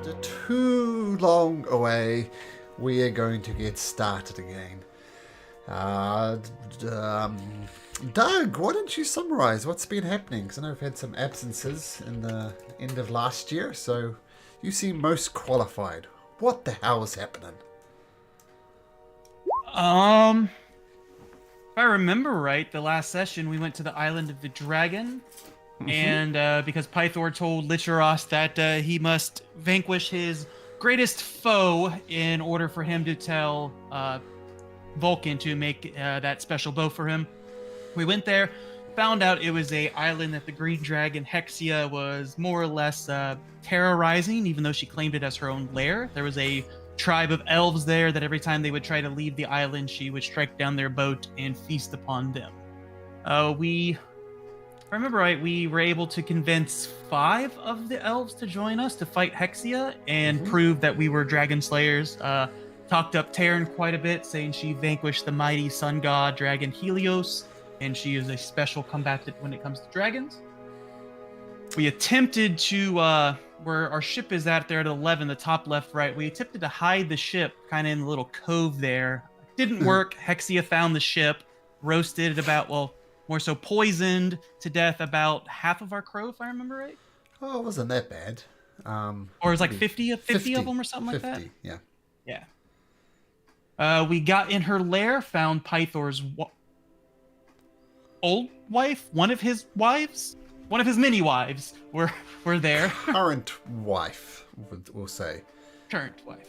after too long away, we are going to get started again. Doug, why don't you summarize what's been happening? Because I know we've had some absences in the end of last year, so you seem most qualified. What the hell is happening? If I remember right, the last session we went to the island of the dragon, and because Pythor told Licheros that he must vanquish his greatest foe in order for him to tell Vulcan to make that special bow for him. We went there, found out it was a island that the green dragon Hexia was more or less terrorizing, even though she claimed it as her own lair. There was a tribe of elves there that every time they would try to leave the island, she would strike down their boat and feast upon them. If I remember right, we were able to convince 5 of the elves to join us to fight Hexia and prove that we were dragon slayers. Talked up Terran quite a bit, saying she vanquished the mighty sun god dragon Helios, and she is a special combatant when it comes to dragons. We attempted to, where our ship is at there at 11, the top left, right, we attempted to hide the ship kind of in the little cove there. Didn't work. Hexia found the ship, roasted it about, well, more so poisoned to death about half of our crew, if I remember right. Oh, it wasn't that bad. Or it was like 50 of them or something 50, like that. yeah. Yeah. We got in her lair, found Pythor's old wife, one of his wives, one of his many wives were there. Current wife, we'll say. Current wife.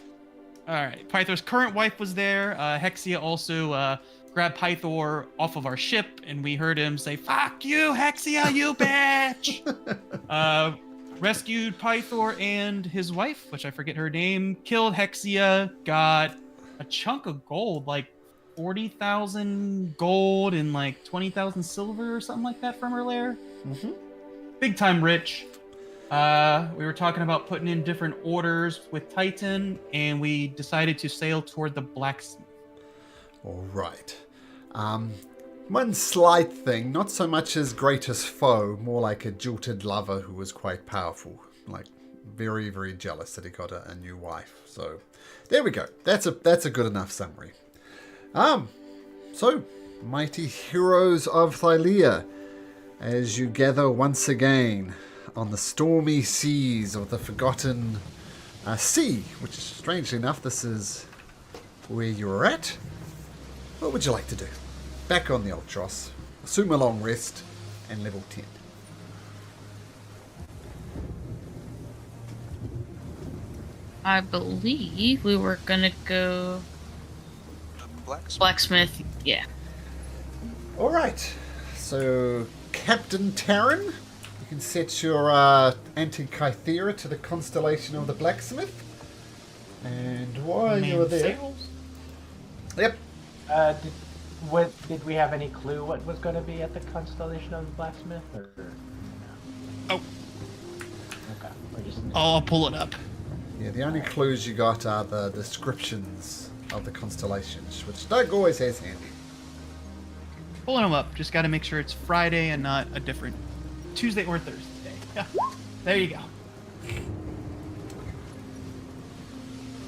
All right. Pythor's current wife was there. Hexia also grabbed Pythor off of our ship, and we heard him say, "Fuck you, Hexia, you bitch!" Rescued Pythor and his wife, which I forget her name, killed Hexia, got a chunk of gold, like 40,000 gold and like 20,000 silver or something like that from her lair. Big time rich. We were talking about putting in different orders with Titan, and we decided to sail toward the blacksmith. All right. One slight thing, not so much his greatest foe, more like a jilted lover who was quite powerful. Like, very, very jealous that he got a new wife. So, there we go. That's a good enough summary. So, mighty heroes of Thylea, as you gather once again on the stormy seas of the Forgotten Sea, which, strangely enough, this is where you're at. What would you like to do? Back on the Ultros, assume a long rest, and level 10. I believe we were gonna go blacksmith. Yeah. All right. So, Captain Terran, you can set your Antikythera to the constellation of the blacksmith. And while you're there, yep. Did we have any clue what was going to be at the constellation of the blacksmith? Or Oh. Okay. I'll pull it up. Yeah, the only clues you got are the descriptions of the constellations, which Doug always has handy. Pulling them up. Just got to make sure it's Friday and not a different Tuesday or Thursday. Yeah. There you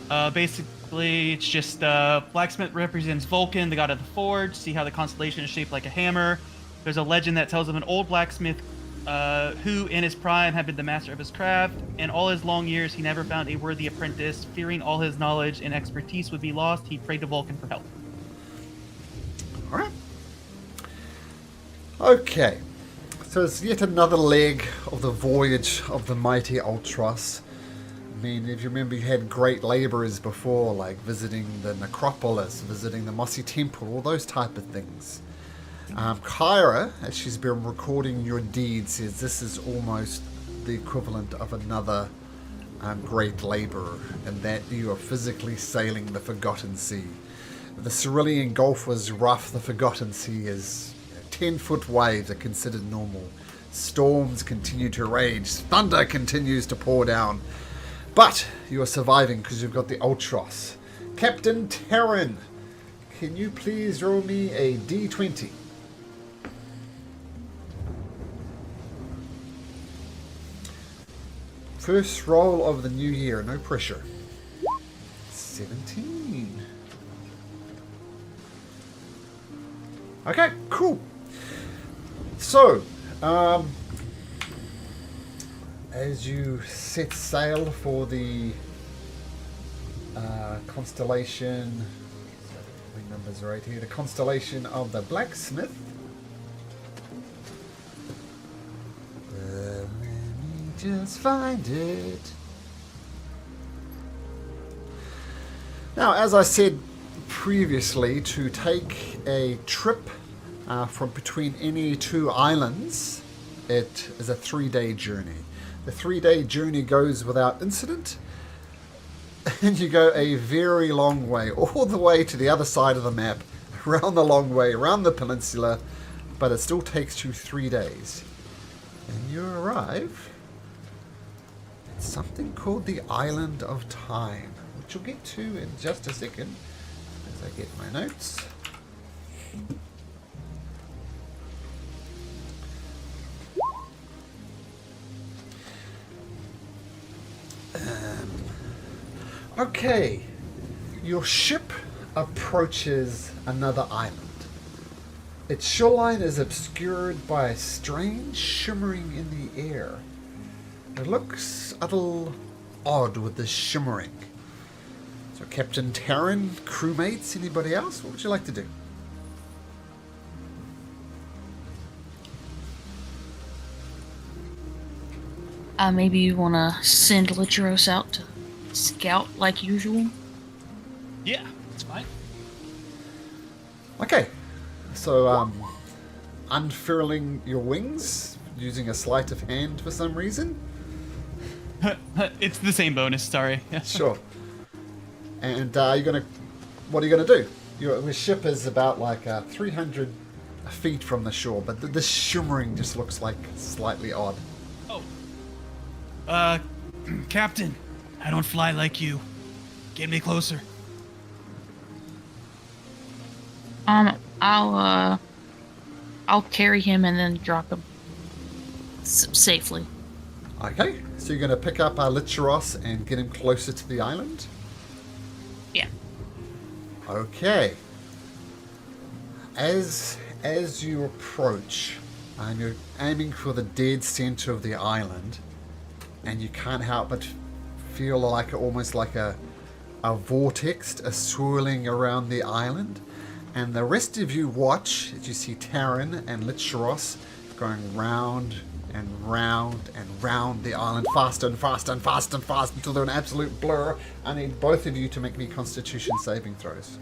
go. Basically, it's just blacksmith represents Vulcan, the god of the forge. See how the constellation is shaped like a hammer. There's a legend that tells of an old blacksmith who, in his prime, had been the master of his craft. In all his long years, he never found a worthy apprentice. Fearing all his knowledge and expertise would be lost, he prayed to Vulcan for help. All right. Okay. So it's yet another leg of the voyage of the mighty Ultros. I mean, if you remember, you had great labourers before, like visiting the necropolis, visiting the Mossy Temple, all those type of things. Kyra, as she's been recording your deeds, says this is almost the equivalent of another great labourer, and that you are physically sailing the Forgotten Sea. The Cerulean Gulf was rough. The Forgotten Sea is 10-foot waves are considered normal. Storms continue to rage. Thunder continues to pour down. But you are surviving because you've got the Ultros. Captain Terran, can you please roll me a D20? First roll of the new year, no pressure. 17. Okay, cool. So, as you set sail for the constellation, the numbers right here, the constellation of the blacksmith. Let me just find it. Now, as I said previously, to take a trip from between any two islands, it is a 3-day journey. The 3-day journey goes without incident, and you go a very long way, all the way to the other side of the map, around the long way, around the peninsula, but it still takes you 3 days. And you arrive at something called the Island of Time, which we'll get to in just a second as I get my notes. Okay, your ship approaches another island. Its shoreline is obscured by a strange shimmering in the air. It looks a little odd with this shimmering. So Captain Taryn, crewmates, anybody else? What would you like to do? Maybe you want to send Litros out to scout like usual? Yeah, it's fine. Okay, so unfurling your wings using a sleight of hand for some reason. It's the same bonus, sorry. Sure. And what are you gonna do? Your ship is about like 300 feet from the shore, but this shimmering just looks like slightly odd. Oh. Captain, I don't fly like you. Get me closer. I'll carry him and then drop him safely. Okay, so you're gonna pick up Litcharos and get him closer to the island? Yeah. Okay. As you approach, and you're aiming for the dead center of the island, and you can't help but feel like almost like a vortex, a swirling around the island, and the rest of you watch as you see Taryn and Litcharos going round and round and round the island, faster and faster and faster and faster until they're an absolute blur. I need both of you to make me Constitution saving throws.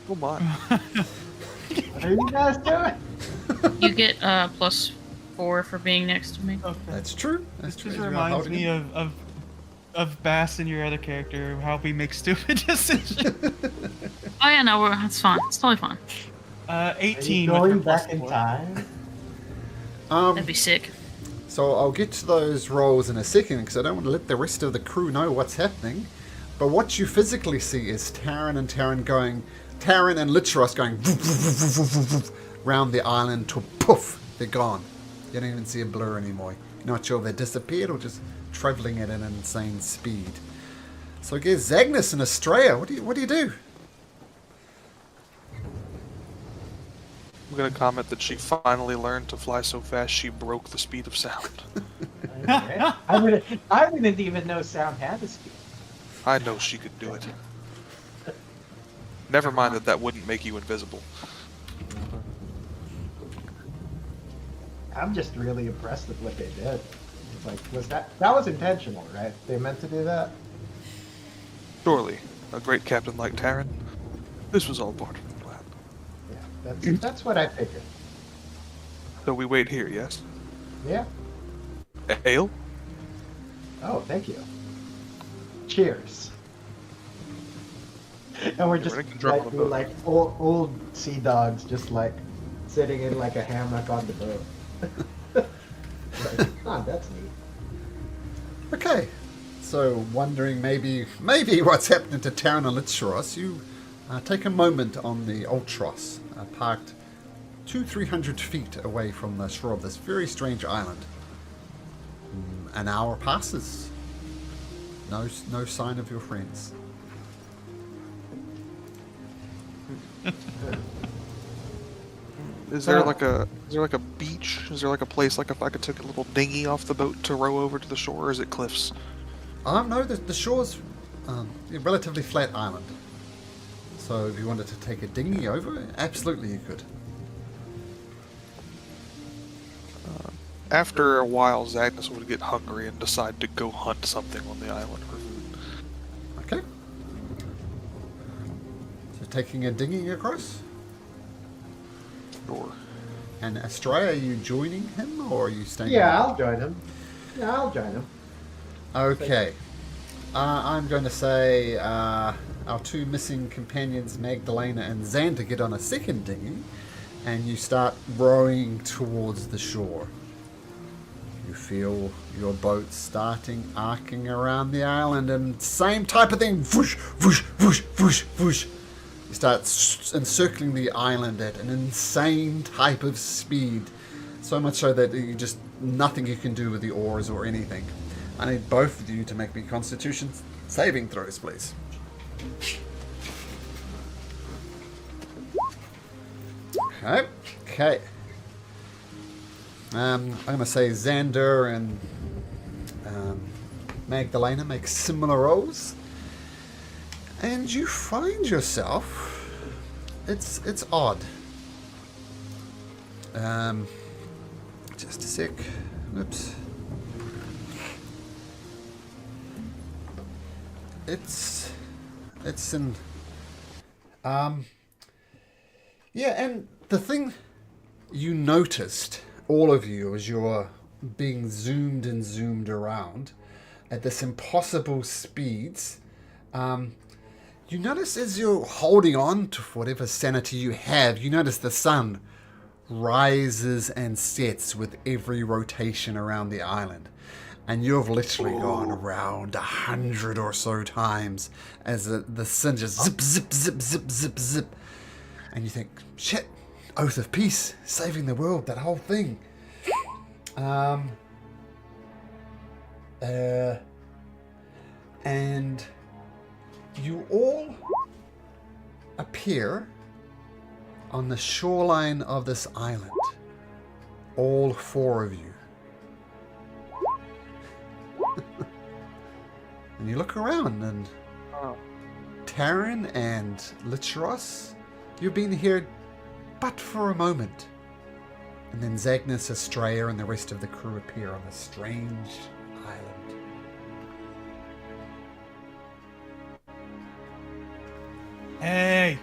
Oh my. What are you guys doing? You get +4 for being next to me. Okay. That's true. That's This true. just You're reminds holding me it. of Bass and your other character, how we make stupid decisions. Oh yeah, no, it's fine. It's totally fine. 18 Are you with going your back in +4. time? That'd be sick. So I'll get to those rolls in a second because I don't want to let the rest of the crew know what's happening. But what you physically see is Taryn and Litcharos going round the island till poof, they're gone. You don't even see a blur anymore. You're not sure if they disappeared or just travelling at an insane speed. So I guess Zagnus and Estrella, what do you do? I'm gonna comment that she finally learned to fly so fast she broke the speed of sound. I didn't even know sound had a speed. I know she could do it. Never mind that wouldn't make you invisible. I'm just really impressed with what they did. It's like, that was intentional, right? They meant to do that? Surely, a great captain like Taryn, this was all part of the plan. Yeah, that's what I figured. So we wait here, yes? Yeah. Ale? Oh, thank you. Cheers. And we're Yeah, just we're gonna drop on the boat. like old sea dogs, just like sitting in like a hammock on the boat. Like, oh, that's neat. Okay, so wondering maybe what's happening to Taryn and Litcharos, you take a moment on the Ultros, parked 200-300 feet away from the shore of this very strange island. An hour passes. No sign of your friends. Is there like a beach? Is there like a place like if I could take a little dinghy off the boat to row over to the shore, or is it cliffs? No, the shore's a relatively flat island. So if you wanted to take a dinghy over, absolutely you could. After a while, Zagnus would get hungry and decide to go hunt something on the island for food. Okay. So taking a dinghy across? Sure. And Australia, are you joining him or are you staying? Yeah, I'll join him. Yeah, I'll join him. Okay. I'm going to say our two missing companions, Magdalena and Xander, get on a second dinghy and you start rowing towards the shore. You feel your boat starting arcing around the island and same type of thing. Whoosh, whoosh, whoosh, whoosh, whoosh. You start encircling the island at an insane type of speed. So much so that you just nothing you can do with the oars or anything. I need both of you to make me Constitution saving throws, please. Okay. I'm going to say Xander and Magdalena make similar rolls. And you find yourself... It's odd. Just a sec. Whoops. It's in... Yeah, and the thing you noticed... all of you, as you're being zoomed and zoomed around at this impossible speeds, you notice as you're holding on to whatever sanity you have, you notice the sun rises and sets with every rotation around the island. And you've literally gone around 100 or so times as the sun just zip, zip, zip, zip, zip, zip. And you think, shit, Oath of Peace, saving the world, that whole thing. And you all appear on the shoreline of this island. All four of you. And you look around and Taryn and Licheros, you've been here but for a moment. And then Zagnus, Estrella, and the rest of the crew appear on a strange island. Hey,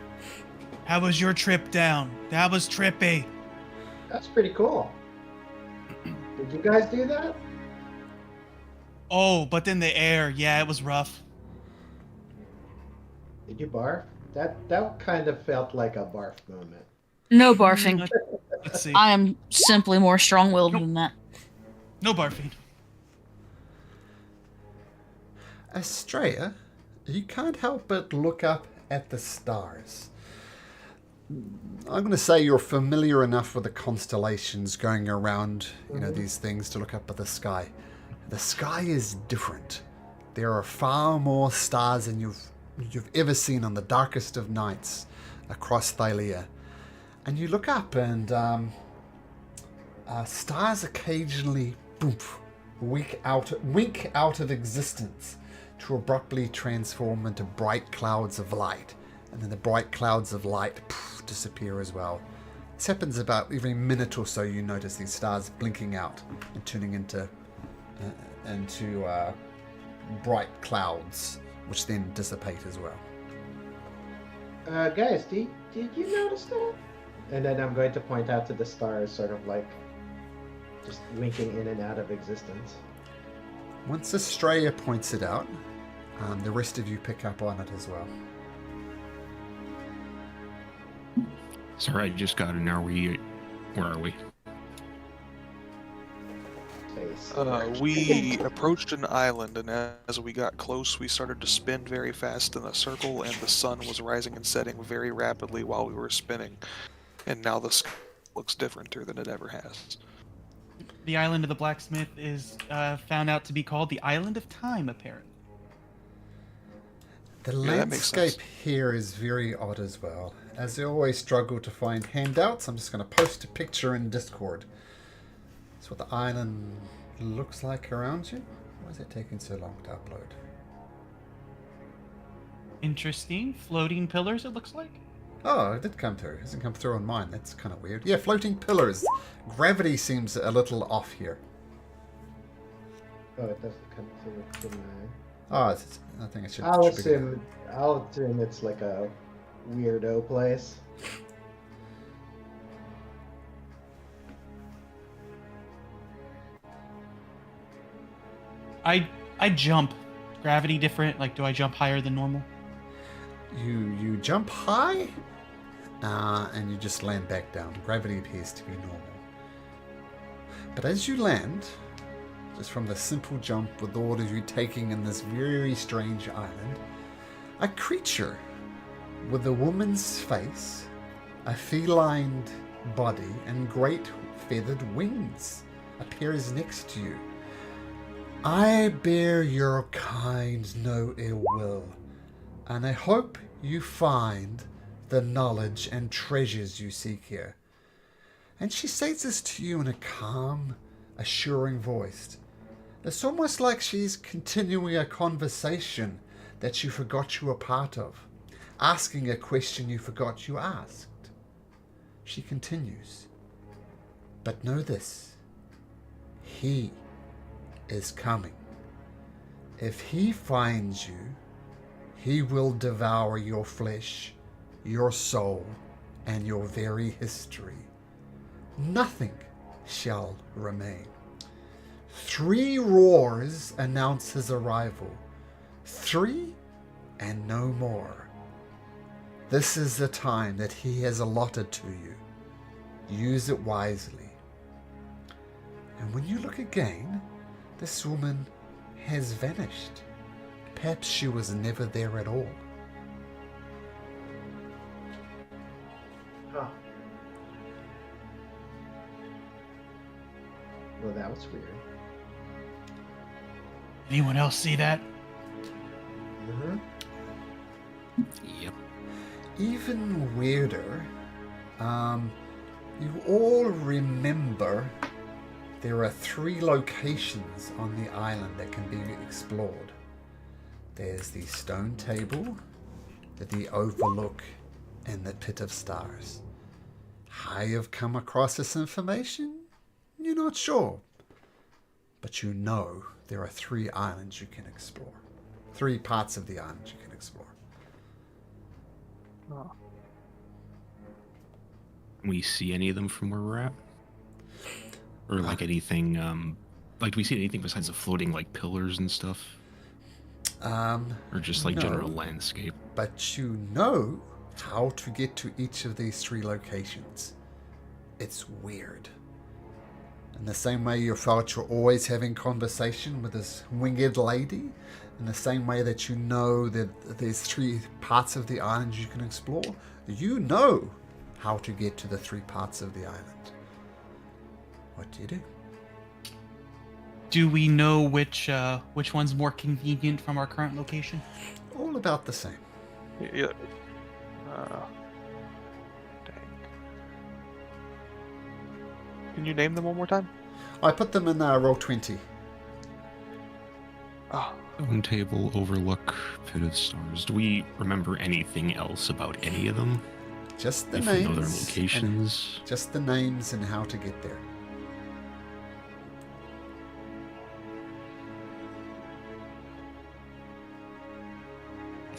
how was your trip down? That was trippy. That's pretty cool. Did you guys do that? Oh, but in the air, yeah, it was rough. Did you barf? That kind of felt like a barf moment. No barfing. Let's see. I am simply more strong-willed than that. No barfing. Estrella, you can't help but look up at the stars. I'm going to say you're familiar enough with the constellations going around, these things to look up at the sky. The sky is different. There are far more stars than you've ever seen on the darkest of nights across Thalia. And you look up and stars occasionally wink out of existence to abruptly transform into bright clouds of light. And then the bright clouds of light disappear as well. This happens about every minute or so. You notice these stars blinking out and turning into bright clouds, which then dissipate as well. Guys, did you notice that? And then I'm going to point out to the stars, sort of like just winking in and out of existence. Once Estrella points it out, the rest of you pick up on it as well. Sorry, I just got in. Where are we? We approached an island, and as we got close, we started to spin very fast in a circle, and the sun was rising and setting very rapidly while we were spinning. And now the sky looks differenter than it ever has. the island of the blacksmith is found out to be called the Island of Time, apparently. The Yeah, that makes sense. landscape here is very odd as well. As I always struggle to find handouts, I'm just going to post a picture in Discord. That's what the island looks like around you. Why is it taking so long to upload? Interesting. Floating pillars, it looks like. Oh, it did come through. It hasn't come through on mine. That's kind of weird. Yeah, floating pillars. Gravity seems a little off here. Oh, it doesn't come through from mine. Oh, I think it should. I'll should be good. assume it's like a weirdo place. I jump. Gravity different? Like, do I jump higher than normal? You jump high, and you just land back down. Gravity appears to be normal. But as you land, just from the simple jump with all of you taking in this very strange island, a creature with a woman's face, a feline body, and great feathered wings appears next to you. I bear your kind no ill will, and I hope you find the knowledge and treasures you seek here. And she says this to you in a calm, assuring voice. It's almost like she's continuing a conversation that you forgot you were part of, asking a question you forgot you asked. She continues, but know this, he is coming. If he finds you, he will devour your flesh, your soul, and your very history. Nothing shall remain. 3 roars announce his arrival. 3 and no more. This is the time that he has allotted to you. Use it wisely. And when you look again, this woman has vanished. Perhaps she was never there at all. Huh. Well, that was weird. Anyone else see that? Mm-hmm. Yep. Even weirder, you all remember there are 3 locations on the island that can be explored. There's the stone table, the overlook, and the pit of stars. How you've come across this information, you're not sure. But you know there are 3 islands you can explore. 3 parts of the island you can explore. Oh. Can we see any of them from where we're at? Or like anything, like do we see anything besides the floating like pillars and stuff? Or just like no. general landscape? But you know how to get to each of these 3 locations. It's weird. In the same way you felt you're always having conversation with this winged lady, in the same way that you know that there's 3 parts of the island you can explore, you know how to get to the 3 parts of the island. What do you do? Do we know which one's more convenient from our current location? All about the same. Yeah. Dang. Can you name them one more time? I put them in roll 20. Oh, Stone table, overlook, pit of stars. Do we remember anything else about any of them? Just the If names. we know their and- locations? Just the names and how to get there.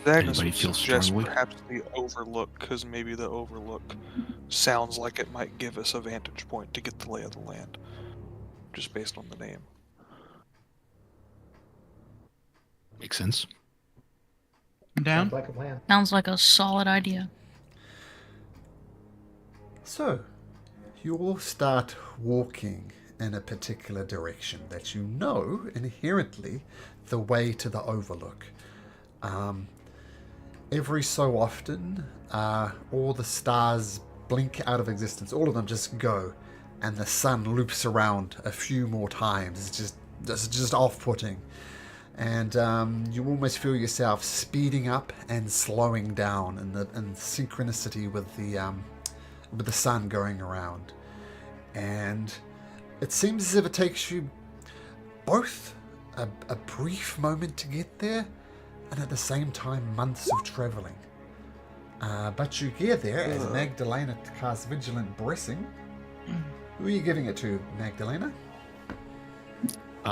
Agnes Anybody would feel suggest strongly? perhaps the Overlook, because maybe the Overlook sounds like it might give us a vantage point to get the lay of the land, just based on the name. Makes sense. I'm down. Sounds like a plan. Sounds like a solid idea. So, you all start walking in a particular direction that you know inherently the way to the Overlook. Every so often, all the stars blink out of existence. All of them just go. and the sun loops around a few more times. It's just off-putting. And you almost feel yourself speeding up and slowing down in synchronicity with the sun going around. And it seems as if it takes you both a brief moment to get there, and at the same time months of traveling. But you get there as Magdalena casts Vigilant Blessing. Who are you giving it to, Magdalena?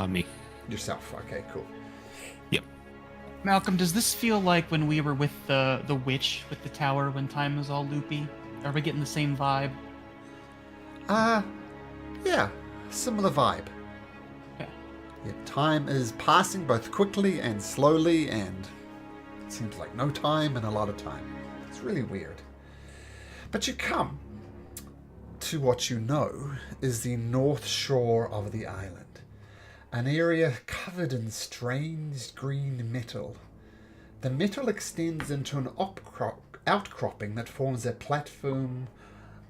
Me. Yourself. Okay, cool. Yep. Malcolm, does this feel like when we were with the witch with the tower when time was all loopy? Are we getting the same vibe? Yeah, similar vibe. Okay. Yeah, time is passing both quickly and slowly, and it seems like no time and a lot of time. It's really weird. But you come to what you know is the north shore of the island, an area covered in strange green metal. The metal extends into an outcropping that forms a platform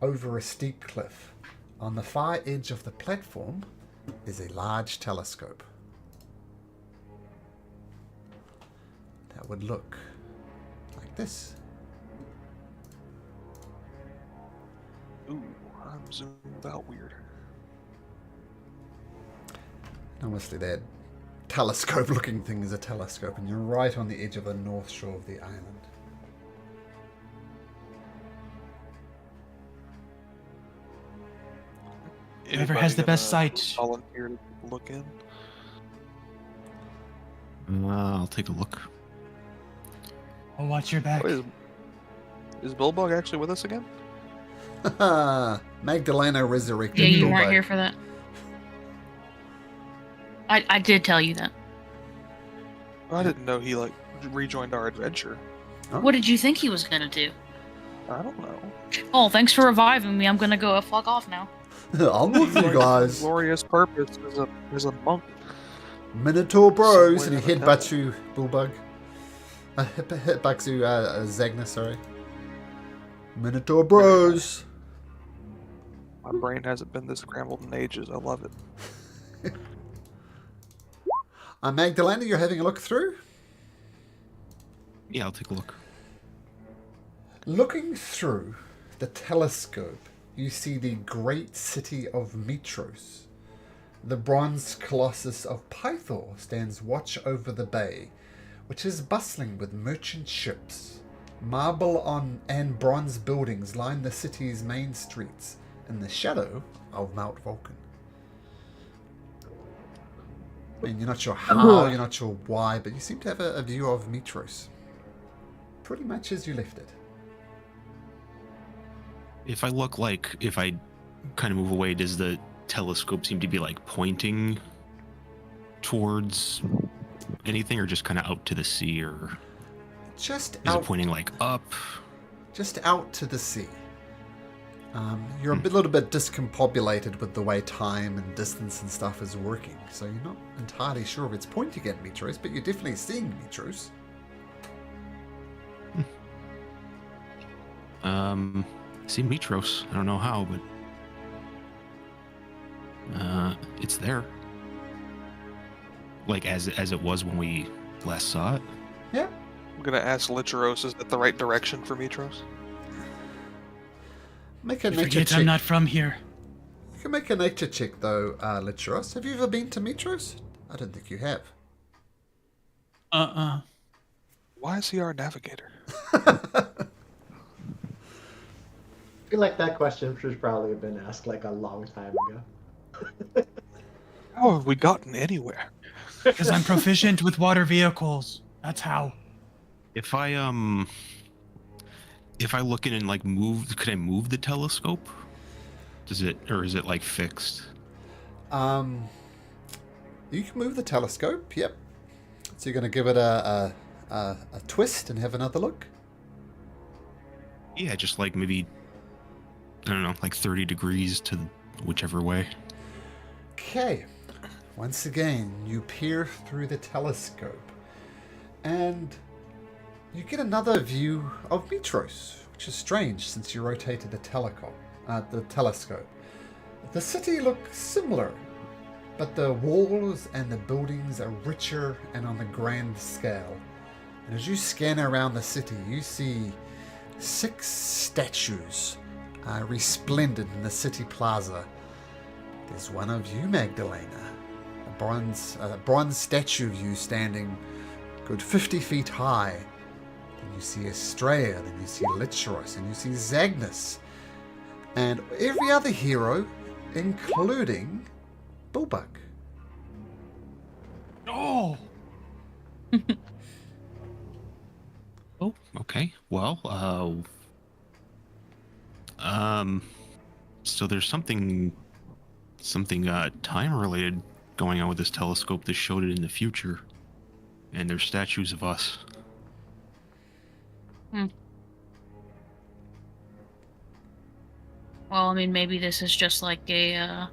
over a steep cliff. On the far edge of the platform is a large telescope that would look like this. Ooh, I'm zoomed out weird. Obviously that telescope looking thing is a telescope, and you're right on the edge of the north shore of the island. Whoever has the best sight. Volunteer to look in. I'll take a look. Oh, watch your back. Wait, is Billbug actually with us again? Magdalena resurrected. Yeah, you Bilbo. weren't here for that. I did tell you that. I didn't know he rejoined our adventure. Oh. What did you think he was gonna do? I don't know. Oh, thanks for reviving me. I'm gonna go fuck off now. I'm with you guys. Glorious purpose as a monk. Minotaur bros, Somewhere and he in the headbutts you, Bullbug. Headbutts you, Zagna, sorry. Minotaur bros. My brain hasn't been this scrambled in ages. I love it. Magdalena, you're having a look through? Yeah, I'll take a look. Looking through the telescope, you see the great city of Mitros. The bronze colossus of Pythor stands watch over the bay, which is bustling with merchant ships. Marble and bronze buildings line the city's main streets in the shadow of Mount Vulcan. I mean, you're not sure how, you're not sure why, but you seem to have a view of Mitros. Pretty much as you left it. If I kind of move away, does the telescope seem to be like pointing towards anything, or just kind of out to the sea, or Just is out, it pointing like up? just out to the sea. You're a little bit discombobulated with the way time and distance and stuff is working, so you're not entirely sure if it's pointing at Mitros, but you're definitely seeing Mitros. See Mitros. I don't know how, but it's there. Like as it was when we last saw it. Yeah. I'm gonna ask Licheros, is that the right direction for Mitros? Make a You nature forget check. I'm not from here. You can make a nature check though, Licheros. Have you ever been to Mitros? I don't think you have. Why is he our navigator? I feel like that question should probably have been asked like a long time ago. How have we gotten anywhere? Because I'm proficient with water vehicles. That's how. If I look in and like move, could I move the telescope? Is it like fixed? You can move the telescope, yep. So you're going to give it a twist and have another look? Yeah, just like maybe, I don't know, like 30 degrees to whichever way. Okay. Once again, you peer through the telescope, and you get another view of Mitros, which is strange since you rotated the telescope. The city looks similar, but the walls and the buildings are richer and on a grand scale. And as you scan around the city, you see 6 statues resplendent in the city plaza. There's one of you, Magdalena, a bronze statue of you standing good 50 feet high. Then you see Estrella, then you see Lichros, and you see Zagnus, and every other hero, including Bullbug. Oh, Oh, okay. Well, so there's something time related going on with this telescope that showed it in the future, and there's statues of us. Well, I mean, maybe this is just like a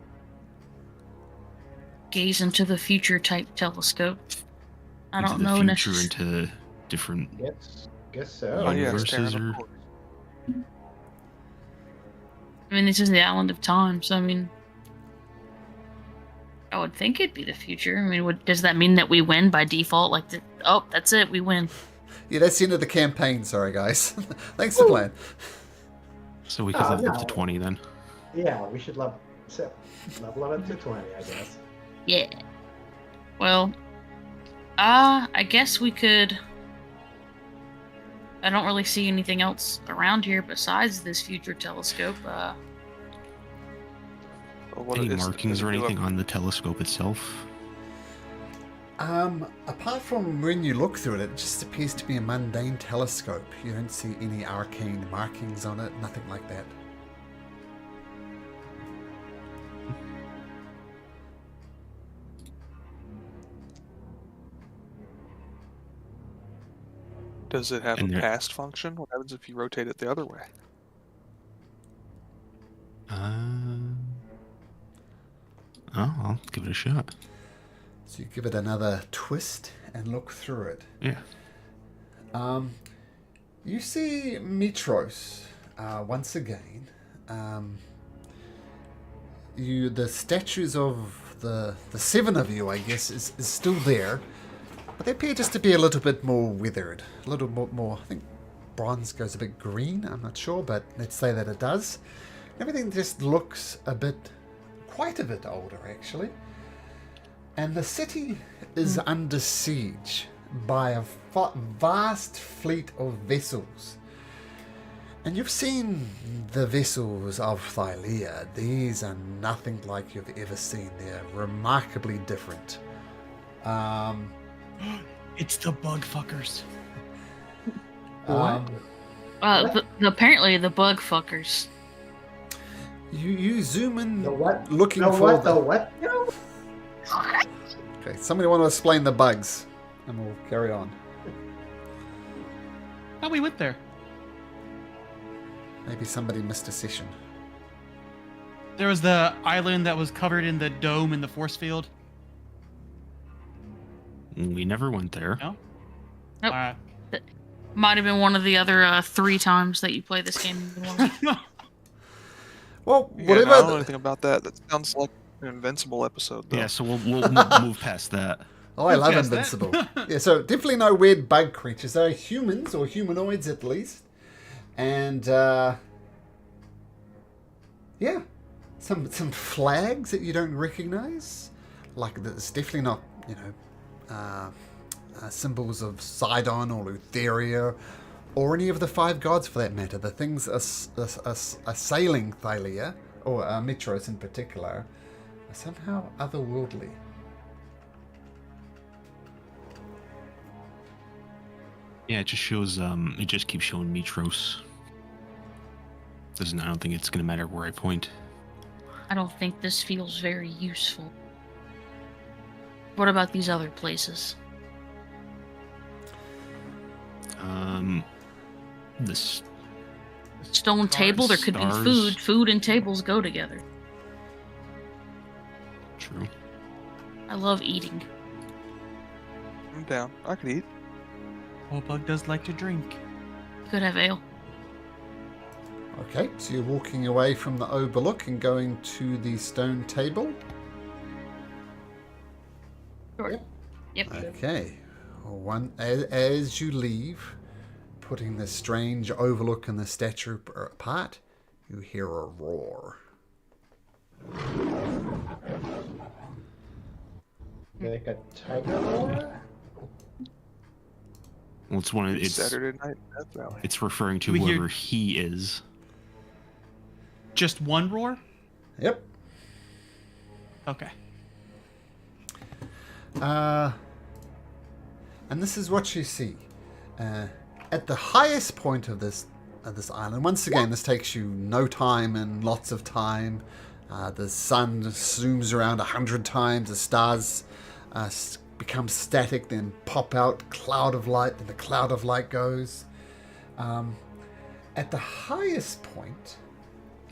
gaze into the future type telescope. I don't know. Into the future, into different Guess so. Oh, yeah, universes, staring or up course. I mean, this is the island of time, so I mean, I would think it'd be the future. I mean, does that mean that we win by default? Like, that's it, we win. Yeah, that's the end of the campaign. Sorry, guys. Thanks for playing. so we could Oh, level up no. to 20 then. Yeah, we should level up to 20, I guess. Yeah. Well, I guess we could. I don't really see anything else around here besides this future telescope. Well, what Any it is- markings or if you look- anything on the telescope itself? Apart from when you look through it, it just appears to be a mundane telescope. You don't see any arcane markings on it, nothing like that. Does it have And a there- past function? What happens if you rotate it the other way? I'll give it a shot. So you give it another twist and look through it. Yeah. You see Mitros once again. The statues of the 7 of you, I guess, is still there, but they appear just to be a little bit more withered, a little more. I think bronze goes a bit green. I'm not sure, but let's say that it does. Everything just looks quite a bit older, actually. And the city is under siege by a vast fleet of vessels. And you've seen the vessels of Thylea. These are nothing like you've ever seen. They're remarkably different. it's the bug fuckers. Apparently the bug fuckers. You zoom in The what? looking The for what? The what? No. Okay, somebody want to explain the bugs, and we'll carry on. Oh, we went there. Maybe somebody missed a session. There was the island that was covered in the dome in the force field. We never went there. No? Nope. All right. Might have been one of the other 3 times that you play this game. Well, Yeah, whatever. no, I don't know anything about that. That sounds like an Invincible episode, though. Yeah, so we'll move past that. Oh, I love Yes, that- Invincible. Yeah, so definitely no weird bug creatures. They're humans, or humanoids at least. And, yeah. Some flags that you don't recognize. Like, it's definitely not, symbols of Sidon or Lutheria, or any of the 5 gods for that matter. The things assailing Thylea, or Mitros in particular, are somehow otherworldly. Yeah, it just shows. It just keeps showing Mitros. I don't think it's gonna matter where I point. I don't think this feels very useful. What about these other places? This Stone table, there could be Stars. food. Food and tables go together. true. I love eating. I'm down. I could eat. Well, bug does like to drink. Could have ale. Okay, so you're walking away from the overlook and going to the stone table. Sure. Yep. Okay. As you leave, putting the strange overlook and the statue apart, you hear a roar. Like a tiger roar? Well, it's one of it's Saturday Night Death Valley. it's referring to We hear- whoever he is. Just one roar? Yep. Okay. And this is what you see. At the highest point of this island, once again, this takes you no time and lots of time. The sun zooms around 100 times. The stars become static, then pop out, cloud of light, then the cloud of light goes. At the highest point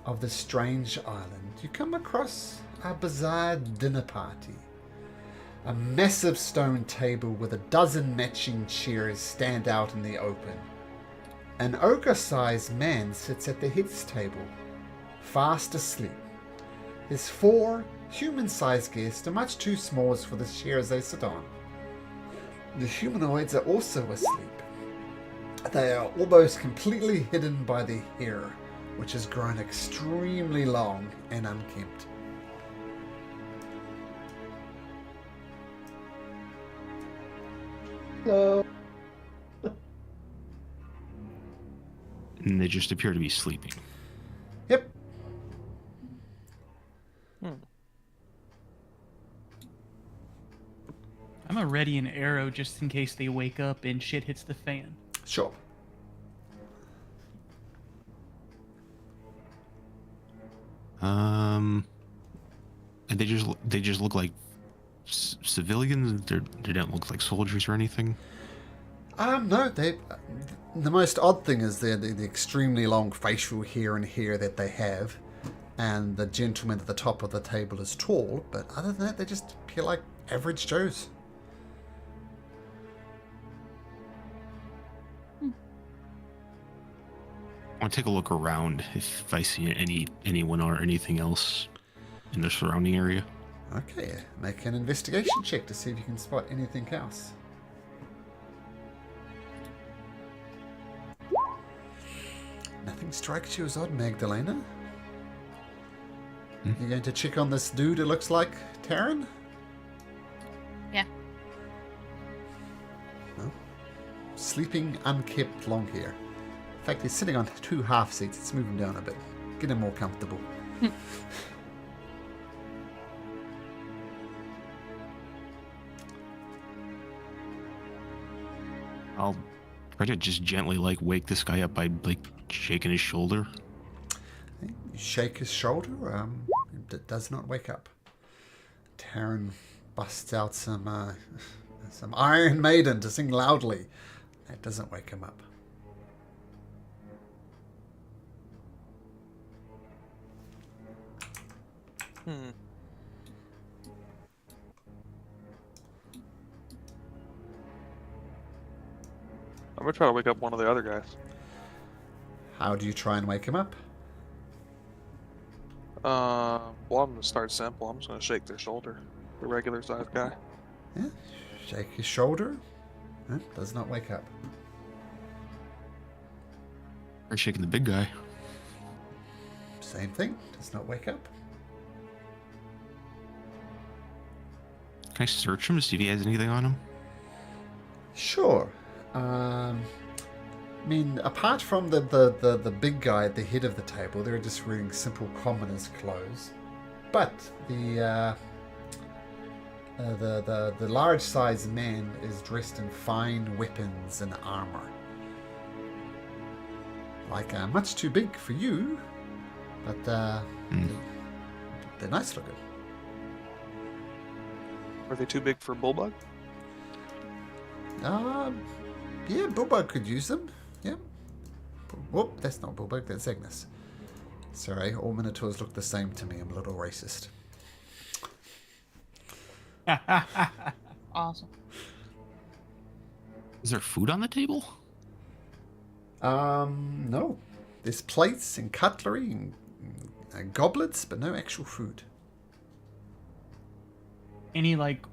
of this strange island, you come across a bizarre dinner party. A massive stone table with a dozen matching chairs stand out in the open. An ogre-sized man sits at the head's table, fast asleep. His 4 human-sized guests are much too small for the chairs they sit on. The humanoids are also asleep. They are almost completely hidden by their hair, which has grown extremely long and unkempt. Hello. And they just appear to be sleeping. Yep. I'm a ready an arrow just in case they wake up and shit hits the fan. Sure. And they just look like civilians. They don't look like soldiers or anything. No, they. The most odd thing is the extremely long facial hair and hair that they have, and the gentleman at the top of the table is tall. But other than that, they just appear like average Joes. I want to take a look around if I see anyone or anything else in the surrounding area. Okay, make an investigation check to see if you can spot anything else. Nothing strikes you as odd, Magdalena? You going to check on this dude it looks like Taryn? Yeah. No. Sleeping, unkempt, long hair. In fact, he's sitting on 2 half seats. Let's move him down a bit. Get him more comfortable. I'll try to just gently wake this guy up by shaking his shoulder. You shake his shoulder. It does not wake up. Taryn busts out some Iron Maiden to sing loudly. That doesn't wake him up. I'm gonna try to wake up one of the other guys. How do you try and wake him up? Well, I'm gonna start simple. I'm just gonna shake their shoulder. The regular sized guy. Yeah. Shake his shoulder. Does not wake up. Try shaking the big guy. Same thing. Does not wake up. Can I search him to see if he has anything on him? Sure. I mean, apart from the big guy at the head of the table, they're just wearing simple commoners' clothes. But the large-sized man is dressed in fine weapons and armor. Much too big for you, but they're nice looking. Are they too big for Bulldog? Yeah, Bulbug could use them. Yeah. Whoop, that's not Bulbug, that's Agnes. Sorry, all Minotaurs look the same to me. I'm a little racist. Awesome. Is there food on the table? No. There's plates and cutlery and goblets, but no actual food. Any like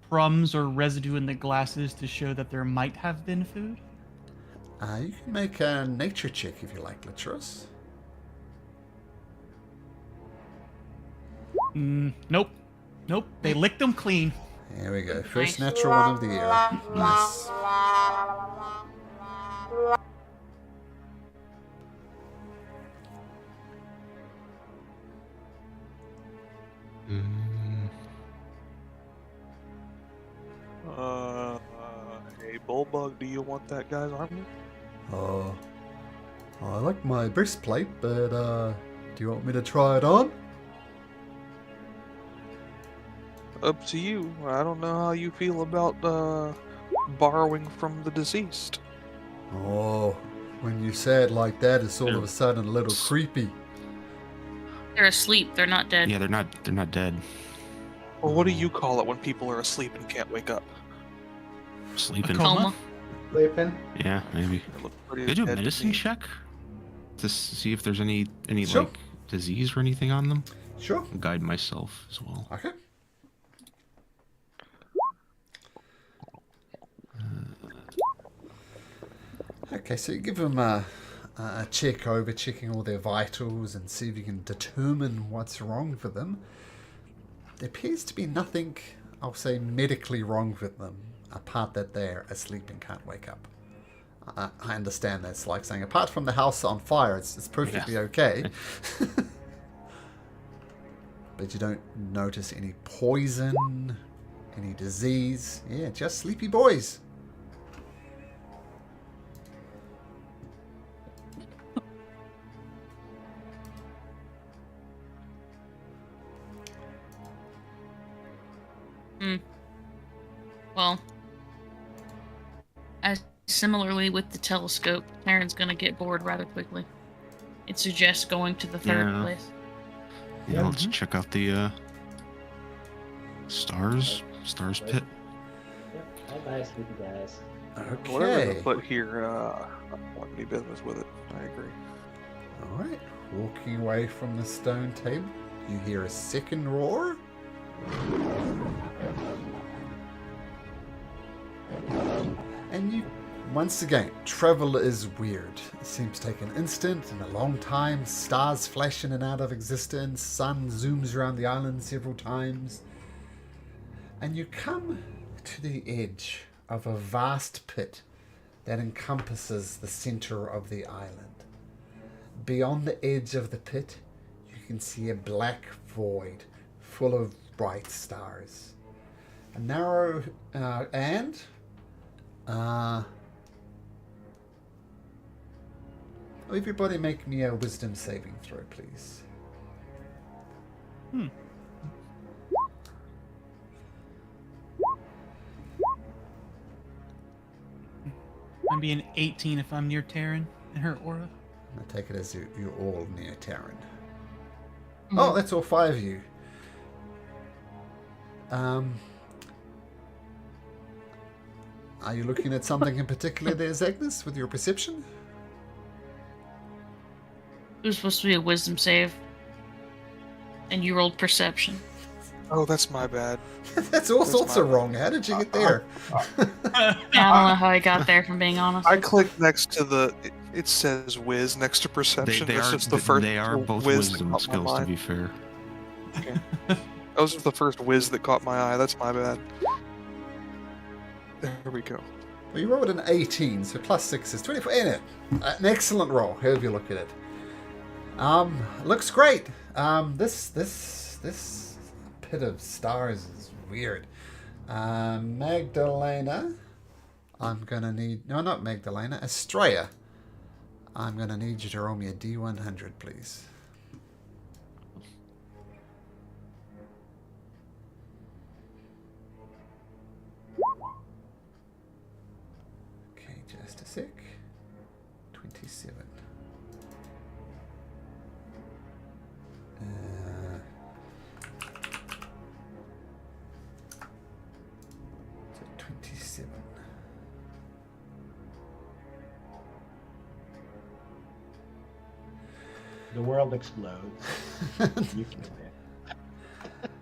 crumbs or residue in the glasses to show that there might have been food? You can make a nature check if you like, Litros. Nope. Nope. They licked them clean. There we go. First Nice. natural one of the year. Nice. Hey, Bullbug, do you want that guy's armor? I like my breastplate, but do you want me to try it on? Up to you. I don't know how you feel about borrowing from the deceased. Oh, when you say it like that, it's all of a sudden a little creepy. They're asleep. They're not dead. Yeah, they're not dead. Well, what do you call it when people are asleep and can't wake up? Sleeping. Coma. Sleeping. Yeah, maybe. They look pretty Can I do a dead to medicine me. check to see if there's any Sure. like disease or anything on them? Sure. I'll guide myself as well. Okay. Okay, so you give them a check over, checking all their vitals and see if you can determine what's wrong for them. There appears to be nothing, I'll say, medically wrong with them, apart that they're asleep and can't wake up. I understand that's like saying, apart from the house on fire, it's perfectly okay. But you don't notice any poison, any disease. Yeah, just sleepy boys. Well, as similarly with the telescope, Taryn's gonna get bored rather quickly. It suggests going to the third Yeah. place. Yeah, let's check out the stars pit. Yep. Bye, sleepy guys. Whatever they Okay. put here, I don't want any business with it. I agree. Alright, walking away from the stone table, you hear a second roar. And you, once again, travel is weird. It seems to take an instant and a long time. Stars flash in and out of existence. Sun zooms around the island several times. And you come to the edge of a vast pit that encompasses the center of the island. Beyond the edge of the pit, you can see a black void full of bright stars. A narrow everybody make me a wisdom saving throw, please. I'm being 18 if I'm near Taryn and her aura. I take it as you're all near Taryn. Oh, that's all five of you. Are you looking at something in particular there, Agnes, with your perception? It was supposed to be a wisdom save. And you rolled perception. Oh, that's my bad. That's all sorts of wrong. How did you get there? I don't know how I got there, from being honest. I clicked next to the. It says whiz next to perception. They That's are just the first they are both whiz that wisdom caught my skills, to mind. be fair. Okay. That was just the first whiz that caught my eye. That's my bad. There we go. Well, you rolled an 18, so plus 6 is 24. In it. An excellent roll, however you look at it. Looks great. This pit of stars is weird. Magdalena, I'm gonna need, no, not Magdalena, Estrella. I'm gonna need you to roll me a D100, please. Okay, just a sec. 27. So 27. The world explodes. You can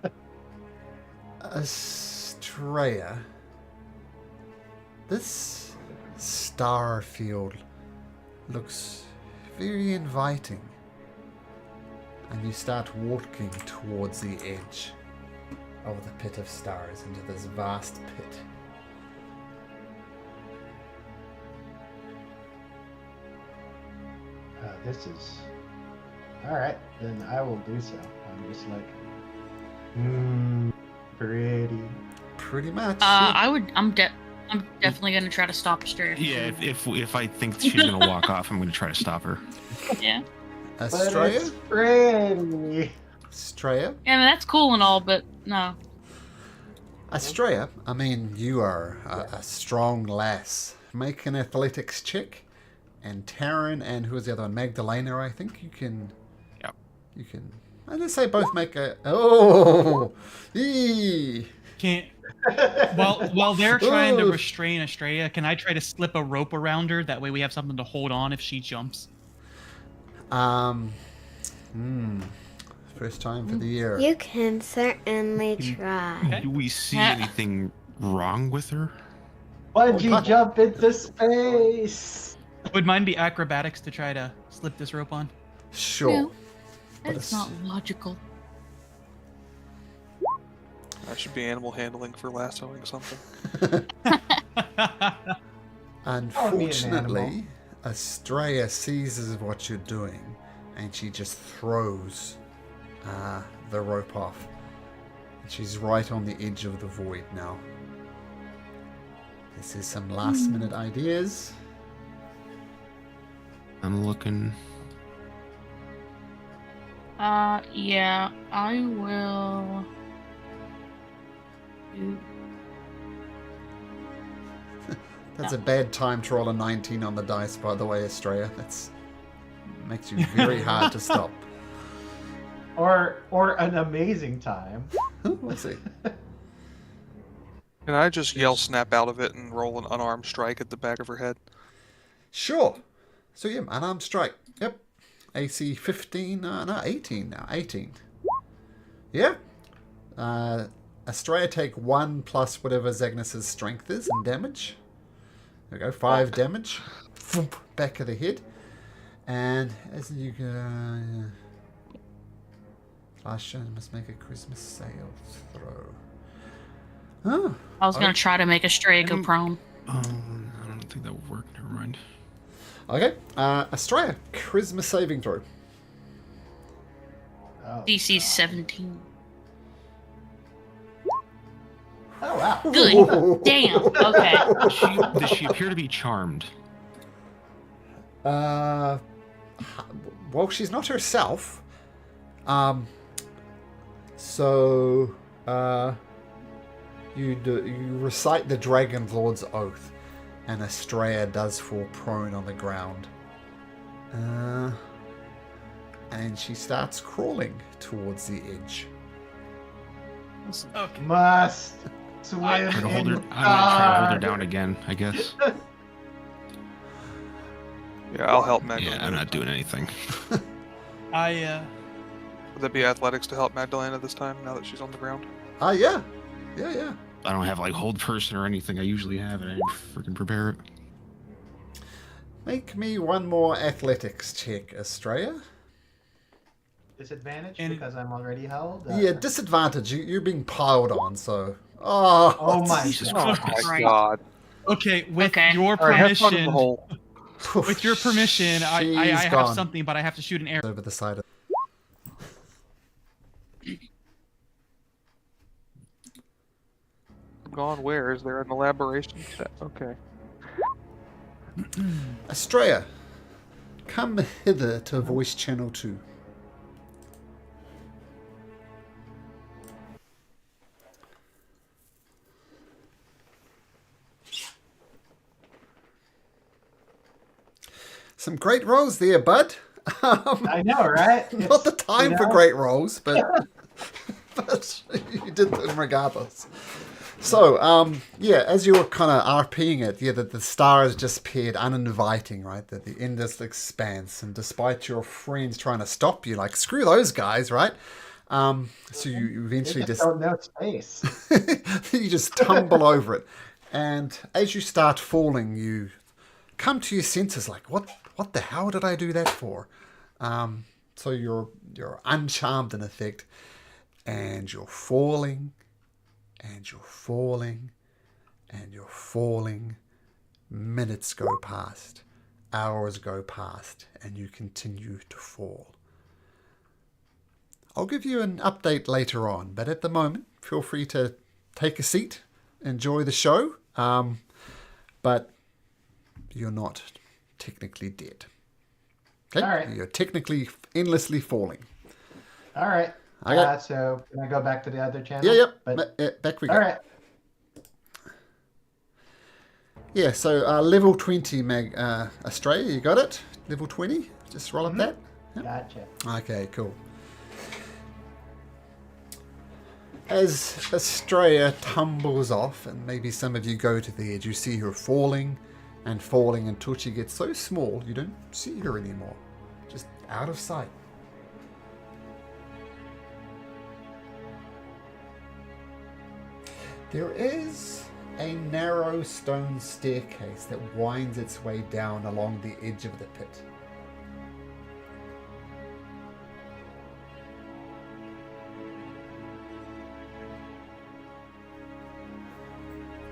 win. Estrella. This star field looks very inviting. And you start walking towards the edge of the pit of stars into this vast pit. This is... Alright, then I will do so. I'm just like... pretty. Pretty much. I'm definitely gonna try to stop Astrea. Yeah, if I think she's gonna walk off, I'm gonna try to stop her. Yeah. But Estrella? it's pretty. Estrella? Yeah, I mean, that's cool and all, but no. Estrella, I mean, you are a strong lass. Make an athletics check. And Taryn and who was the other one? Magdalena, I think. You can... Yep. You can... Let's say both make a... Oh! Eee. Can't. While they're trying to restrain Estrella, can I try to slip a rope around her? That way we have something to hold on if she jumps. First time for the year. You can certainly try. Do we see anything wrong with her? Why'd you jump into space? Would mine be acrobatics to try to slip this rope on? Sure. No, But that's not logical. That should be animal handling for lassoing something. Unfortunately, Estrella seizes what you're doing and she just throws the rope off. And she's right on the edge of the void now. This is some last minute ideas. I'm looking. Yeah, I will. That's a bad time to roll a 19 on the dice, by the way, Estrella. That's makes you very hard to stop. Or an amazing time. We'll see. Can I just yell snap out of it and roll an unarmed strike at the back of her head? Sure. So yeah, unarmed strike. Yep. AC 15, no, 18 now. 18. Yeah. Estrella take 1 plus whatever Zagnus's strength is in damage. There we go, 5 damage. Thump, back of the head. And as you go... last shown must make a Christmas sales throw. Oh. I was gonna try to make Astrea go prone. I don't think that would work. Never mind. Okay. Estrella, charisma saving throw. Oh, DC 17. oh wow. Good. Damn. Okay. Does she appear to be charmed? Well, she's not herself. So, you recite the Dragonlords oath, and Estrella does fall prone on the ground. And she starts crawling towards the edge. Okay. Must swim I'm gonna hold her. in I'm gonna try to hold her blood. down again. I guess. Yeah, I'll help Magdalena. Yeah, I'm not doing anything. I Would that be athletics to help Magdalena this time, now that she's on the ground? Yeah. Yeah. I don't have like hold person or anything. I usually have it. I didn't freaking prepare it. Make me one more athletics check, Estrella. Disadvantage And- because I'm already held? Yeah, disadvantage. You're being piled on, so... Oh, my Jesus Oh Christ. my Right. god. okay. With Okay. your Alright, have fun in permission, the hole. with your permission, I She's have gone. something, but I have to shoot an arrow. Over the side of... Gone where? Is there an elaboration set? Okay. Estrella, come hither to voice channel 2. Some great rolls there, bud. I know, right? Not the time for know? great rolls, but but you did them regardless. So, yeah, as you were kind of RPing it, yeah, the stars just appeared uninviting, right? The endless expanse, and despite your friends trying to stop you, like, screw those guys, right? So you eventually They just don't know space. you just tumble over it, and as you start falling, you come to your senses, like, what the hell did I do that for? So you're uncharmed in effect, and you're falling, and you're falling, and you're falling. Minutes go past, hours go past, and you continue to fall. I'll give you an update later on, but at the moment, feel free to take a seat, enjoy the show, but you're not technically dead. Okay? All right. You're technically endlessly falling. All right. Okay. So can I go back to the other channel? Yeah, But, back we go. all right. Yeah, so level 20, Australia, you got it? Level 20? Just roll up that. Yep. Gotcha. Okay, cool. As Australia tumbles off, and maybe some of you go to the edge, you see her falling and falling until she gets so small you don't see her anymore. Just out of sight. There is a narrow stone staircase that winds its way down along the edge of the pit.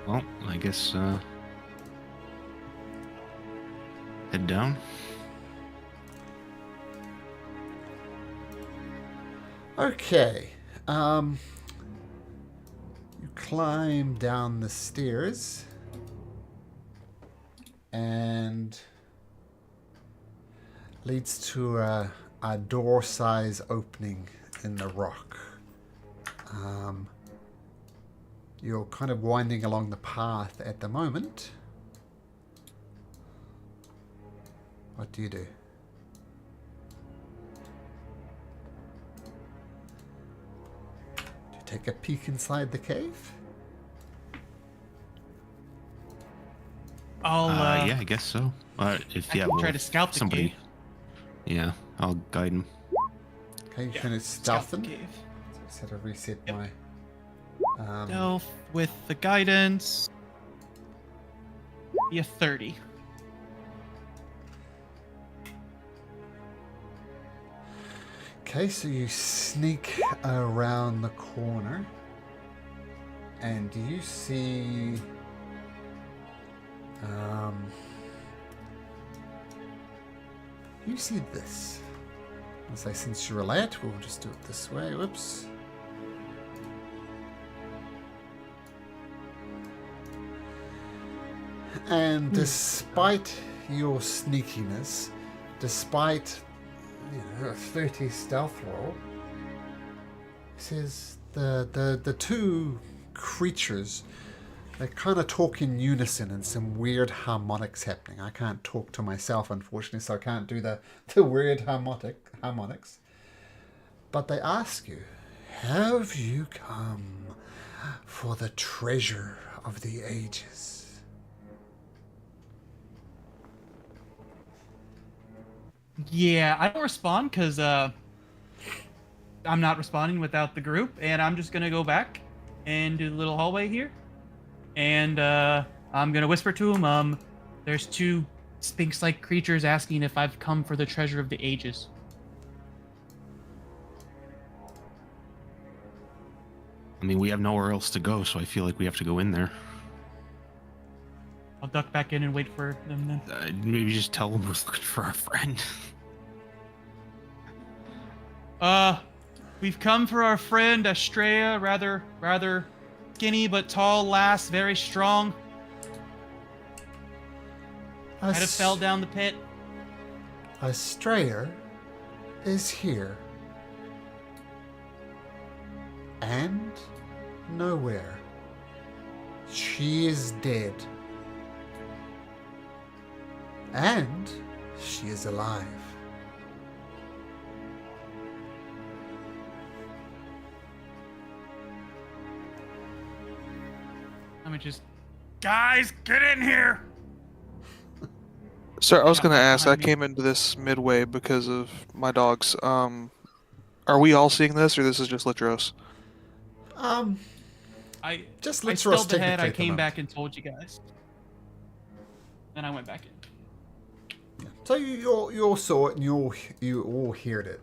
Well, I guess head down. Okay. You climb down the stairs and leads to a door-size opening in the rock. You're kind of winding along the path at the moment. What do you do? Do you take a peek inside the cave? Yeah, I guess so. If I yeah, can well, try to scout the somebody. cave. Yeah, I'll guide him. Okay, you Yeah, can Scout stealth the them. cave. So to reset Yep. my... Stealth with the guidance. Be a 30. Okay, so you sneak around the corner and you see this. I'll say, since you're late, we'll just do it this way. Whoops. And despite your sneakiness, despite a 30 stealth roll, says the two creatures, they kind of talk in unison and some weird harmonics happening. I can't talk to myself, unfortunately, so I can't do the weird harmonics. But they ask you, have you come for the treasure of the ages? Yeah, I don't respond because I'm not responding without the group, and I'm just gonna go back and do the little hallway here, and I'm gonna whisper to him. There's two sphinx-like creatures asking if I've come for the treasure of the ages. I mean, we have nowhere else to go, so I feel like we have to go in there. I'll duck back in and wait for them then. Maybe just tell them we're looking for our friend. We've come for our friend Estrella, rather skinny but tall lass, very strong. Might have fell down the pit. Estrella is here. And nowhere. She is dead. And she is alive. I'm just, guys, get in here. Sir, I was Shot gonna right ask. I behind me. came into this midway because of my dogs. Are we all seeing this, or this is just Litros? I Just I let's stealthed technically ahead. I at the came moment. back and told you guys. Then I went back in. So you all saw it and you all heard it.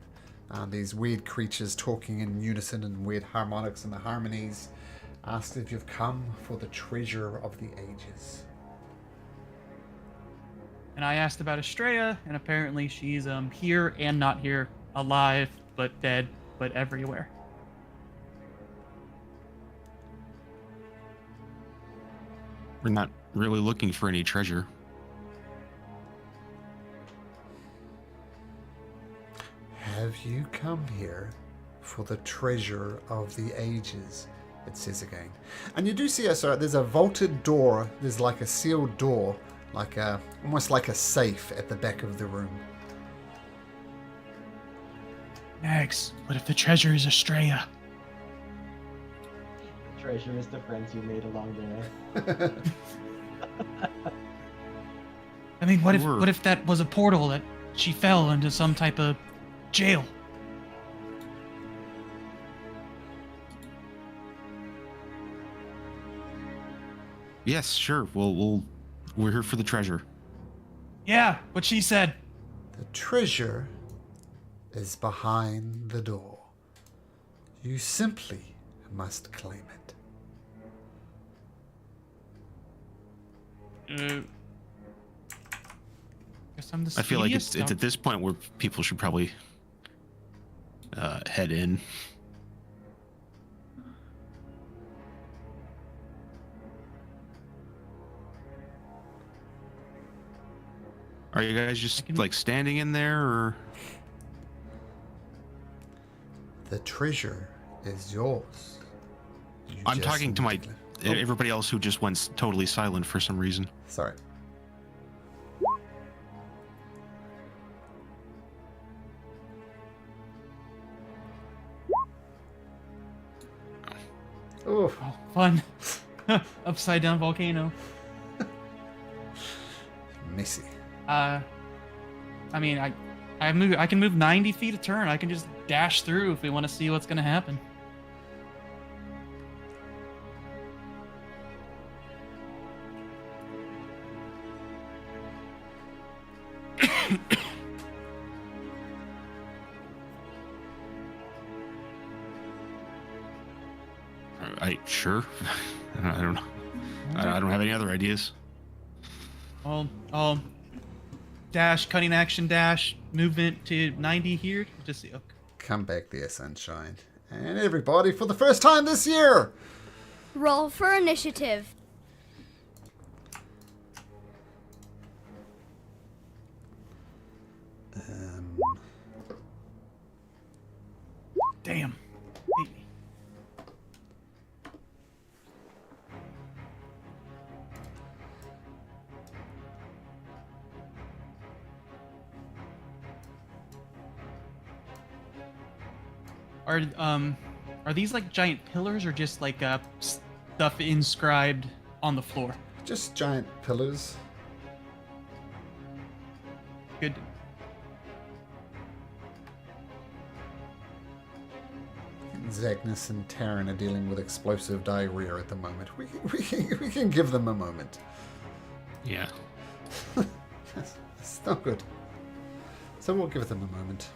These weird creatures talking in unison and weird harmonics and the harmonies. Asked if you've come for the treasure of the ages. And I asked about Estrella, and apparently she's here and not here, alive but dead, but everywhere. We're not really looking for any treasure. Have you come here for the treasure of the ages? It says again. And you do see, there's a vaulted door. There's like a sealed door, almost like a safe at the back of the room. Max, what if the treasure is Estrella? Treasure is the friends you made along the way. I mean, what Sure. if that was a portal that she fell into some type of jail? Yes, sure. We're here for the treasure. Yeah, what she said. The treasure is behind the door. You simply must claim it. Guess I'm the I feel like speediest, it's huh? at this point where people should probably head in. Are you guys just can- like standing in there, or The treasure is yours. You I'm just talking to my need to- everybody else who just went totally silent for some reason? Sorry. Oh, Oh, fun. Upside down volcano. messy. I mean, I can move 90 feet a turn. I can just dash through if we want to see what's gonna happen. Sure. I don't know. I don't have any other ideas. I'll dash, cutting action dash, movement to 90 here. Just see. Okay. Come back there, sunshine. And everybody, for the first time this year! Roll for initiative. Damn. Beat me. Are these like giant pillars or just like stuff inscribed on the floor? Just giant pillars. Good. Zagnus and Taryn are dealing with explosive diarrhea at the moment. We can give them a moment. Yeah. It's not good. So we'll give them a moment.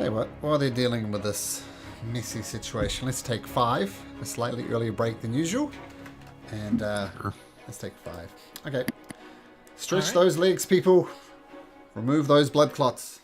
Tell you what, while they're dealing with this messy situation, let's take 5, a slightly earlier break than usual. And let's take 5. Okay. Stretch Alright. those legs, people. Remove those blood clots.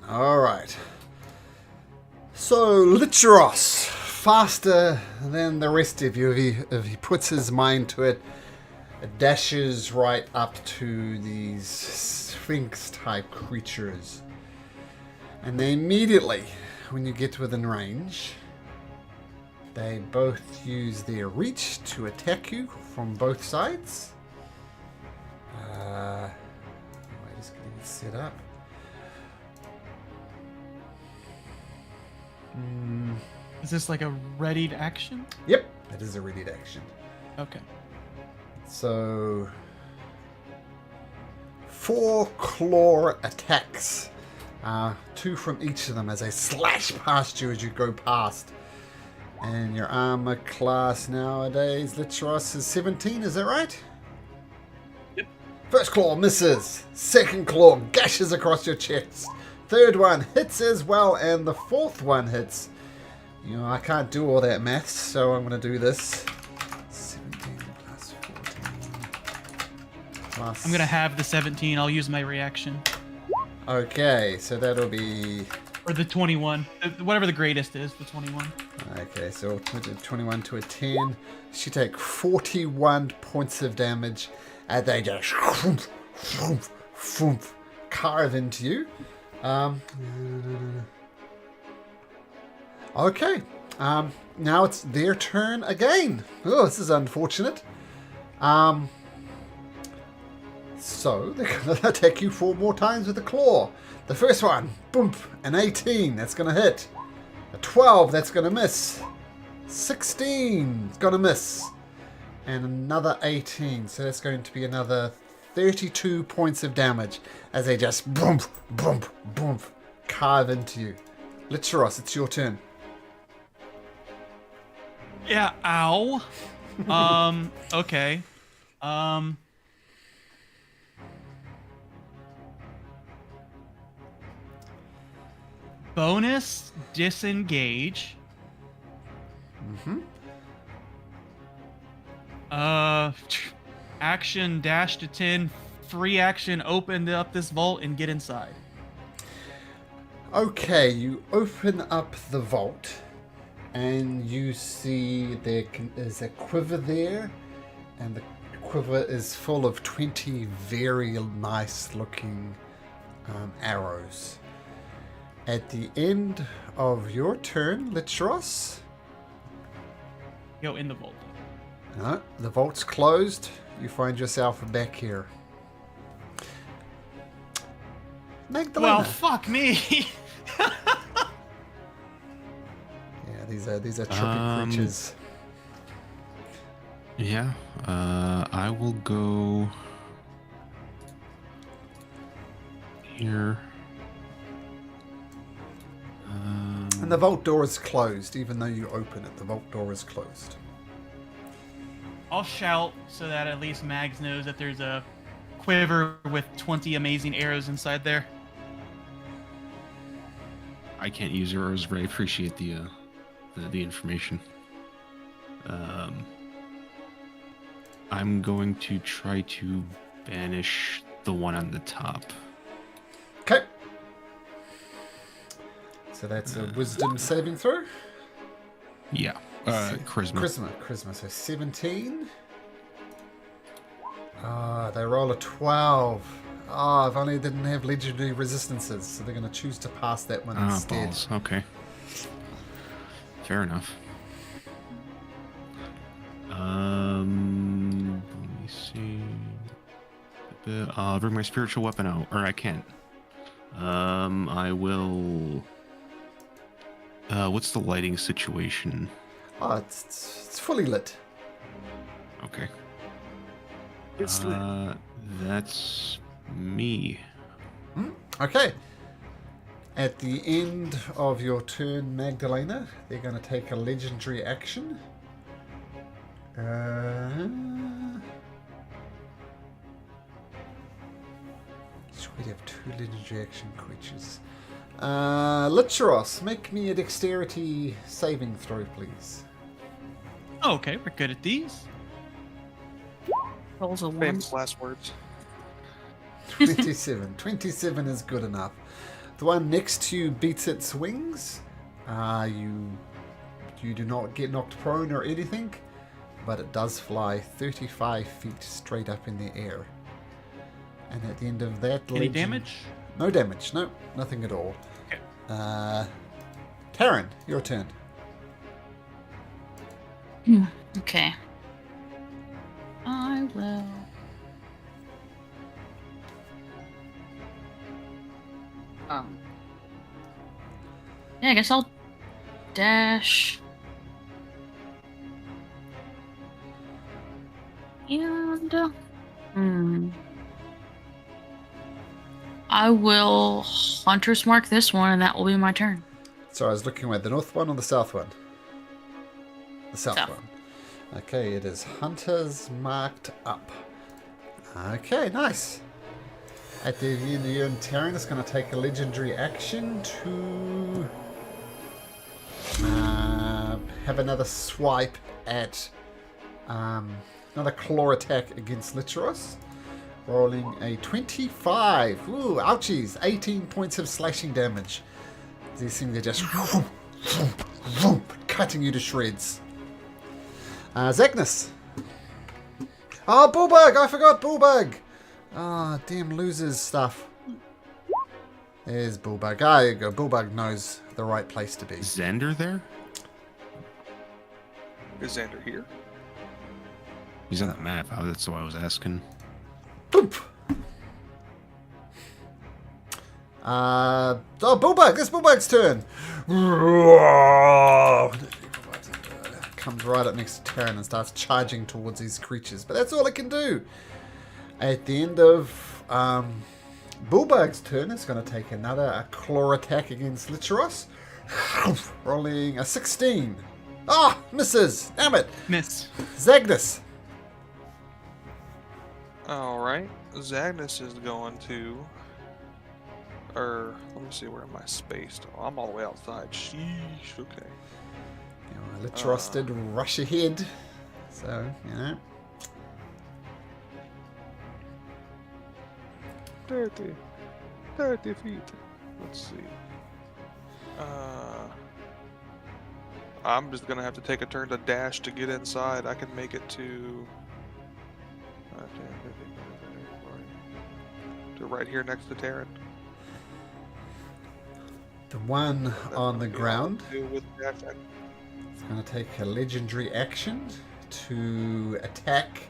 All right. So Licheros, faster than the rest of you, if he puts his mind to it, dashes right up to these sphinx-type creatures. And they immediately, when you get within range, they both use their reach to attack you from both sides. I'm just getting it set up. Is this like a readied action? Yep, that is a readied action. Okay. So, 4 claw attacks. 2 from each of them as they slash past you as you go past. And your armor class nowadays, Licheros, is 17, is that right? Yep. First claw misses. Second claw gashes across your chest. Third one hits as well, and the fourth one hits. You know, I can't do all that maths, so I'm going to do this. 17 plus 14 plus... I'm gonna have the 17. I'll use my reaction. Okay, so that'll be... Or the 21. Whatever the greatest is, the 21. Okay, so 21 to a 10. She take 41 points of damage, and they just carve into you. Okay, now it's their turn again. Oh, this is unfortunate. So they're going to attack you 4 more times with a claw. The first one, boom, an 18, that's going to hit. A 12, that's going to miss. 16, it's going to miss. And another 18, so that's going to be another 32 points of damage as they just boom, boom, boom, carve into you. Licheros, it's your turn. Yeah, ow. Okay. Bonus disengage. Action dash to 10. Free action open up this vault and get inside. Okay, you open up the vault and you see there's a quiver there, and the quiver is full of 20 very nice looking arrows. At the end of your turn, Licheros, Go in the vault. no, the vault's closed. You find yourself back here. Magdalena. Well, fuck me. Yeah, these are tricky creatures. Yeah, I will go here. And the vault door is closed, even though you open it. The vault door is closed. I'll shout so that at least Mags knows that there's a quiver with 20 amazing arrows inside there. I can't use arrows, but I appreciate the information. I'm going to try to banish the one on the top. Okay. So that's a wisdom saving throw. Yeah. Charisma. Charisma. So 17. They roll a 12. If only they didn't have legendary resistances, so they're going to choose to pass that one instead. Balls. Okay. Fair enough. Let me see. I'll bring my spiritual weapon out, or I can't. I will. What's the lighting situation? It's fully lit. Okay. It's lit. That's me. Okay. At the end of your turn, Magdalena, they're going to take a legendary action. So we have 2 legendary action creatures. Licheros, make me a dexterity saving throw, please. Okay, we're good at these. Rolls a 1. Famous last words. 27. 27 is good enough. The one next to you beats its wings. You do not get knocked prone or anything, but it does fly 35 feet straight up in the air. And at the end of that... Any damage? No damage. No, nothing at all. Okay. Taryn, your turn. Okay. I will. Yeah, I guess I'll dash. And I will Hunter's Mark this one, and that will be my turn. So I was looking at the north one or the south one? The south South. one. Okay, it is Hunter's marked up. Okay, nice. At the end of your turn, it's going to take a legendary action to have another swipe at another claw attack against Licheros. Rolling a 25. Ooh, ouchies. 18 points of slashing damage. These things are just cutting you to shreds. Zagnus. Oh, Bullbug! I forgot Bullbug! Ah, damn losers stuff. There's Bullbug. Ah, there you go. Bullbug knows the right place to be. Is Xander there? Is Xander here? He's on the map. That's why I was asking. Boop! Bullbug! It's Bullbug's turn! Comes right up next to Terran and starts charging towards these creatures. But that's all it can do. At the end of Bullbug's turn, it's going to take another claw attack against Licheros. Rolling a 16. Ah, misses! Damn it! Miss. Zagnus. Alright. Zagnus is going to... let me see, where am I spaced? Oh, I'm all the way outside. Sheesh, okay. Licheros did rush ahead. So, 30 feet. Let's see. I'm just gonna have to take a turn to dash to get inside. I can make it to right here next to Terran. The one on the ground With dash. is going to take a legendary action to attack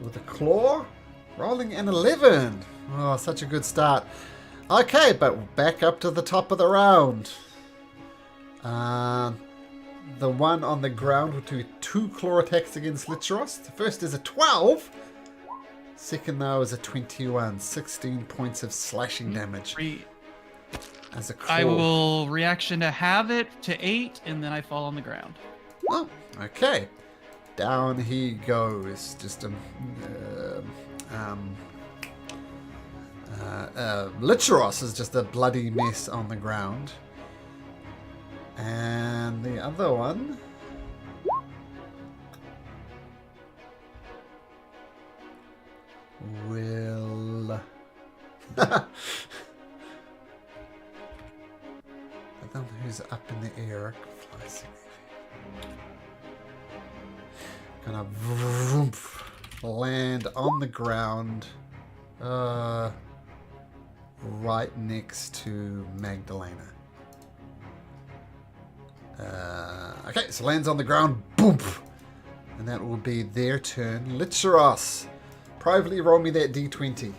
with a claw. Rolling an 11. Oh, such a good start. Okay, but back up to the top of the round. The one on the ground will do 2 claw attacks against Licheros. The first is a 12. Second, though, is a 21. 16 points of slashing damage. As a claw. I will reaction to have it to 8, and then I fall on the ground. Oh, okay. Down he goes. Just Licheros is just a bloody mess on the ground. And the other one will... I don't know who's up in the air. Gonna land on the ground right next to Magdalena. Okay, so lands on the ground, boom, and that will be their turn. Licheros, privately roll me that d20.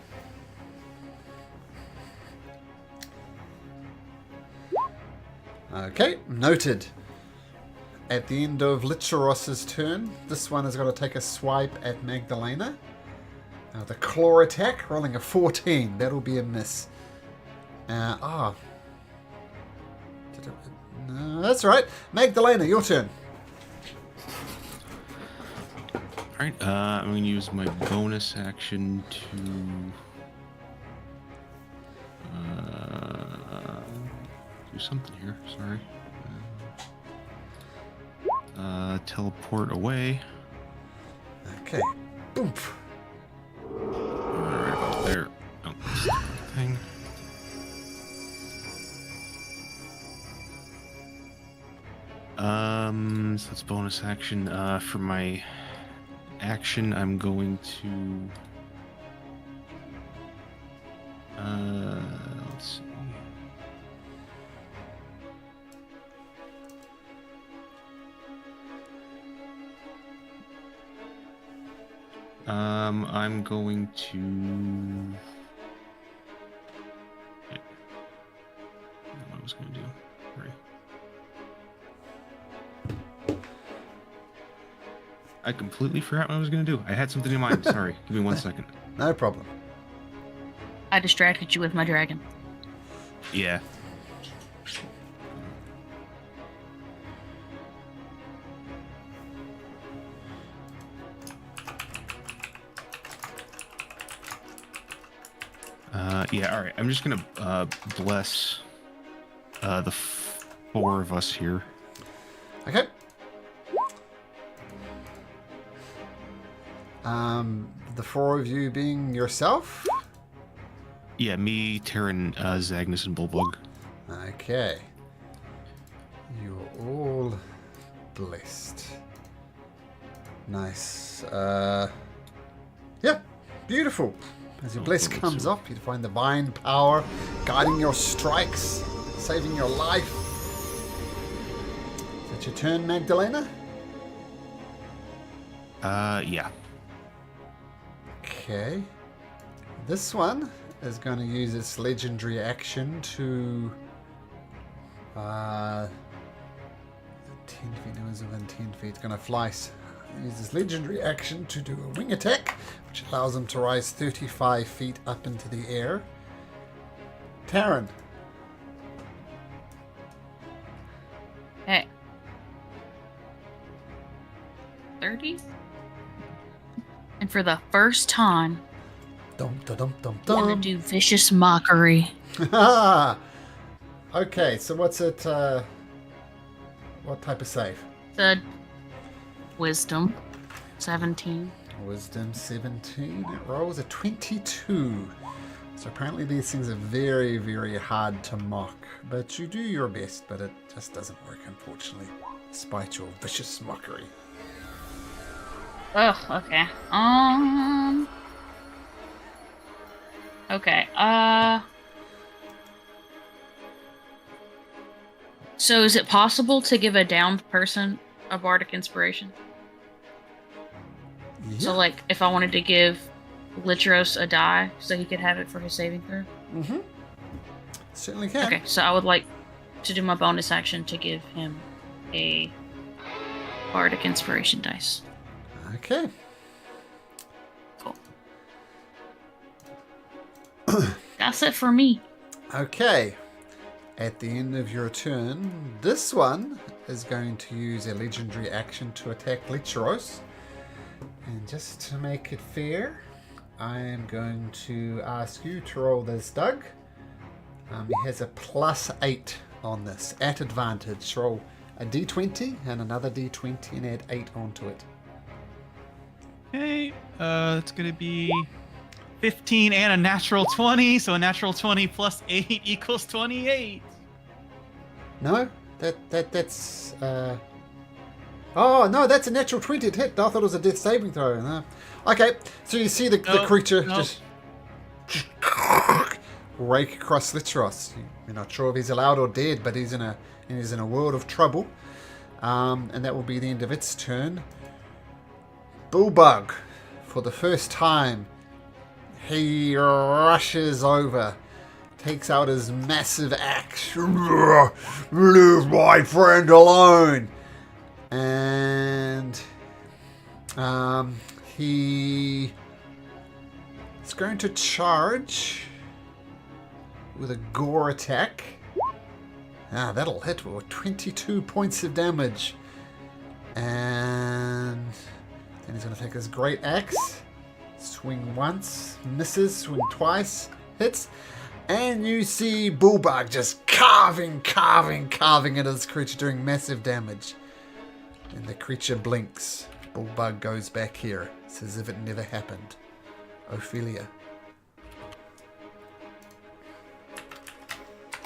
Okay, noted. At the end of Licheros's turn, this one is going to take a swipe at Magdalena. The claw attack, rolling a 14. That'll be a miss. No, that's right. Magdalena, your turn. Alright, I'm going to use my bonus action to do something here. Sorry. Teleport away. Okay. Boom. Right about there. Oh, thing. So that's bonus action. For my action, I'm going to. Let's see. I'm going to. I don't know what I was going to do. Right. I completely forgot what I was going to do. I had something in mind. Sorry. Give me 1 second. No problem. I distracted you with my dragon. Yeah. Yeah, alright. I'm just gonna bless the 4 of us here. Okay. The 4 of you being yourself? Yeah, me, Terran, Zagnus, and Bulbug. Okay. You're all blessed. Nice. Yeah, beautiful. As your bliss comes up, you find divine power guiding your strikes, saving your life. Is it your turn, Magdalena? Yeah. Okay. This one is going to use its legendary action to 10 feet, no, it's within 10 feet. It's going to fly. Use his legendary action to do a wing attack, which allows him to rise 35 feet up into the air. Taryn. Hey. 30? And for the first time, Dum dum dum dum I'm gonna dum. do vicious mockery. Okay, so what's it? What type of save? The wisdom, 17. Wisdom 17. It rolls a 22. So apparently these things are very, very hard to mock. But you do your best, but it just doesn't work, unfortunately, despite your vicious mockery. Oh, okay. Okay. So is it possible to give a downed person a bardic inspiration? Yeah. So, like, if I wanted to give Litros a die so he could have it for his saving throw? Mm-hmm. Certainly can. Okay, so I would like to do my bonus action to give him a bardic inspiration dice. Okay. Cool. That's it for me. Okay. At the end of your turn, this one is going to use a legendary action to attack Licheros. And just to make it fair, I am going to ask you to roll this, Doug. He has a +8 on this, at advantage. Roll a d20 and another d20 and add 8 onto it. Okay, it's gonna be 15 and a natural 20, so a natural 20 plus 8 equals 28. No? That's... Oh, no, that's a natural 20 to hit. I thought it was a death saving throw. No. Okay, so you see the creature just rake across Licheros. You're not sure if he's alive or dead, but he's in a world of trouble. And that will be the end of its turn. Bullbug, for the first time, he rushes over, takes out his massive axe. Leave my friend alone. And he is going to charge with a gore attack. That'll hit with 22 points of damage. And then he's going to take his great axe, swing once, misses, swing twice, hits. And you see Bullbug just carving at his creature, doing massive damage. And the creature blinks. Bullbug goes back here. It's as if it never happened. Ophelia.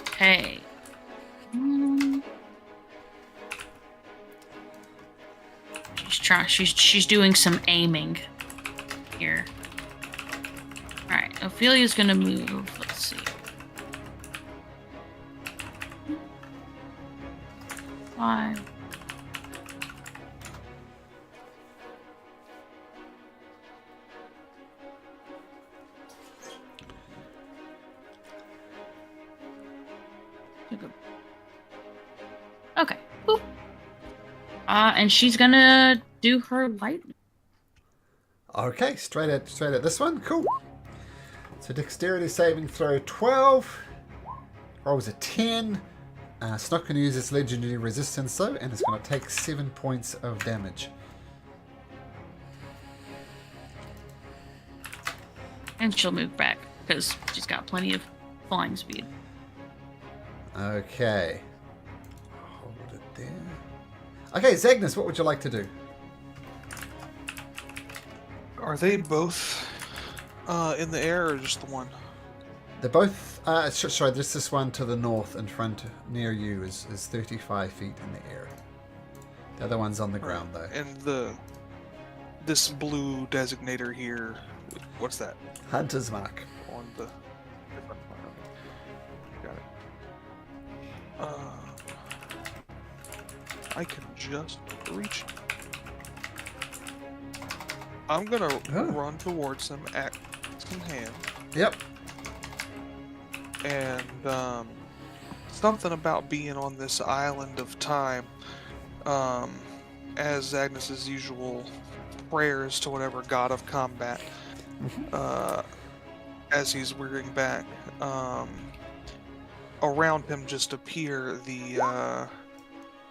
Okay. She's doing some aiming here. All right, Ophelia's gonna move. Let's see. 5. Okay. Boop. And she's gonna do her lightning. Okay, straight at this one. Cool. So dexterity saving throw 12. Rolls a 10. It's not going to use its legendary resistance though, and it's going to take 7 points of damage. And she'll move back because she's got plenty of flying speed. Okay. Hold it there. Okay, Zagnus, what would you like to do? Are they both in the air or just the one? They're both. Sorry, this one to the north in front near you is 35 feet in the air. The other one's on the ground though. And this blue designator here, what's that? Hunter's mark. On the. Got it. I can just reach. I'm gonna run towards him, axe in hand. Yep. And something about being on this island of time, as Agnes's usual prayers to whatever god of combat, as he's rearing back, around him just appear the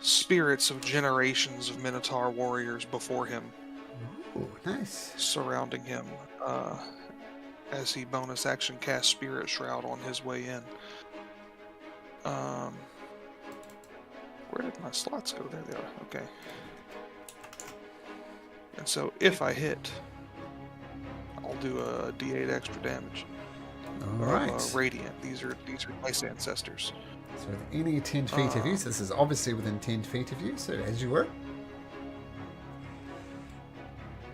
spirits of generations of Minotaur warriors before him. Ooh, nice. Surrounding him. As he bonus action casts Spirit Shroud on his way in. Where did my slots go? There they are. Okay. And so if I hit, I'll do a D8 extra damage. All right. Radiant. These are nice ancestors. So any 10 feet of you, so this is obviously within 10 feet of you, so as you were.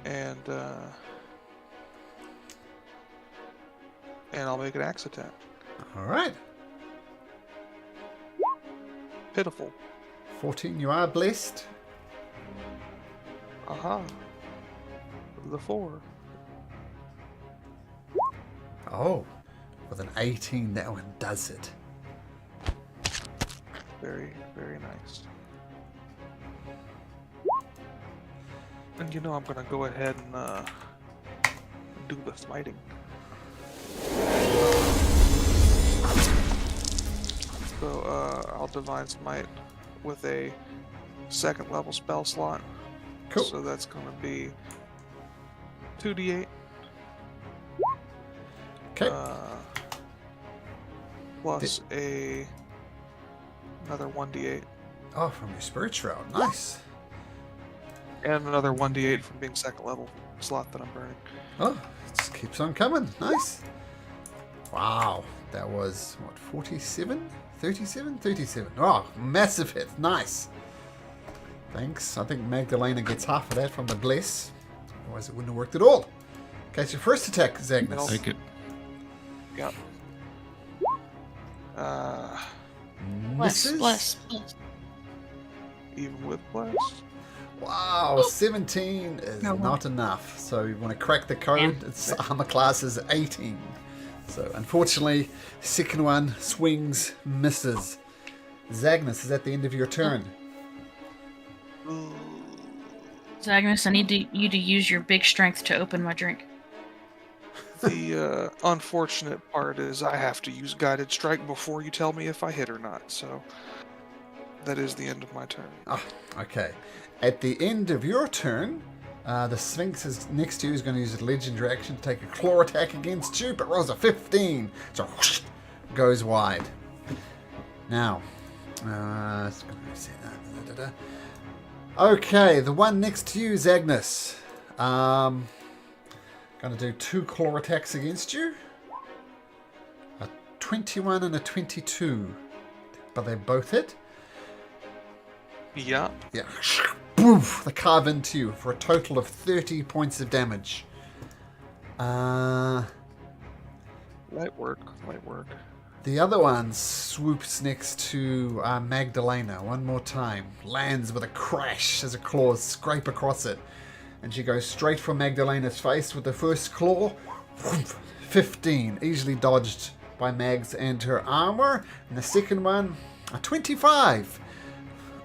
And I'll make an axe attack. All right. Pitiful. 14, you are blessed. Aha. The 4. Oh, with an 18, that one does it. Very, very nice. And you know I'm gonna go ahead and do the smiting. So I'll Divine Smite with a 2nd level spell slot. Cool. So that's gonna be 2d8. Okay. Plus another 1d8. Oh, from your Spirit Shroud. Nice. And another 1d8 from being 2nd level slot that I'm burning. Oh, it just keeps on coming. Nice. Wow. That was, what, 47? 37? 37. Oh, massive hit. Nice. Thanks. I think Magdalena gets half of that from the bless. Otherwise it wouldn't have worked at all. Okay, it's your first attack, Zagnus. Take it. Yep. Misses. Bless. Even with bless. Wow, 17 is not enough. So you want to crack the code. Its armor class is 18. So unfortunately, second one swings, misses. Zagnus is at the end of your turn. Zagnus, I need you to use your big strength to open my drink. The unfortunate part is I have to use Guided Strike before you tell me if I hit or not, so that is the end of my turn. Ah, okay. At the end of your turn, the Sphinx is next to you is going to use a legendary action to take a claw attack against you, but rolls a 15. So whoosh, goes wide. Now, okay, the one next to you, Zagnus. Going to do 2 claw attacks against you. A 21 and a 22. But they both hit. Yeah. Yeah. boof, they carve into you for a total of 30 points of damage. Light work. The other one swoops next to Magdalena one more time. Lands with a crash as her claws scrape across it. And she goes straight for Magdalena's face with the first claw. 15. Easily dodged by Mags and her armor. And the second one, a 25.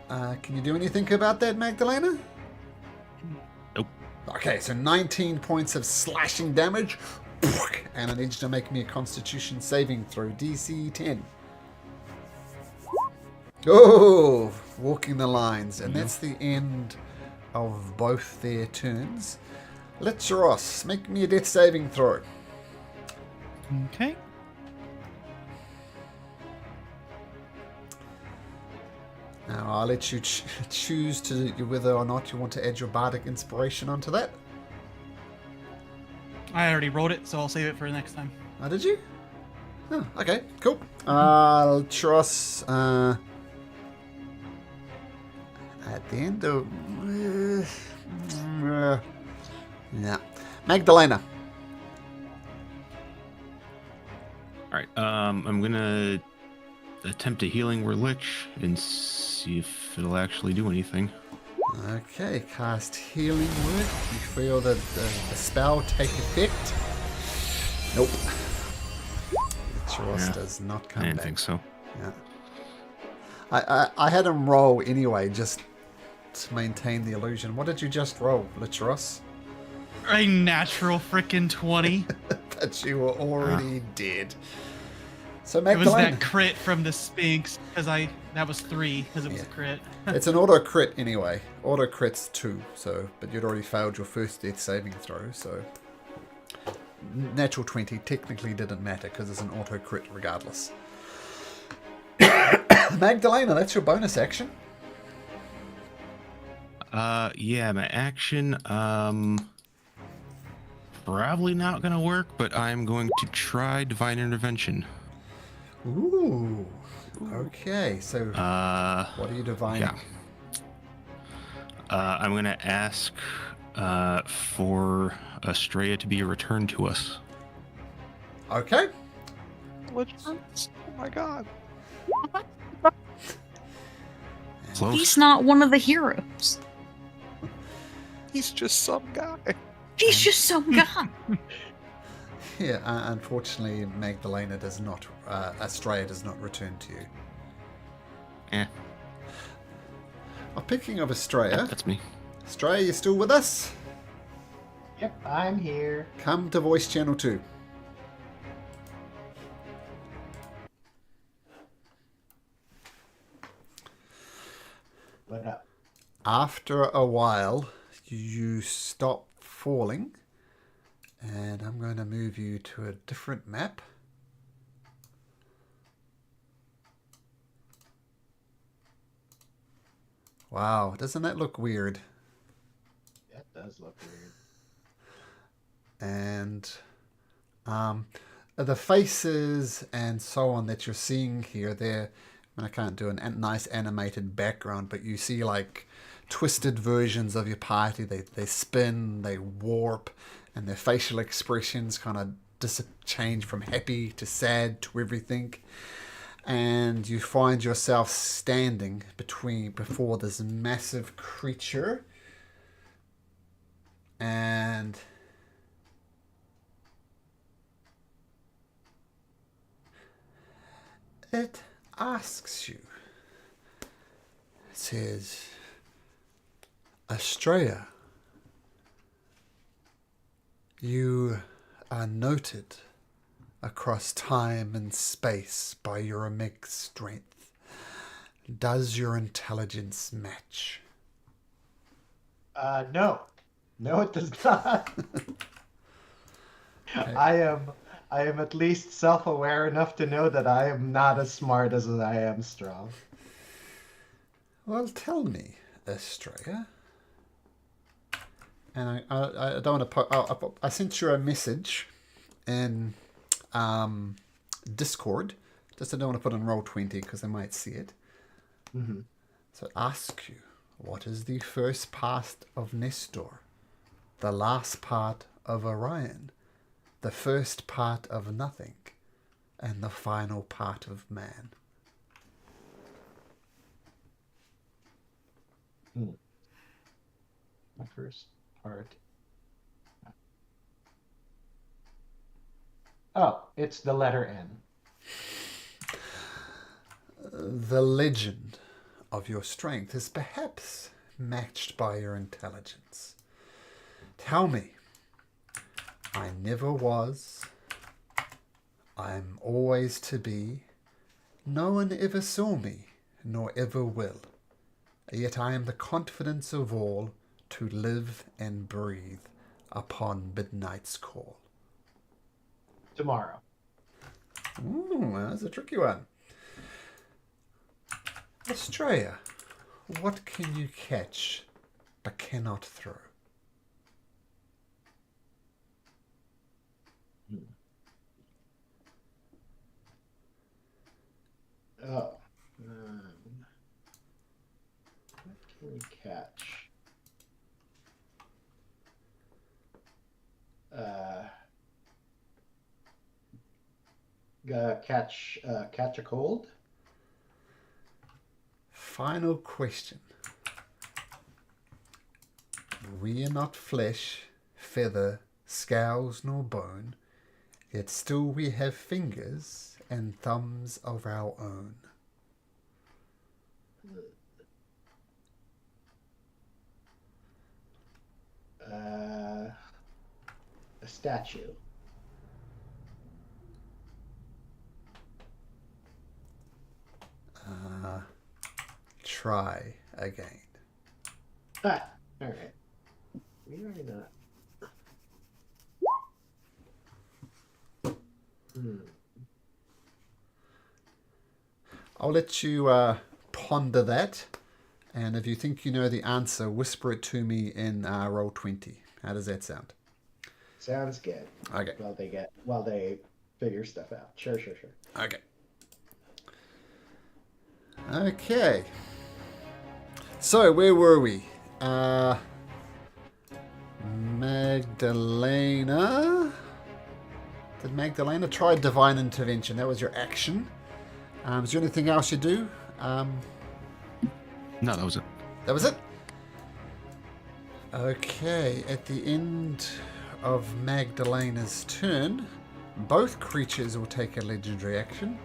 Can you do anything about that, Magdalena? Nope. Okay, so 19 points of slashing damage. And I need you to make me a Constitution saving throw, DC 10. Oh, walking the lines. And that's the end of both their turns. Let's Ross, make me a death saving throw. Okay. Now, I'll let you choose to whether or not you want to add your bardic inspiration onto that. I already wrote it, so I'll save it for next time. Oh, did you? Oh, okay, cool. I'll trust at the end of... yeah. Magdalena. All right. I'm gonna attempt a healing word lich and see if it'll actually do anything. Okay, cast Healing Word. You feel that the spell take effect? Nope. Choice does not come I didn't back. think so. Yeah. I had him roll anyway, just to maintain the illusion. What did you just roll, Lichros? A natural frickin' 20. But you were already dead. So It was Magdalena. that crit from the Sphinx, because that was 3, because it was a crit. It's an auto crit anyway. Auto crit's 2, so but you'd already failed your first death saving throw, so natural 20 technically didn't matter because it's an auto crit regardless. Magdalena, that's your bonus action. Yeah, my action, probably not gonna work, but I'm going to try Divine Intervention. Ooh. Okay, so what are you divining? Yeah. I'm gonna ask for Estrella to be returned to us. Okay. Oh my god. Close. He's not one of the heroes. He's just some guy. He's just some guy. Yeah, unfortunately, Magdalena does not, Estrella does not return to you. Eh, Well, picking of Estrella, that's me. Estrella, you still with us? Yep, I'm here. Come to voice channel 2. What up? After a while, you stop falling, and I'm going to move you to a different map. Wow, doesn't that look weird? That does look weird. And the faces and so on that you're seeing here, I can't do a nice animated background, but you see like twisted versions of your party. They spin, they warp, and their facial expressions kind of change from happy to sad to everything. And you find yourself standing before this massive creature, and it asks you. It says, Estrella, you are noted across time and space by your immense strength. Does your intelligence match? No. No, it does not. Okay. I am at least self-aware enough to know that I am not as smart as I am strong. Well, tell me, Estrella. And I don't want to... I sent you a message in Discord. Just I don't want to put on Roll20 because they might see it. Mm-hmm. So ask you, What is the first part of Nestor, the last part of Orion, the first part of nothing, and the final part of man? My first part. Oh, it's the letter N. The legend of your strength is perhaps matched by your intelligence. Tell me, I never was, I'm always to be, no one ever saw me, nor ever will, yet I am the confidence of all to live and breathe upon midnight's call. Tomorrow. Ooh, that's a tricky one. Australia, what can you catch but cannot throw? Oh. What can we catch? Catch a cold? Final question. We are not flesh, feather, scales, nor bone, yet still we have fingers and thumbs of our own. A statue. Try again. Ah, all right. We already know that. I'll let you ponder that, and if you think you know the answer, whisper it to me in roll 20. How does that sound? Sounds good. Okay. While they figure stuff out. Sure. Okay. Okay. So, where were we? Magdalena? Did Magdalena try divine intervention? That was your action. Is there anything else you do? No, that was it. That was it? Okay, at the end of Magdalena's turn, both creatures will take a legendary action.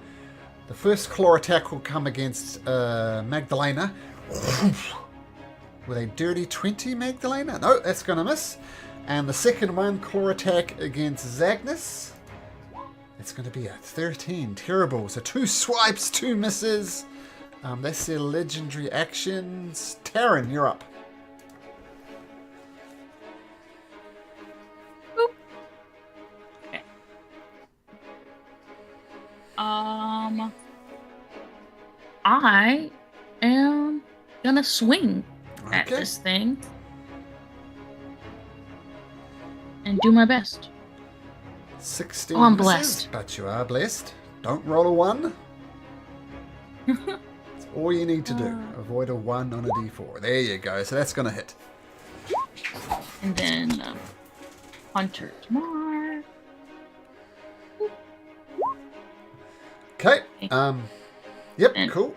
The first claw attack will come against Magdalena. With a dirty 20, Magdalena? No, that's going to miss. And the second one, claw attack against Zagnus. It's going to be a 13. Terrible. So 2 swipes, 2 misses. That's their legendary actions. Taryn, you're up. Boop. Okay. I am gonna swing at Okay. this thing and do my best. 16 Oh, I'm misses, blessed. but you are blessed. Don't roll a 1. That's all you need to do. Avoid a 1 on a d4. There you go. So that's going to hit. And then Hunter tomorrow. Okay. Yep, And- cool.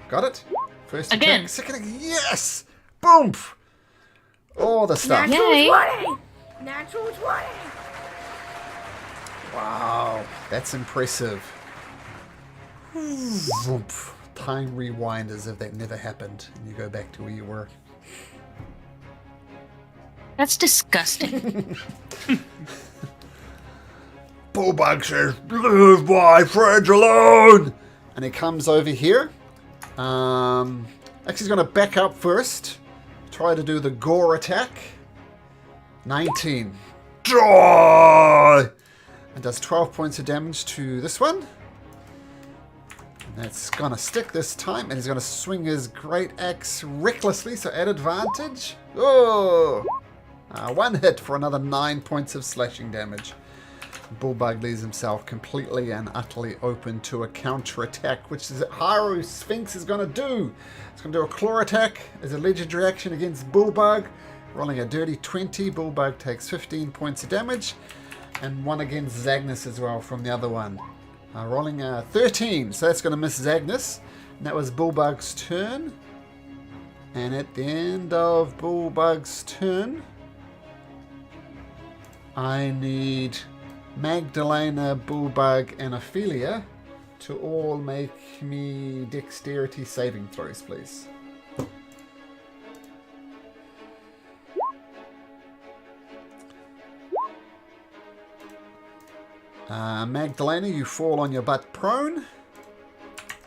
Got it. First Again. attack, second attack. Yes! Boom! All the stuff. Natural Yay. 20! Natural 20! Wow. That's impressive. Zoomp. Time rewind as if that never happened. And you go back to where you were. That's disgusting. Bullbug says, "Leave my friends alone!" And he comes over here. Actually, he's going to back up first. Try to do the gore attack. 19. Die! And does 12 points of damage to this one. And that's going to stick this time. And he's going to swing his great axe recklessly, so at advantage. Oh! 1 hit for another 9 points of slashing damage. Bullbug leaves himself completely and utterly open to a counter-attack, which is Haru Sphinx is going to do. It's going to do a claw attack as a legendary action against Bullbug. Rolling a dirty 20, Bullbug takes 15 points of damage. And one against Zagnus as well from the other one. Rolling a 13, so that's going to miss Zagnus. And that was Bullbug's turn. And at the end of Bullbug's turn, I need Magdalena, Bullbug, and Ophelia to all make me dexterity saving throws, please. Magdalena, you fall on your butt prone.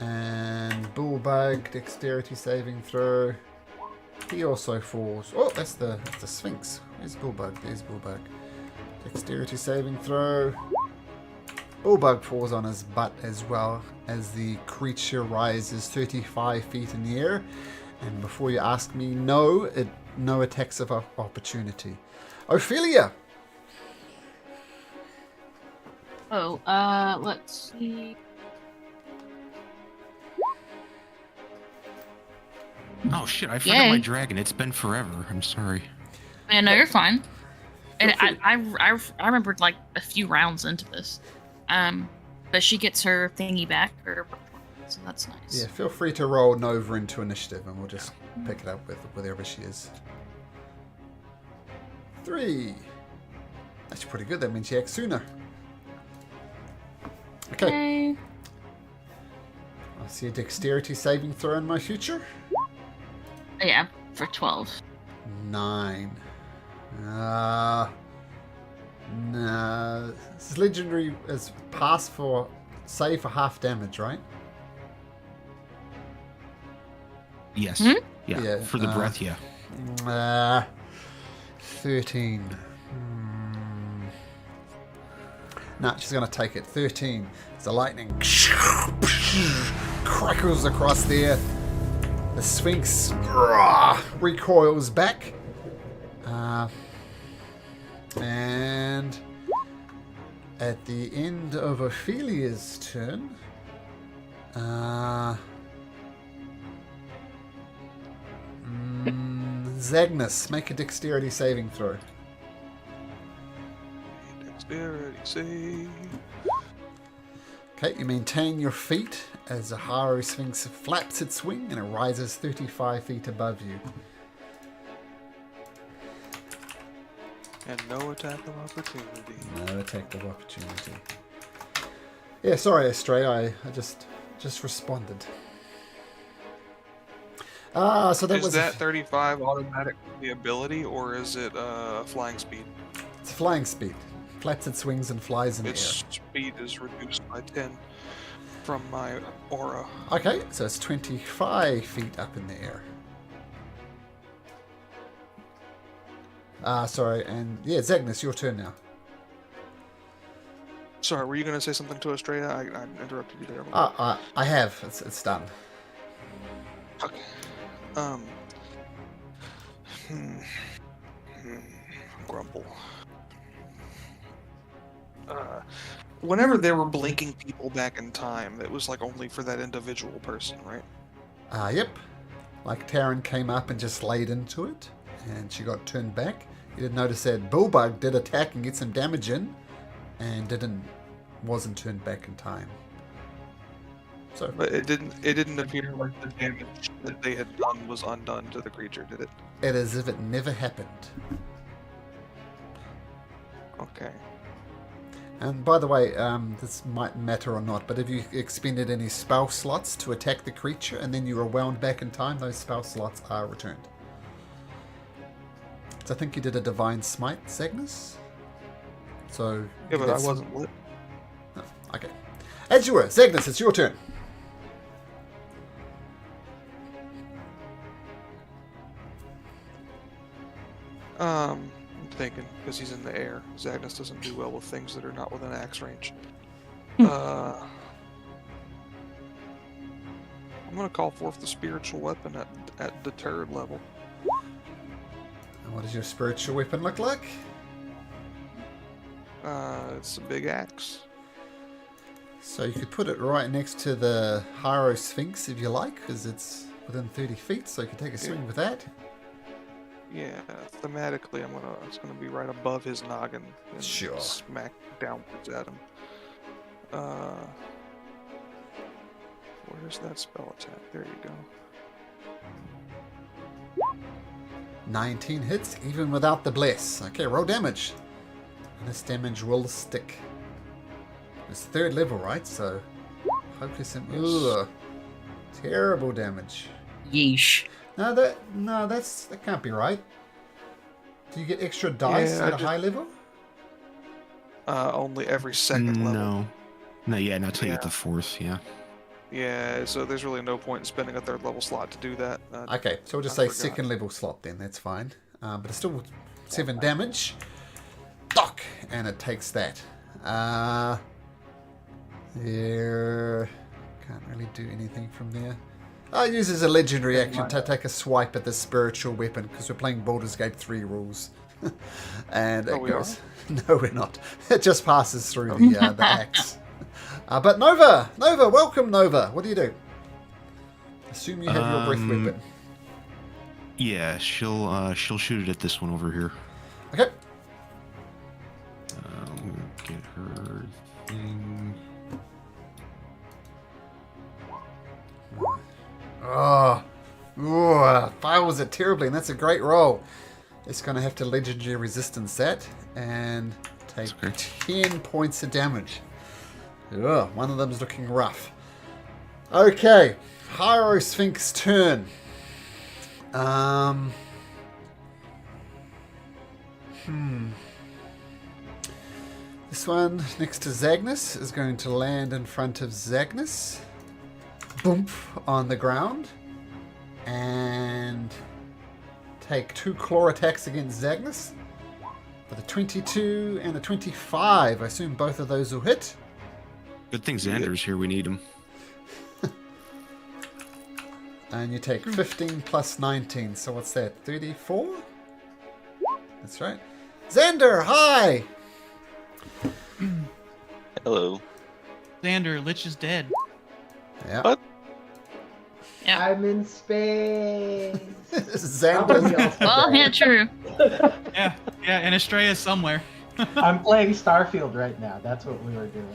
And Bullbug, dexterity saving throw. He also falls. Oh, that's the Sphinx. Where's Bullbug? There's Bullbug. Dexterity saving throw. Bullbug falls on his butt as well as the creature rises 35 feet in the air. And before you ask me, no attacks of opportunity. Ophelia! Oh, let's see. Oh shit! I forgot my dragon. It's been forever. I'm sorry. Yeah, no, you're fine. And I remembered like a few rounds into this. But she gets her thingy back, so that's nice. Yeah, feel free to roll Nova into initiative, and we'll just pick it up with wherever she is. 3. That's pretty good. That means she acts sooner. Okay. I see a dexterity saving throw in my future. Yeah, for 12. 9. No. This is legendary is pass for save for half damage, right? Yes. Hmm? Yeah. For the breath, yeah. 13. No, she's going to take it. 13. The lightning crackles across there. The Sphinx recoils back. And at the end of Ophelia's turn, Zagnus, make a dexterity saving throw. Dexterity save. Okay, you maintain your feet as a Haru Sphinx flaps its wing and it rises 35 feet above you. And no attack of opportunity. No attack of opportunity. Yeah, sorry, Astray, I just responded. So that Is that 35 automatic the ability, or is it flying speed? It's flying speed. Flaps its wings and flies in the Its air. speed is reduced by 10 from my aura. Okay, so it's 25 feet up in the air. Sorry, and yeah, Zagnus, your turn now. Sorry, were you going to say something to Estrella? I interrupted you there. I have. It's done. Okay. Grumble. Whenever they were blinking people back in time, it was like only for that individual person, right? Yep. Like Taryn came up and just laid into it, and she got turned back. You did notice that Bullbug did attack and get some damage in, and wasn't turned back in time. So, But it didn't appear like the damage that they had done was undone to the creature, did it? it is as if it never happened. Okay. And by the way, this might matter or not, but if you expended any spell slots to attack the creature and then you were wound back in time, those spell slots are returned. So I think you did a Divine Smite, Zagnus. So Yeah, but I wasn't lit. Oh, okay. As you were, Zagnus, it's your turn. I'm thinking, because he's in the air. Zagnus doesn't do well with things that are not within axe range. I'm going to call forth the spiritual weapon at the third level. And what does your spiritual weapon look like? It's a big axe. So you could put it right next to the Hyro Sphinx if you like, because it's within 30 feet, so you can take a swing with that. Yeah, thematically, it's gonna be right above his noggin and Sure. smack downwards at him. Where's that spell attack? There you go. 19 hits, even without the bless. Okay, roll damage. And this damage will stick. It's 3rd level, right? So, focus him. Ugh. Terrible damage. Yeesh. No, that can't be right. Do you get extra dice Yeah, at a high level? Only every second level. No, yeah, not till you get Yeah. the 4th, yeah. Yeah, so there's really no point in spending a 3rd level slot to do that. Okay, so we'll just I say forgot. 2nd level slot then, that's fine. But it's still 7 damage. Dock! And it takes that. There. Can't really do anything from there. It uses a legendary action to take a swipe at the spiritual weapon, because we're playing Baldur's Gate 3 rules. And it we goes. No, we're not. It just passes through the axe. But Nova! Welcome, Nova! What do you do? Assume you have your breath weapon. Yeah, she'll shoot it at this one over here. Okay. Get her thing. Oh, fails it terribly, and that's a great roll. It's going to have to legendary resistance that and take That's 10 points of damage. Ugh, one of them's looking rough. Okay, Hyro Sphinx turn. This one next to Zagnus is going to land in front of Zagnus. Boom on the ground. And take 2 claw attacks against Zagnus. With a 22 and a 25. I assume both of those will hit. Good thing Xander's here, we need him. And you take 15 plus 19. So what's that? 34? That's right. Xander, hi! Hello. Xander, Lich is dead. Yeah. What? Yeah. I'm in space. Xander. Well, yeah, true. Yeah, and Estrella's somewhere. I'm playing Starfield right now. That's what we were doing.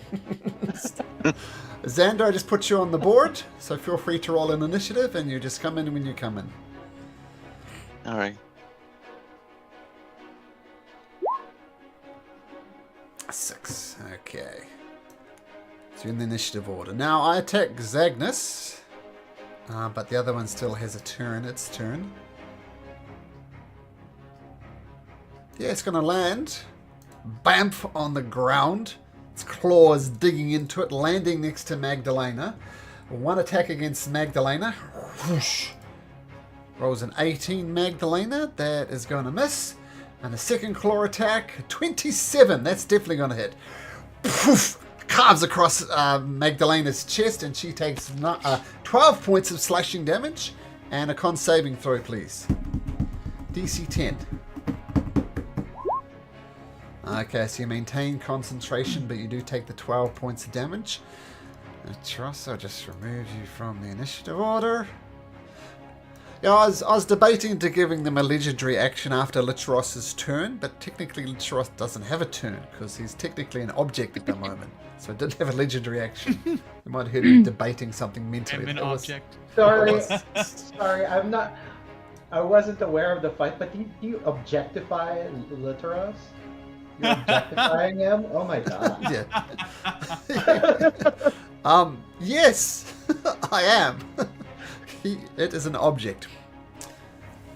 Xander, I just put you on the board, so feel free to roll an initiative, and you just come in when you come in. All right. 6. Okay. So you're in the initiative order. Now I attack Zagnus, but the other one still has a turn. Its turn. Yeah, it's going to land. Bamf on the ground. Its claws digging into it, landing next to Magdalena. One attack against Magdalena. Whoosh. Rolls an 18 Magdalena. That is going to miss. And a second claw attack. 27. That's definitely going to hit. Poof. Carves across Magdalena's chest, and she takes 12 points of slashing damage. And a con saving throw, please. DC 10. Okay, so you maintain concentration, but you do take the 12 points of damage. Trust, I'll just remove you from the initiative order. Yeah, I was debating to giving them a legendary action after Lichross's turn, but technically Lichross doesn't have a turn, because he's technically an object at the moment. So it didn't have a legendary action. You might have heard him debating something mentally. I'm an That was- object. Sorry, I wasn't aware of the fight, but do you objectify Literos? You're objectifying him? Oh my god. Yeah. Yes, I am. It is an object.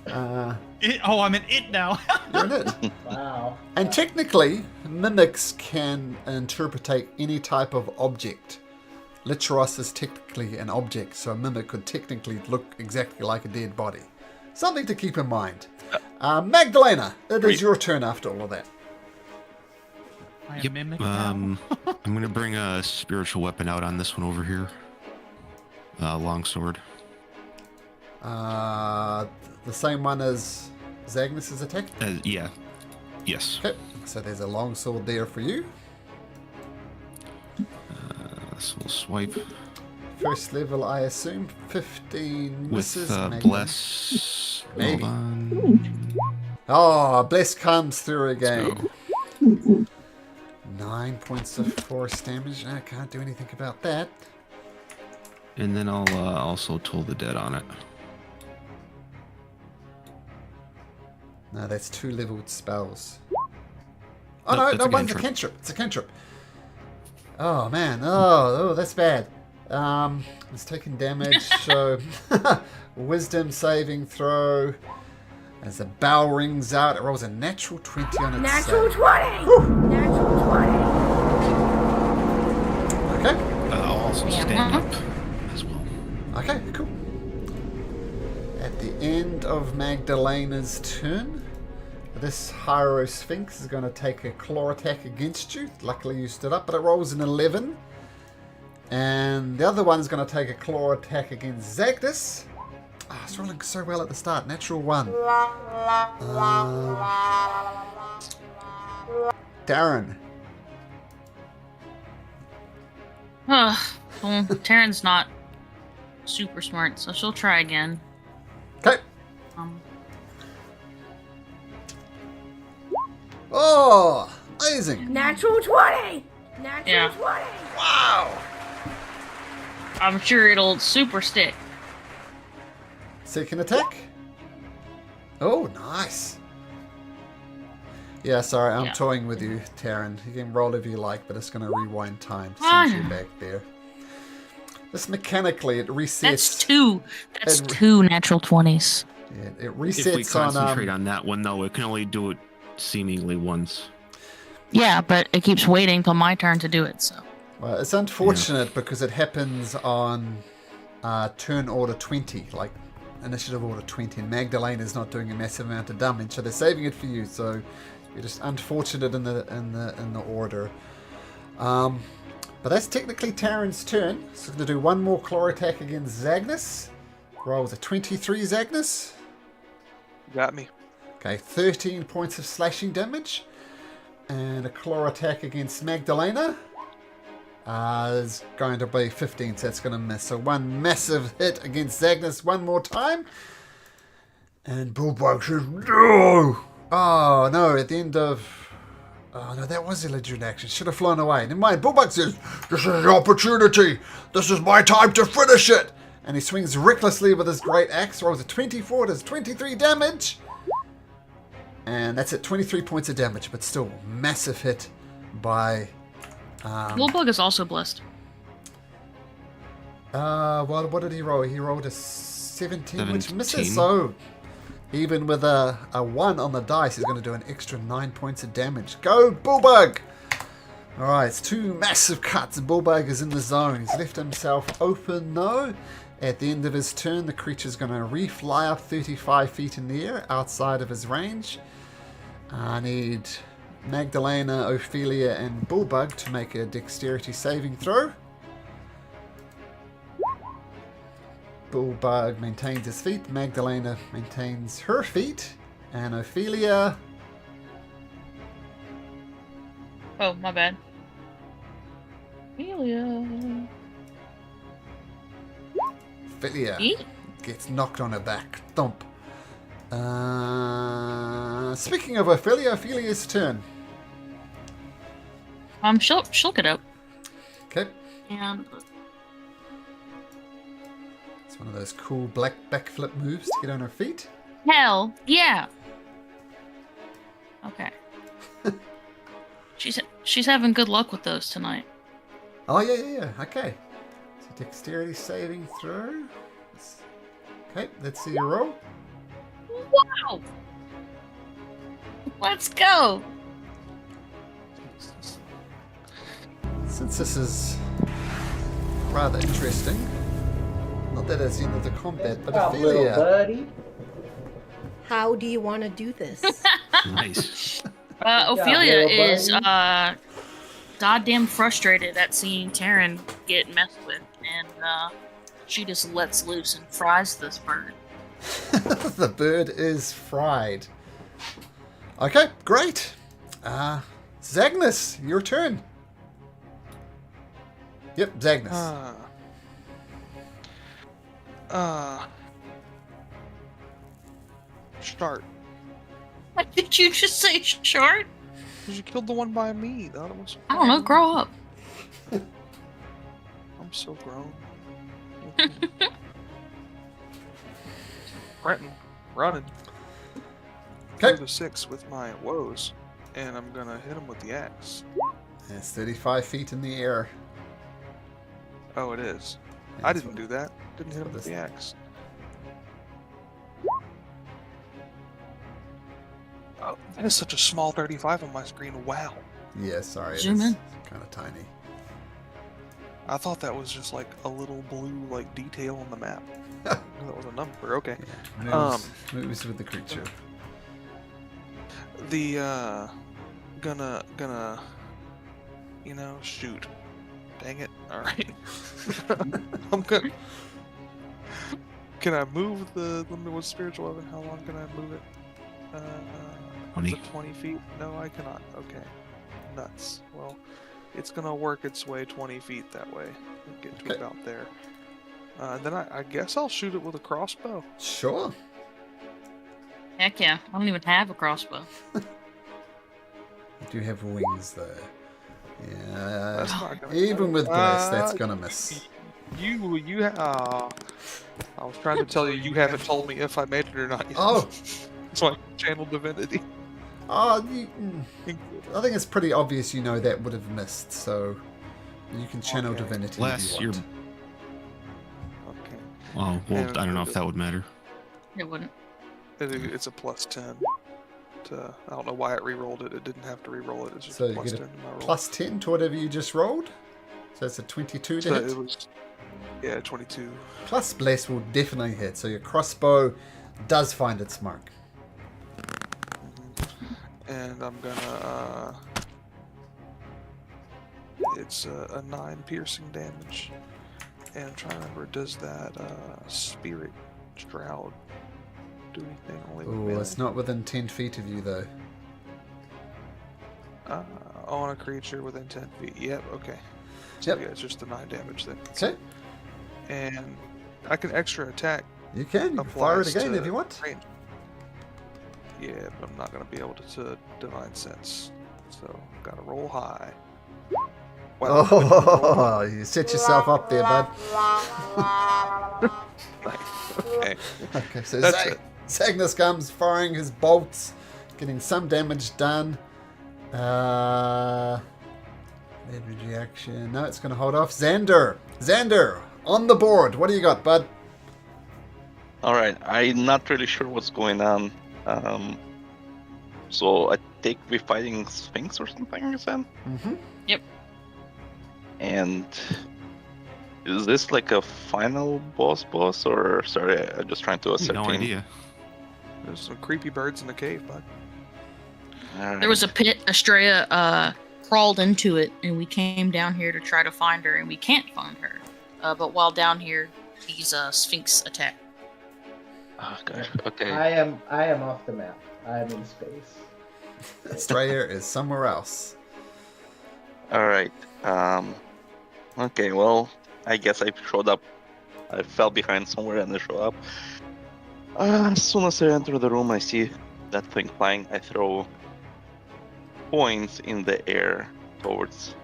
I'm an it now. You're in it. Wow. And technically, mimics can interpretate any type of object. Lichros is technically an object, so a mimic could technically look exactly like a dead body. Something to keep in mind. Magdalena, it is your turn after all of that. I am Yep. mimic now. I'm gonna bring a spiritual weapon out on this one over here. Longsword. The same one as Zagnus' attack? Yeah. Yes. Okay, so there's a longsword there for you. So we'll swipe First level, I assume. 15 with misses. Maybe. bless. Maybe. Hold on. Oh, bless comes through Let's again. go. 9 points of force damage. I can't do anything about that. And then I'll also toll the dead on it. No, that's 2 leveled spells. Oh, Nope, no, that's no, a one's a cantrip. cantrip. It's a cantrip. Oh, man. Oh, that's bad. It's taking damage, so wisdom saving throw. As the bell rings out, it rolls a natural 20 on its Natural save. 20! Natural 20! Okay. I'll also Yeah. stand up as well. Okay, cool. At the end of Magdalena's turn, this Hyro Sphinx is going to take a claw attack against you. Luckily you stood up, but it rolls an 11. And the other one's going to take a claw attack against Zagdis. Ah, it's rolling so well at the start. Natural 1. Darren. Well, Taryn's not super smart, so she'll try again. Okay. Um, Oh, amazing. Natural 20! Natural Yeah. 20! Wow. I'm sure it'll super stick. Second attack. Oh, nice. Yeah, sorry, I'm Yeah. toying with you, Taryn. You can roll if you like, but it's going to rewind time to Ah, send you no. back there. This mechanically, it resets. That's two. That's And- 2 natural 20s. Yeah, it If we resets concentrate on. on that one, though, it can only do it seemingly once. Yeah, but it keeps waiting till my turn to do it, so. Well, it's unfortunate because it happens on turn order 20, like initiative order 20, and Magdalena's not doing a massive amount of damage, so they're saving it for you. So you're just unfortunate in the order. But that's technically Taryn's turn. So going to do one more claw attack against Zagnis. Rolls a 23, Zagnis. Got me. Okay, 13 points of slashing damage. And a claw attack against Magdalena is going to be 15, so that's going to miss. So one massive hit against Zagnis one more time. And Bullbug says, no! Oh, no, at the end of... Oh, no, that was a legendary action. Should have flown away. Never mind. Bullbug says, this is the opportunity. This is my time to finish it. And he swings recklessly with his great axe. Rolls a 24, does 23 damage. And that's at 23 points of damage, but still massive hit by... Bullbug is also blessed. well, what did he roll? He rolled a 17, which 17. misses. So even with a 1 on the dice, he's going to do an extra 9 points of damage. Go, Bullbug! Alright, it's 2 massive cuts. Bullbug is in the zone. He's left himself open, though. At the end of his turn, the creature's going to re-fly up 35 feet in the air outside of his range. I need Magdalena, Ophelia, and Bullbug to make a dexterity saving throw. Bullbug maintains his feet, Magdalena maintains her feet, and Ophelia... Oh, my bad. Ophelia. Ophelia Eat? gets knocked on her back. Thump. Speaking of Ophelia, Ophelia's turn. She'll get up. Okay. And It's one of those cool black backflip moves to get on her feet. hell, yeah. Okay. She's having good luck with those tonight. Oh, yeah. Okay. So dexterity saving throw. Okay, let's see your roll. Wow. Let's go. Since this is rather interesting, not that it's the end of the combat, but Up, little Ophelia. buddy. How do you want to do this? Nice. Ophelia little is buddy. goddamn frustrated at seeing Taryn get messed with, and she just lets loose and fries this bird. The bird is fried. Okay, great. Zagnus, your turn. Yep, Zagnus. Start. What did you just say, short? Because you killed the one by me. The other was. I don't know. Grow up. I'm so grown. Renton, running. Okay. Through the 6 with my woes, and I'm gonna hit him with the axe. It's 35 feet in the air. Oh, it is. Yeah, I that's didn't what- do that. Didn't hit him what with this- the axe. Oh, that is such a small 35 on my screen. Wow. Yeah, sorry. Zoom in. Kind of tiny. I thought that was just like a little blue like detail on the map. That was a number. Okay. Yeah, moves with the creature. The gonna shoot. Dang it. All right. I'm gonna. Can I move the limited with spiritual weapon? How long can I move it? 20. 20 feet? No, I cannot. Okay. Nuts. Well, it's gonna work its way 20 feet that way. Get to Okay. about there. Then I guess I'll shoot it with a crossbow. Sure. Heck yeah. I don't even have a crossbow. You do have wings, though. Yeah. That's not gonna Even with bless, that's Uh, gonna miss. I was trying to tell you haven't told me if I made it or not yet. Oh. So I channeled divinity. Oh, I think it's pretty obvious you know that would have missed, so you can channel Okay. divinity Bless, if you you're. want. Okay. Well, I don't know if that would matter. It wouldn't. It's a plus 10. I don't know why it re-rolled it. It didn't have to re-roll it. It's just So a you plus get 10 a to my roll. plus 10 to whatever you just rolled. So that's a 22 to So hit. it was, yeah, 22. Plus bless will definitely hit. So your crossbow does find its mark. And I'm gonna. It's a 9 piercing damage. And I'm trying to remember, does that spirit shroud do anything? Only with Oh, melee? it's not within 10 feet of you, though. On a creature within 10 feet. Yep, okay. So Yep. yeah, it's just the 9 damage then. Okay. And I can extra attack. You can. You can fire it applies again to if you want. range. Yeah, but I'm not going to be able to divine sense. So, gotta roll high. Wow. Oh, you set yourself up there, bud. Okay. Okay, so That's it. Zagnus comes firing his bolts, getting some damage done. Leverage reaction. No, it's going to hold off. Xander, on the board. What do you got, bud? Alright, I'm not really sure what's going on. So I think we're fighting Sphinx or something, you said? Mm-hmm. And is this like a final boss, or sorry, I'm just trying to ascertain. No idea. There's some creepy birds in the cave, bud. Alright. There was a pit. Estrella crawled into it, and we came down here to try to find her, and we can't find her. But while down here, these Sphinx attack. Oh gosh. Okay. I am off the map. I am in space. Australia is somewhere else. Alright. Okay, well, I guess I showed up. I fell behind somewhere and I showed up. As soon as I enter the room, I see that thing flying. I throw coins in the air towards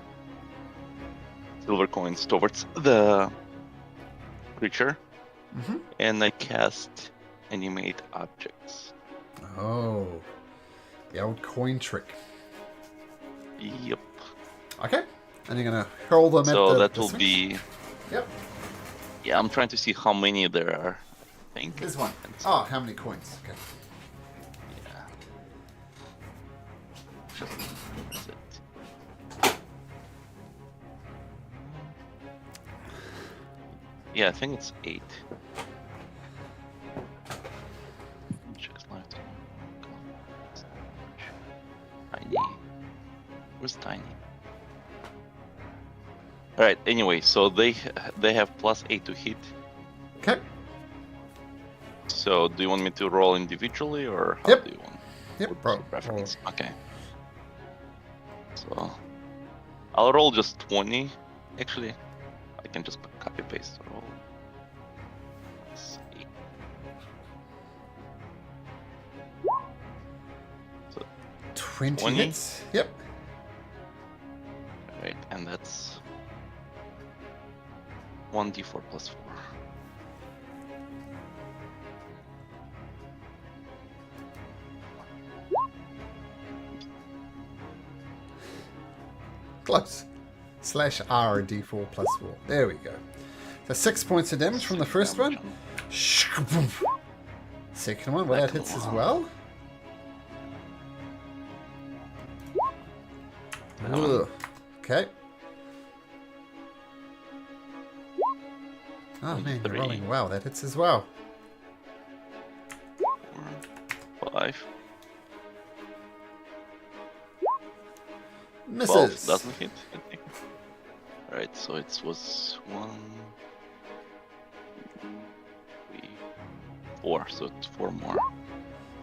silver coins towards the creature, Mm-hmm. and I cast animate objects. Oh, the old coin trick. Yep. Okay, and you're going to hurl them at So the that the will Sphinx? be. Yep, Yeah, I'm trying to see how many there are. I think. here's one. Oh, how many coins? Okay. Yeah. That's it. Yeah, I think it's 8. Tiny. Where's Tiny? Alright, anyway, so they have +8 to hit. Okay. So do you want me to roll individually or how Yep. do you want? Yep, What's bro. your preference? Okay. So I'll roll just 20. Actually, I can just copy paste the roll. Let's see. So 20 20? hits. Yep. right, and that's 1d4 plus 4. Close. Slash R D4 plus 4. There we go. So 6 points of damage from the first one. Second one, well, that hits as well. Ugh. Okay. Oh man, you're rolling well. That hits as well. 5. Misses. 12 doesn't hit. Right, so it was 1, 2, 3, 4. So it's 4 more.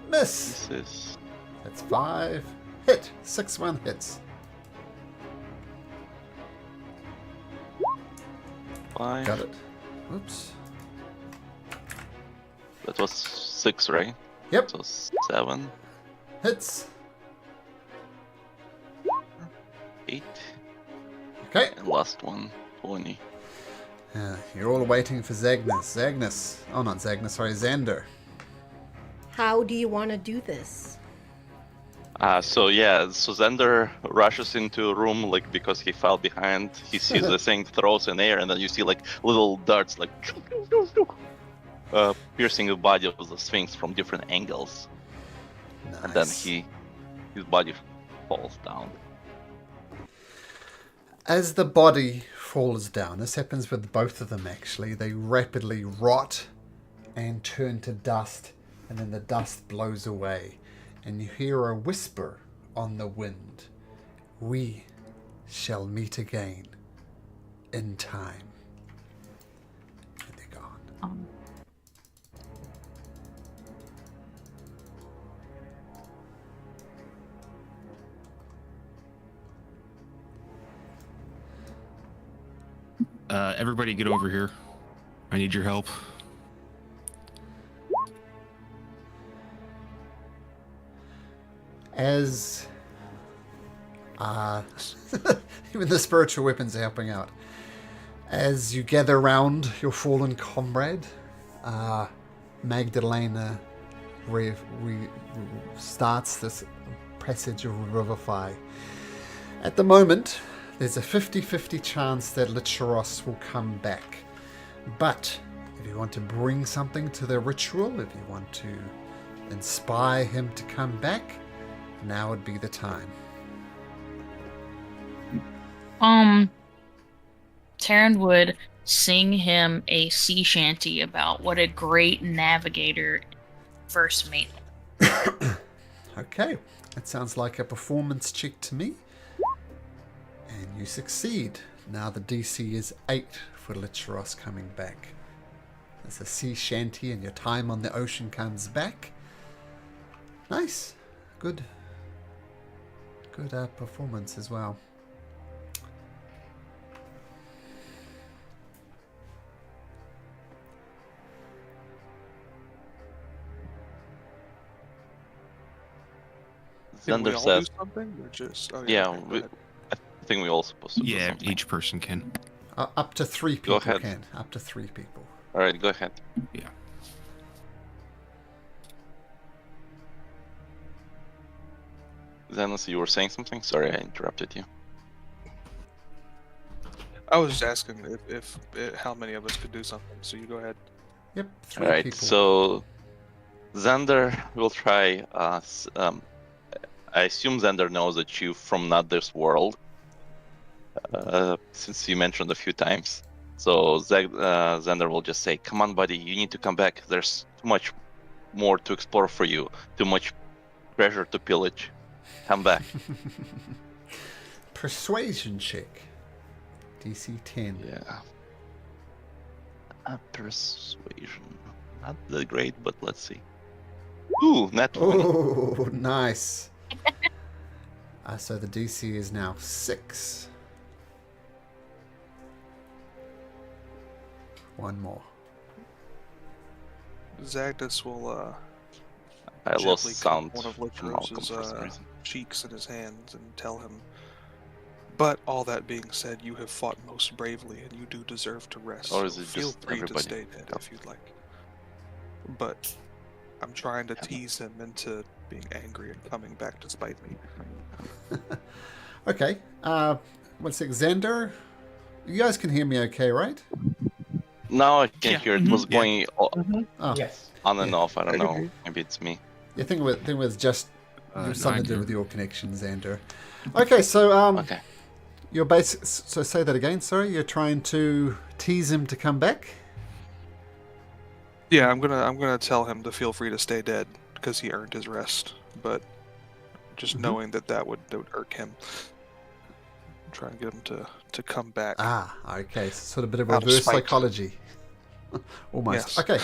Miss. This is That's 5. Hit. 6-1 hits. 5. Got it. Oops. That was 6, right? Yep. So 7, Hits. 8, Okay. and last one, 20. You're all waiting for Zagnus. Zagnus. Oh, not Zagnus. Sorry, Xander. How do you want to do this? So Zender rushes into a room like because he fell behind. He sees the thing, throws in air, and then you see like little darts like piercing the body of the Sphinx from different angles, Nice. and then his body falls down. As the body falls down, this happens with both of them actually, they rapidly rot and turn to dust, and then the dust blows away, and you hear a whisper on the wind. We shall meet again in time. And they're gone. Everybody get over here. I need your help. As even the spiritual weapons are helping out. As you gather round your fallen comrade, Magdalena starts this passage of Revivify. At the moment, there's a 50-50 chance that Licharos will come back. But if you want to bring something to the ritual, if you want to inspire him to come back, now would be the time. Taryn would sing him a sea shanty about what a great navigator first made. Okay, that sounds like a performance check to me. And you succeed. Now the DC is 8 for Licharos coming back. There's a sea shanty and your time on the ocean comes back. Nice. Good performance as well. Can we Zender all says, do something, or just? Oh, yeah, okay, go ahead. I think we're all supposed to do Yeah, something. each person can. Up to 3 people Go ahead. can. Up to 3 people. Alright, go ahead. Yeah. Zenos, you were saying something? Sorry, I interrupted you. I was just asking if how many of us could do something. So you go ahead. Yep, 3 Alright, people. so Xander will try. I assume Xander knows that you from not this world, since you mentioned a few times. So Xander will just say, "Come on, buddy, you need to come back. There's too much more to explore for you. Too much treasure to pillage. Come back." Persuasion check. DC 10. Yeah. Persuasion. Not that great, but let's see. Ooh, net 20. Oh, nice. So the DC is now 6. One more. Zagdus will I lost gently sound cup one of from Malcolm Lycuros's for some reason. cheeks in his hands and tell him, "But all that being said, you have fought most bravely, and you do deserve to rest. Or is So it feel just free to everybody? stay dead if you'd like." But I'm trying to tease him into being angry and coming back to spite me. Okay. 1 sec. Xander, you guys can hear me okay, right? Now I can Yeah. hear it was Yeah. going Oh, Yes. on and Yeah. off. I don't know. Maybe it's me. I think it was just No, something I to do do. with your connection, Xander. Okay, so Okay. you're so say that again. Sorry, you're trying to tease him to come back. Yeah, I'm gonna tell him to feel free to stay dead because he earned his rest. But just knowing that would irk him. Try and get him to come back. Ah, okay. So sort of a bit of Out of reverse spite. psychology. Almost. Yes. Okay.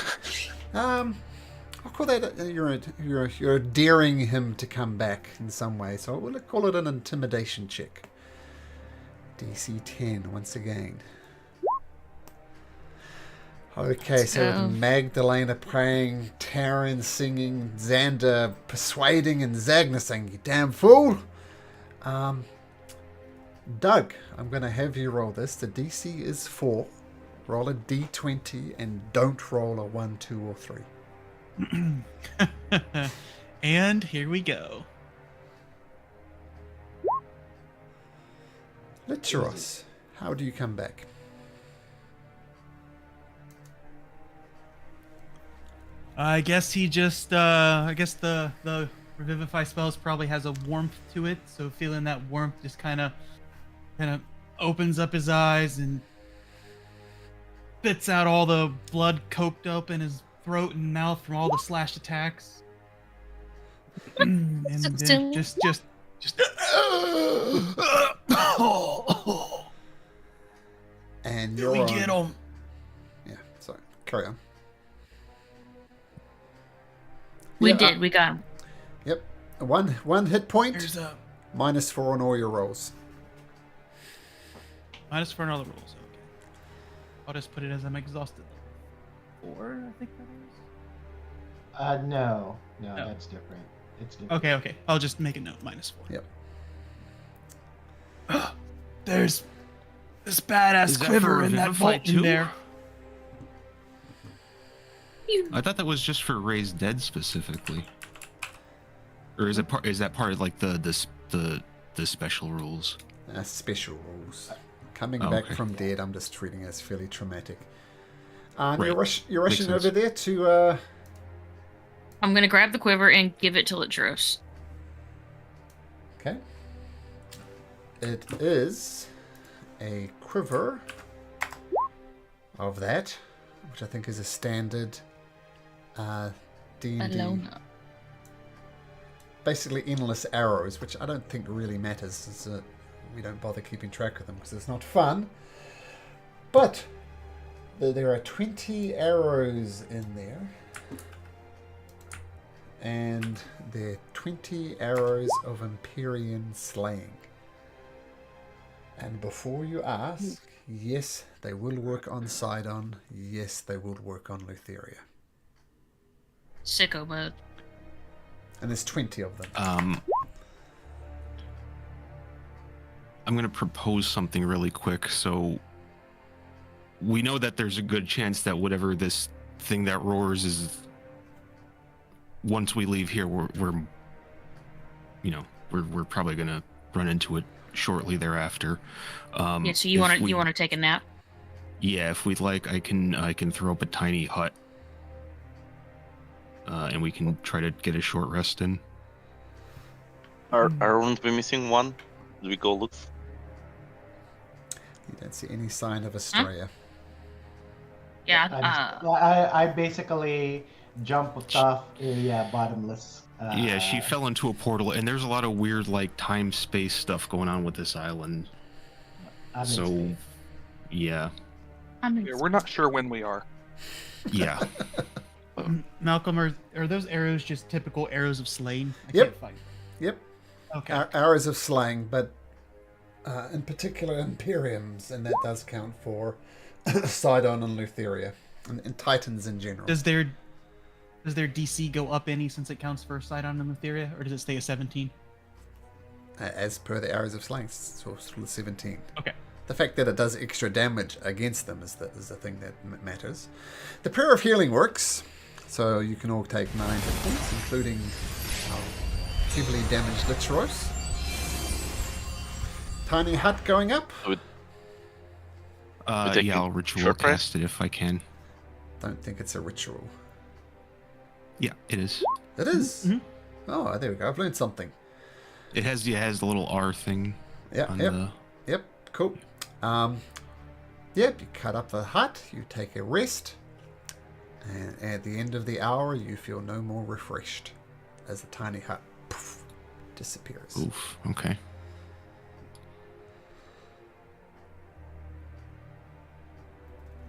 I'll call that you're daring him to come back in some way. So we'll call it an intimidation check. DC 10 once again. Okay, so go. with Magdalena praying, Taryn singing, Xander persuading, and Zagna saying, "You damn fool!" Doug, I'm going to have you roll this. The DC is 4. Roll a D20 and don't roll a 1, 2, or 3. And here we go. Litteros, how do you come back? I guess he just, I guess the Revivify spells probably has a warmth to it, so feeling that warmth just kind of opens up his eyes and spits out all the blood coked up in his throat and mouth from all the slashed attacks. And then Still- just And we you're get on. him. Yeah, sorry. Carry on. We Yeah, did. We got him. Yep. One hit point, There's a -4 on all your rolls. minus for another rolls. Okay. I'll just put it as I'm exhausted. 4, I think that is. No, No. that's different. It's different. Okay. I'll just make a note. -4. Yep. There's this badass Is that quiver for in that Revivify vault in too? there. I thought that was just for Raised Dead specifically. Or is it part? Is that part of like the special rules? Special rules. Coming Oh, back okay. from dead, I'm just treating as fairly traumatic. Right. You're rushing Makes over sense. there to. I'm gonna grab the quiver and give it to Litros. Okay. It is a quiver of that, which I think is a standard D&D. Alona. Basically endless arrows, which I don't think really matters. We don't bother keeping track of them because it's not fun. But there are 20 arrows in there. And they're 20 arrows of Empyrean slaying. And before you ask, yes, they will work on Sidon. Yes, they will work on Lutheria. Sicko mode. And there's 20 of them. I'm gonna propose something really quick. So we know that there's a good chance that whatever this thing that roars is. Once we leave here, we're probably gonna run into it shortly thereafter. Yeah. So you if want to take a nap? Yeah, if we'd like, I can throw up a tiny hut, and we can try to get a short rest in. Aren't we missing one? Do we go look? You don't see any sign of Astraea. Yeah. I basically jump off a bottomless. Yeah, she fell into a portal, and there's a lot of weird, like, time-space stuff going on with this island. I'm in So, space. yeah. Yeah, we're not sure when we are. Yeah. Malcolm, are those arrows just typical arrows of slaying? I Yep. can't fight. Yep. Okay. Arrows of slaying, but in particular Imperiums, and that does count for Sidon and Lutheria, and Titans in general. Does their DC go up any since it counts for Sidon and Lutheria, or does it stay at 17? As per the arrows of slaying, so 17. Okay. The fact that it does extra damage against them is the thing that matters. The prayer of healing works, so you can all take 9 hit points, including heavily damaged Licheros. Tiny hut going up. Yeah, I'll ritual cast it if I can. Don't think it's a ritual. Yeah, it is. It is. Mhm. Oh, there we go. I've learned something. It has the little R thing. Yep. Cool. You cut up the hut. You take a rest, and at the end of the hour, you feel no more refreshed, as the tiny hut disappears. Oof. Okay.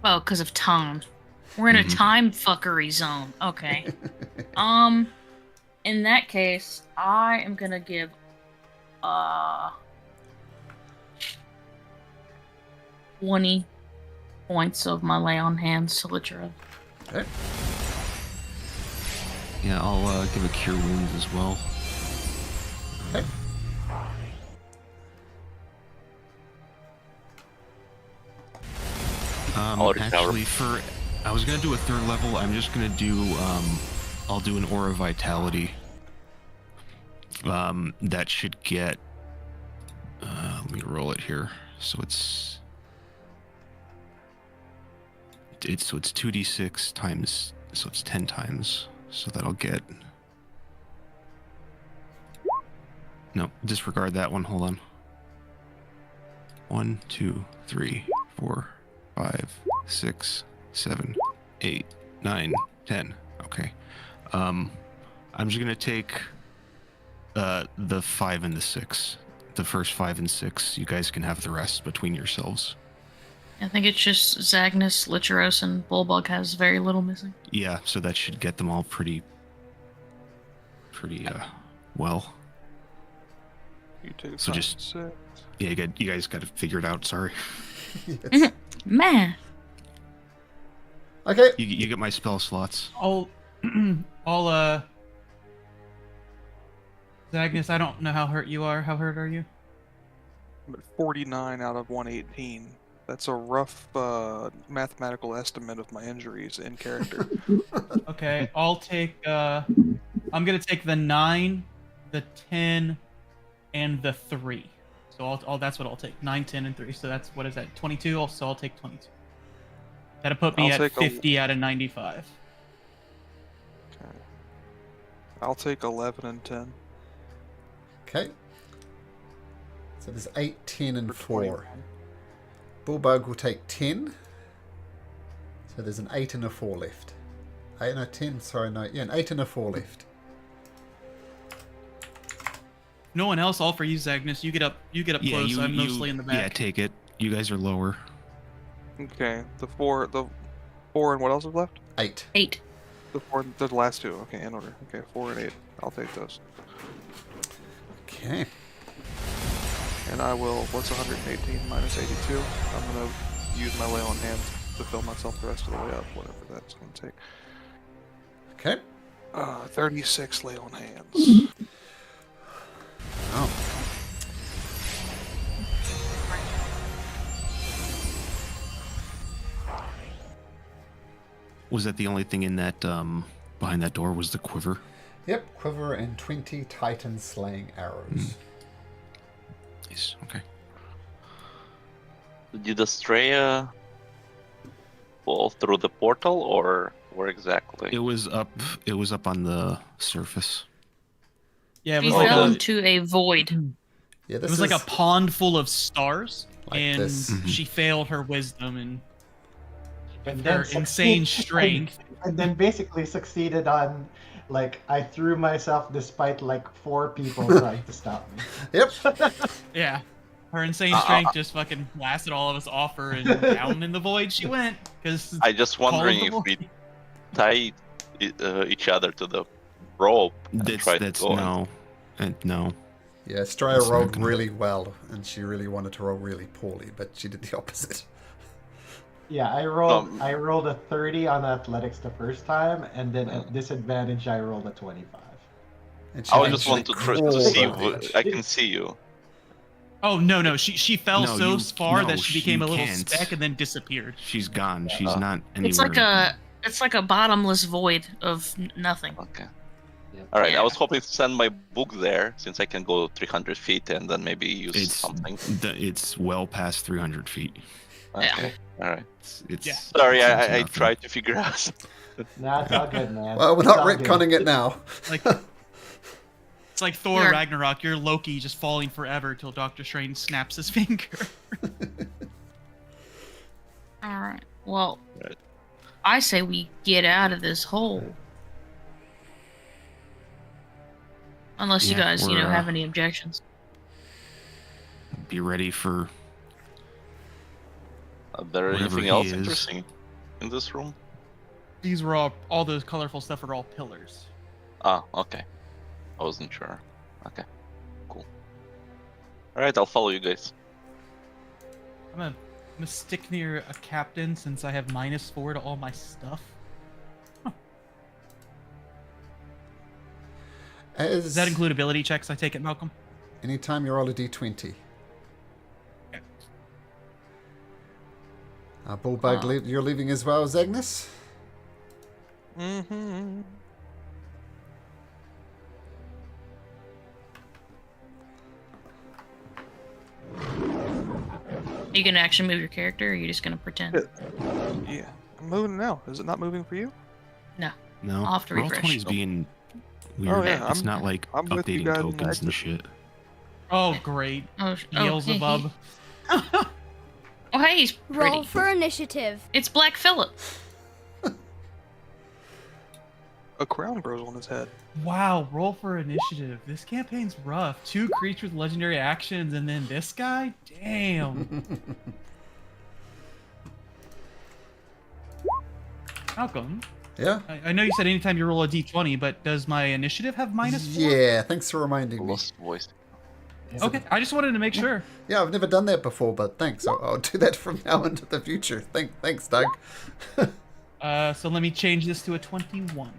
Well, because of time. We're in a time fuckery zone. Okay. In that case, I am gonna give 20 points of my lay on hands to Litera. Okay. Yeah, I'll give a cure wounds as well. Okay. Actually, I was gonna do a 3rd level. I'm just gonna do I'll do an aura vitality. That should get. Let me roll it here. So it's 2d6 times. So it's 10 times. So that'll get. No, disregard that one. Hold on. 1, 2, 3, 4, 5, 6, 7, 8, 9, 10. Okay. I'm just gonna take the 5 and the 6. The first 5 and 6. You guys can have the rest between yourselves. I think it's just Zagnus, Licheros, and Bulbug has very little missing. Yeah, so that should get them all pretty well. You take So 5 just- and 6. Yeah, you guys got to figure it out. Sorry. Yes. Man. Okay. You get my spell slots. I'll Zagnus, I don't know how hurt you are. How hurt are you? I'm at 49 out of 118. That's a rough mathematical estimate of my injuries in character. Okay, I'll take I'm gonna take the 9, the 10, and the 3. So I'll that's what I'll take. 9, 10, and 3. So that's what is that? 22. So I'll take 22. That'll put me I'll at take 50 out of 95. Okay. I'll take 11 and 10. Okay. So there's 8, 10, and For 4. 21. Bulbug will take 10. So there's an 8 and a 4 left. 8 and a 10, sorry, no. Yeah, an 8 and a 4 left. No one else. All for you, Zagnus. You get up close. I'm mostly in the back. Yeah, take it. You guys are lower. Okay, the four, and what else is left? 8. 8. The last 2. Okay, in order. Okay, 4 and 8. I'll take those. Okay. And I will. What's 118 minus 82? I'm gonna use my lay on hands to fill myself the rest of the way up, whatever that's gonna take. Okay. 36 lay on hands. Oh. Was that the only thing in that behind that door? Was the quiver? Yep, quiver and 20 Titan slaying arrows. Nice. Okay. Did Estrella fall through the portal, or where exactly? It was up on the surface. Yeah, it He was like fell a, into a void. Yeah, it this was like is a pond full of stars, Like and this. she failed her wisdom and And her then insane succeed- strength. And then basically succeeded on, like, I threw myself despite like 4 people trying to stop me. Yep. Yeah. Her insane strength just fucking blasted all of us off her, and down in the void she went. Because I just wondering if we tie each other to the rope and try to That's go. no, and no. Yeah, Straya That's not rolled gonna- really well, and she really wanted to roll really poorly, but she did the opposite. Yeah, I rolled Um, I rolled a 30 on athletics the first time, and then at disadvantage I rolled a 25. And she I actually just want to crawled see. over the edge. I can see you. Oh no, she fell No, so you- far no, that she became you a little can't. speck and then disappeared. She's gone. She's not anywhere. It's like a bottomless void of nothing. Okay. Yep. All right. I Yeah. was hoping to send my book there since I can go 300 feet and then maybe use It's something. it's well past 300 feet. Okay. All right. It's Yeah. Sorry, it's I nothing. tried to figure out. Nah, it's all good, man. Well, we're It's not all good. retconning it now. Like it's like Thor You're- Ragnarok. You're Loki just falling forever till Doctor Strange snaps his finger. All right. Well, Right. I say we get out of this hole. Unless you Yeah, guys, we're, have any objections. Be ready for There Whatever anything he else is. interesting in this room? These were all those colorful stuff are all pillars. Ah, okay. I wasn't sure. Okay. Cool. All right, I'll follow you guys. I'm gonna stick near a captain since I have -4 to all my stuff. Does that include ability checks? I take it, Malcolm. Anytime you roll a d20. Okay. Bullbug, you're leaving as well as Agnes? Mm-hmm. Are you gonna actually move your character, or are you just gonna pretend? Yeah. I'm moving now. Is it not moving for you? No. no. I'll have to refresh. Roll20's being weird. Oh, yeah, It's I'm- not like I'm with you updating guys in tokens and active. shit. Oh, great. Oh, Beelzebub. Oh, hey, he's pretty. Roll for initiative. It's Black Phillip. A crown grows on his head. Wow, roll for initiative. This campaign's rough. 2 creatures with legendary actions, and then this guy? Damn. Malcolm, Yeah? I know you said anytime you roll a d20, but does my initiative have -4? Yeah, thanks for reminding me. Lost voice. Okay, I just wanted to make sure. Yeah, I've never done that before, but thanks. I'll do that from now into the future. Thanks, Doug. So let me change this to a 21.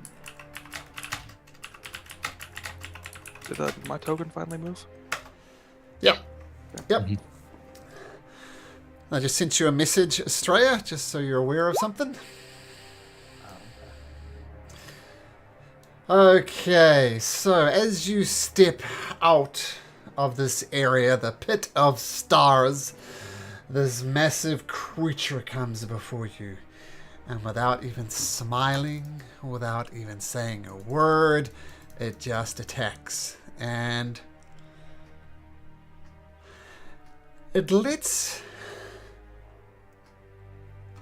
Did my token finally move? Yep. I just sent you a message, Estrella, just so you're aware of something. Okay, so as you step out of this area, the pit of stars, this massive creature comes before you. And without even smiling, without even saying a word, it just attacks. And it lets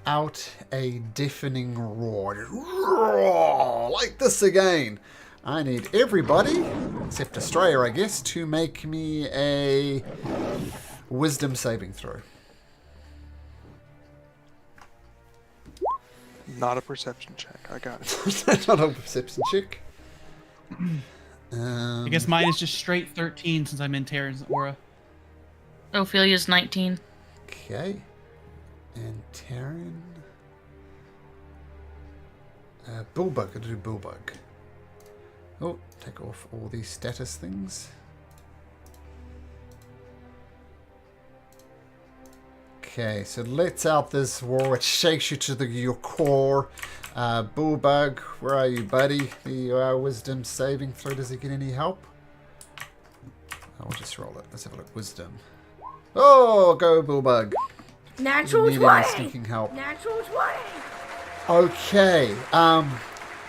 out a deafening roar. Roar like this again. I need everybody, except Australia, I guess, to make me a wisdom saving throw. Not a perception check. I got it. Not a perception check. I guess mine is just straight 13 since I'm in Terran's aura. Ophelia's 19. Okay. And Terran. Bullbug. I'll do Bullbug. Oh, take off all these status things. Okay, so it lets out this roar. It shakes you to your core. Bullbug, where are you, buddy? The wisdom saving throw. Does it get any help? I'll just roll it. Let's have a look. Wisdom. Oh, go Bullbug. Natural Doesn't need any 20. stinking help. Natural 20. Okay,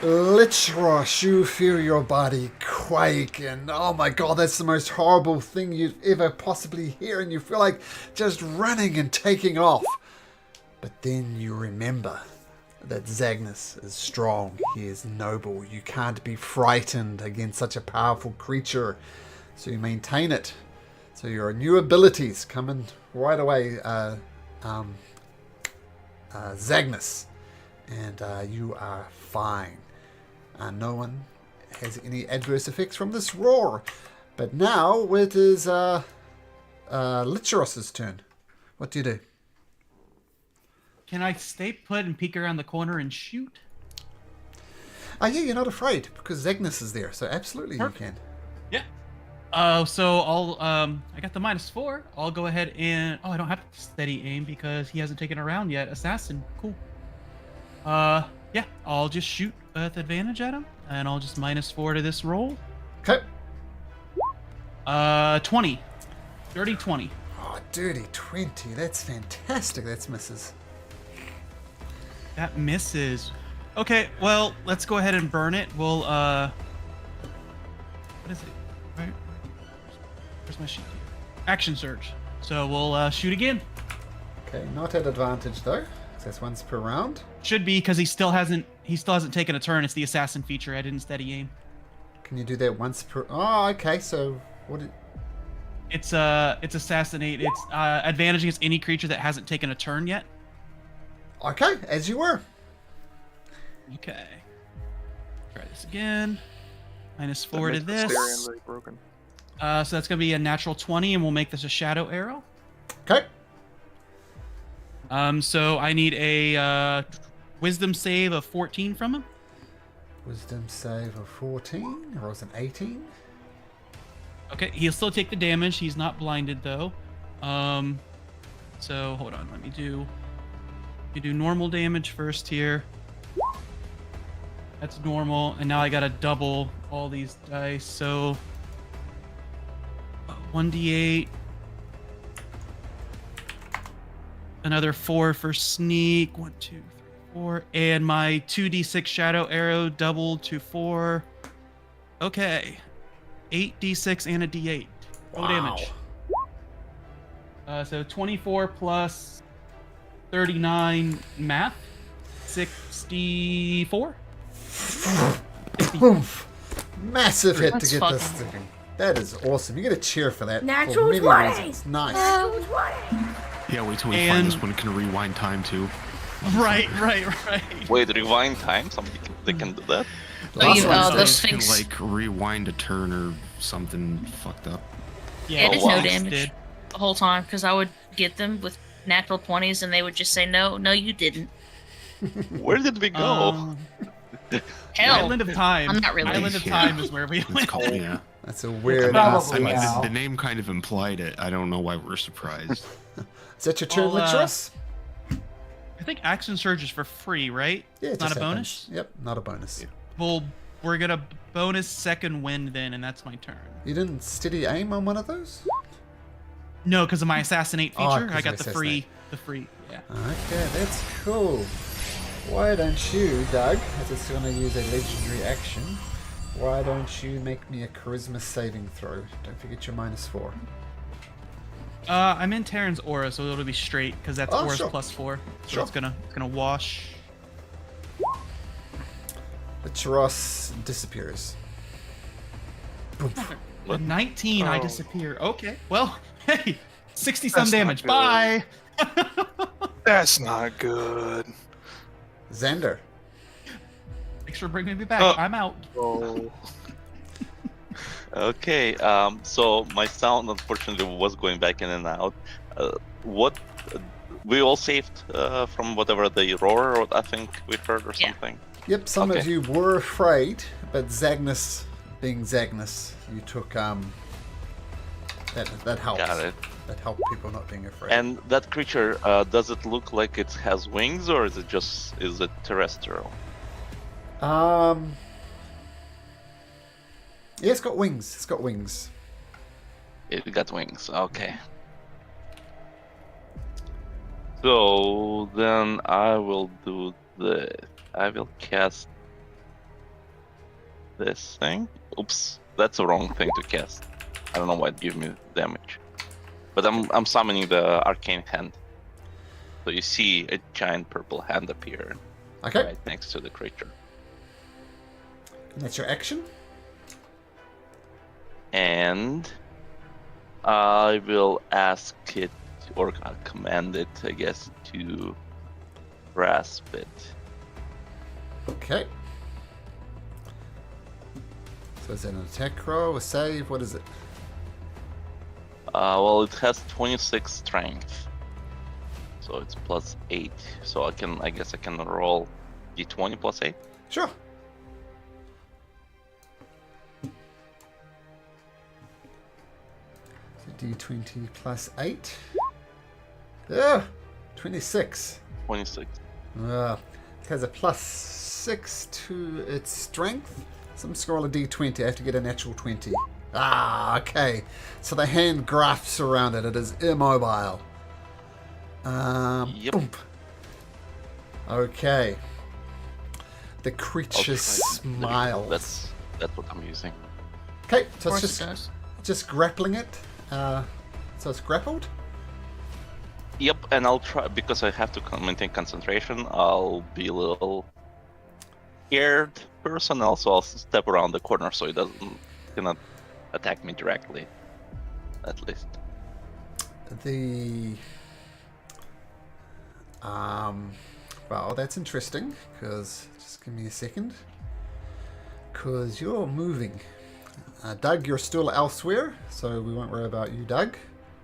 Litros, you feel your body quake, and oh my god, that's the most horrible thing you'd ever possibly hear, and you feel like just running and taking off. But then you remember that Zagnus is strong, he is noble, you can't be frightened against such a powerful creature, so you maintain it. So your new abilities coming right away, Zagnus. And you are fine. No one has any adverse effects from this roar. But now it is Licheros's turn. What do you do? Can I stay put and peek around the corner and shoot? Oh, yeah, you're not afraid because Zagnus is there, so absolutely you can. Yeah. So I'll I got the -4. I'll go ahead and I don't have to steady aim because he hasn't taken a round yet. Assassin, cool. Yeah, I'll just shoot with advantage at him, and I'll just -4 to this roll. Okay. 20. Dirty 20. Oh, dirty 20. That's fantastic. That's misses. That misses. Okay, well, let's go ahead and burn it. We'll what is it? Right. Where's my sheet? Action surge. So we'll shoot again. Okay, not at advantage though. 'Cause that's once per round. Should be because he still hasn't taken a turn. It's the assassin feature. I didn't steady aim. Can you do that once per? Oh, okay. So what? It's assassinate. It's advantage against any creature that hasn't taken a turn yet. Okay, as you were. Okay. Try this again. -4 to That makes the this. Styrian very broken. So that's gonna be a natural 20, and we'll make this a shadow arrow. Okay. So I need a wisdom save of 14 from him. Wisdom save of 14. Rolls an 18. Okay, he'll still take the damage. He's not blinded though. So hold on. Let me do normal damage first here. That's normal, and now I gotta double all these dice. So 1d8, another 4 for sneak. 1, 2, 3, 4, and my 2d6 shadow arrow doubled to 4. Okay, 8d6 and a d8. Roll damage. So 24 plus 39 math. 64. Oof. Massive hit That's to get this fucking- thing. That is awesome. You get a cheer for that. Natural for many 20. reasons. Nice. Natural 20. Yeah, wait till we And- find this one can rewind time too. Right. Wait, rewind time? They can do that? Oh, you, Last the one Can Sphinx. like rewind a turn or something fucked up. Yeah, Oh, there's wow. no damage the whole time because I would get them with natural 20s and they would just say, no, you didn't. Where did we go? Hell, Island of Time. I'm not really. Island of Yeah. Time is where we It's went. called, yeah. That's a weird Probably I mean, ass. Al. the name kind of implied it. I don't know why we're surprised. Is that your turn, I'll, Licherus? I think Action Surge is for free, right? Yeah, it It's not just a happens. bonus? Yep, not a bonus. Well, we're gonna bonus second wind then, and that's my turn. You didn't steady aim on one of those? No, because of my assassinate Oh, feature. 'cause I of got the assassinate. free. Yeah. Okay, that's cool. Why don't you, Doug, as it's going to use a legendary action, why don't you make me a charisma saving throw? Don't forget your -4. I'm in Terran's aura, so it'll be straight because that's Oh, aura's sure. +4. So Sure. it's gonna wash. Licheros disappears. Boom. A 19, I Oh. disappear. Okay. Well, hey, 60 some That's not damage. good. Bye. That's not good. Xander. Thanks for bringing me back. Oh. I'm out. Oh. Okay, so my sound unfortunately was going back in and out. What we all saved from whatever the roar or I think we heard or Yeah. something. Yep, some of Okay. you were afraid, but Zagnus, being Zagnus, you took that helps. Got it. That helped people not being afraid. And that creature, does it look like it has wings or is it terrestrial? Yeah, it's got wings. It's got wings. It got wings. Okay. So then I will do this. I will cast this thing. Oops, that's the wrong thing to cast. I don't know why it gave me damage. But I'm summoning the arcane hand. So you see a giant purple hand appear Okay, right next to the creature. and that's your action. And I will ask it, or I'll command it, I guess, to grasp it. Okay. So is it an attack roll, a save? What is it? Well, it has 26 strength, so it's +8. So I guess I can roll d20 +8. Sure. So d20 +8. Yeah, 26. 26. It has a +6 to its strength. So I'm just going to roll a d20. I have to get a natural 20. Ah, okay. So the hand grasps around it. It is immobile. Yep. Boom. Okay. The I'll creature try smiles. That's what I'm using. Okay, Of so course it's it does. just grappling it. So it's grappled. Yep, and I'll try because I have to maintain concentration. I'll be a little scared person. Also, I'll step around the corner so it cannot attack me directly. At least. Well, that's interesting, because, just give me a second, because you're moving. Doug, you're still elsewhere, so we won't worry about you, Doug.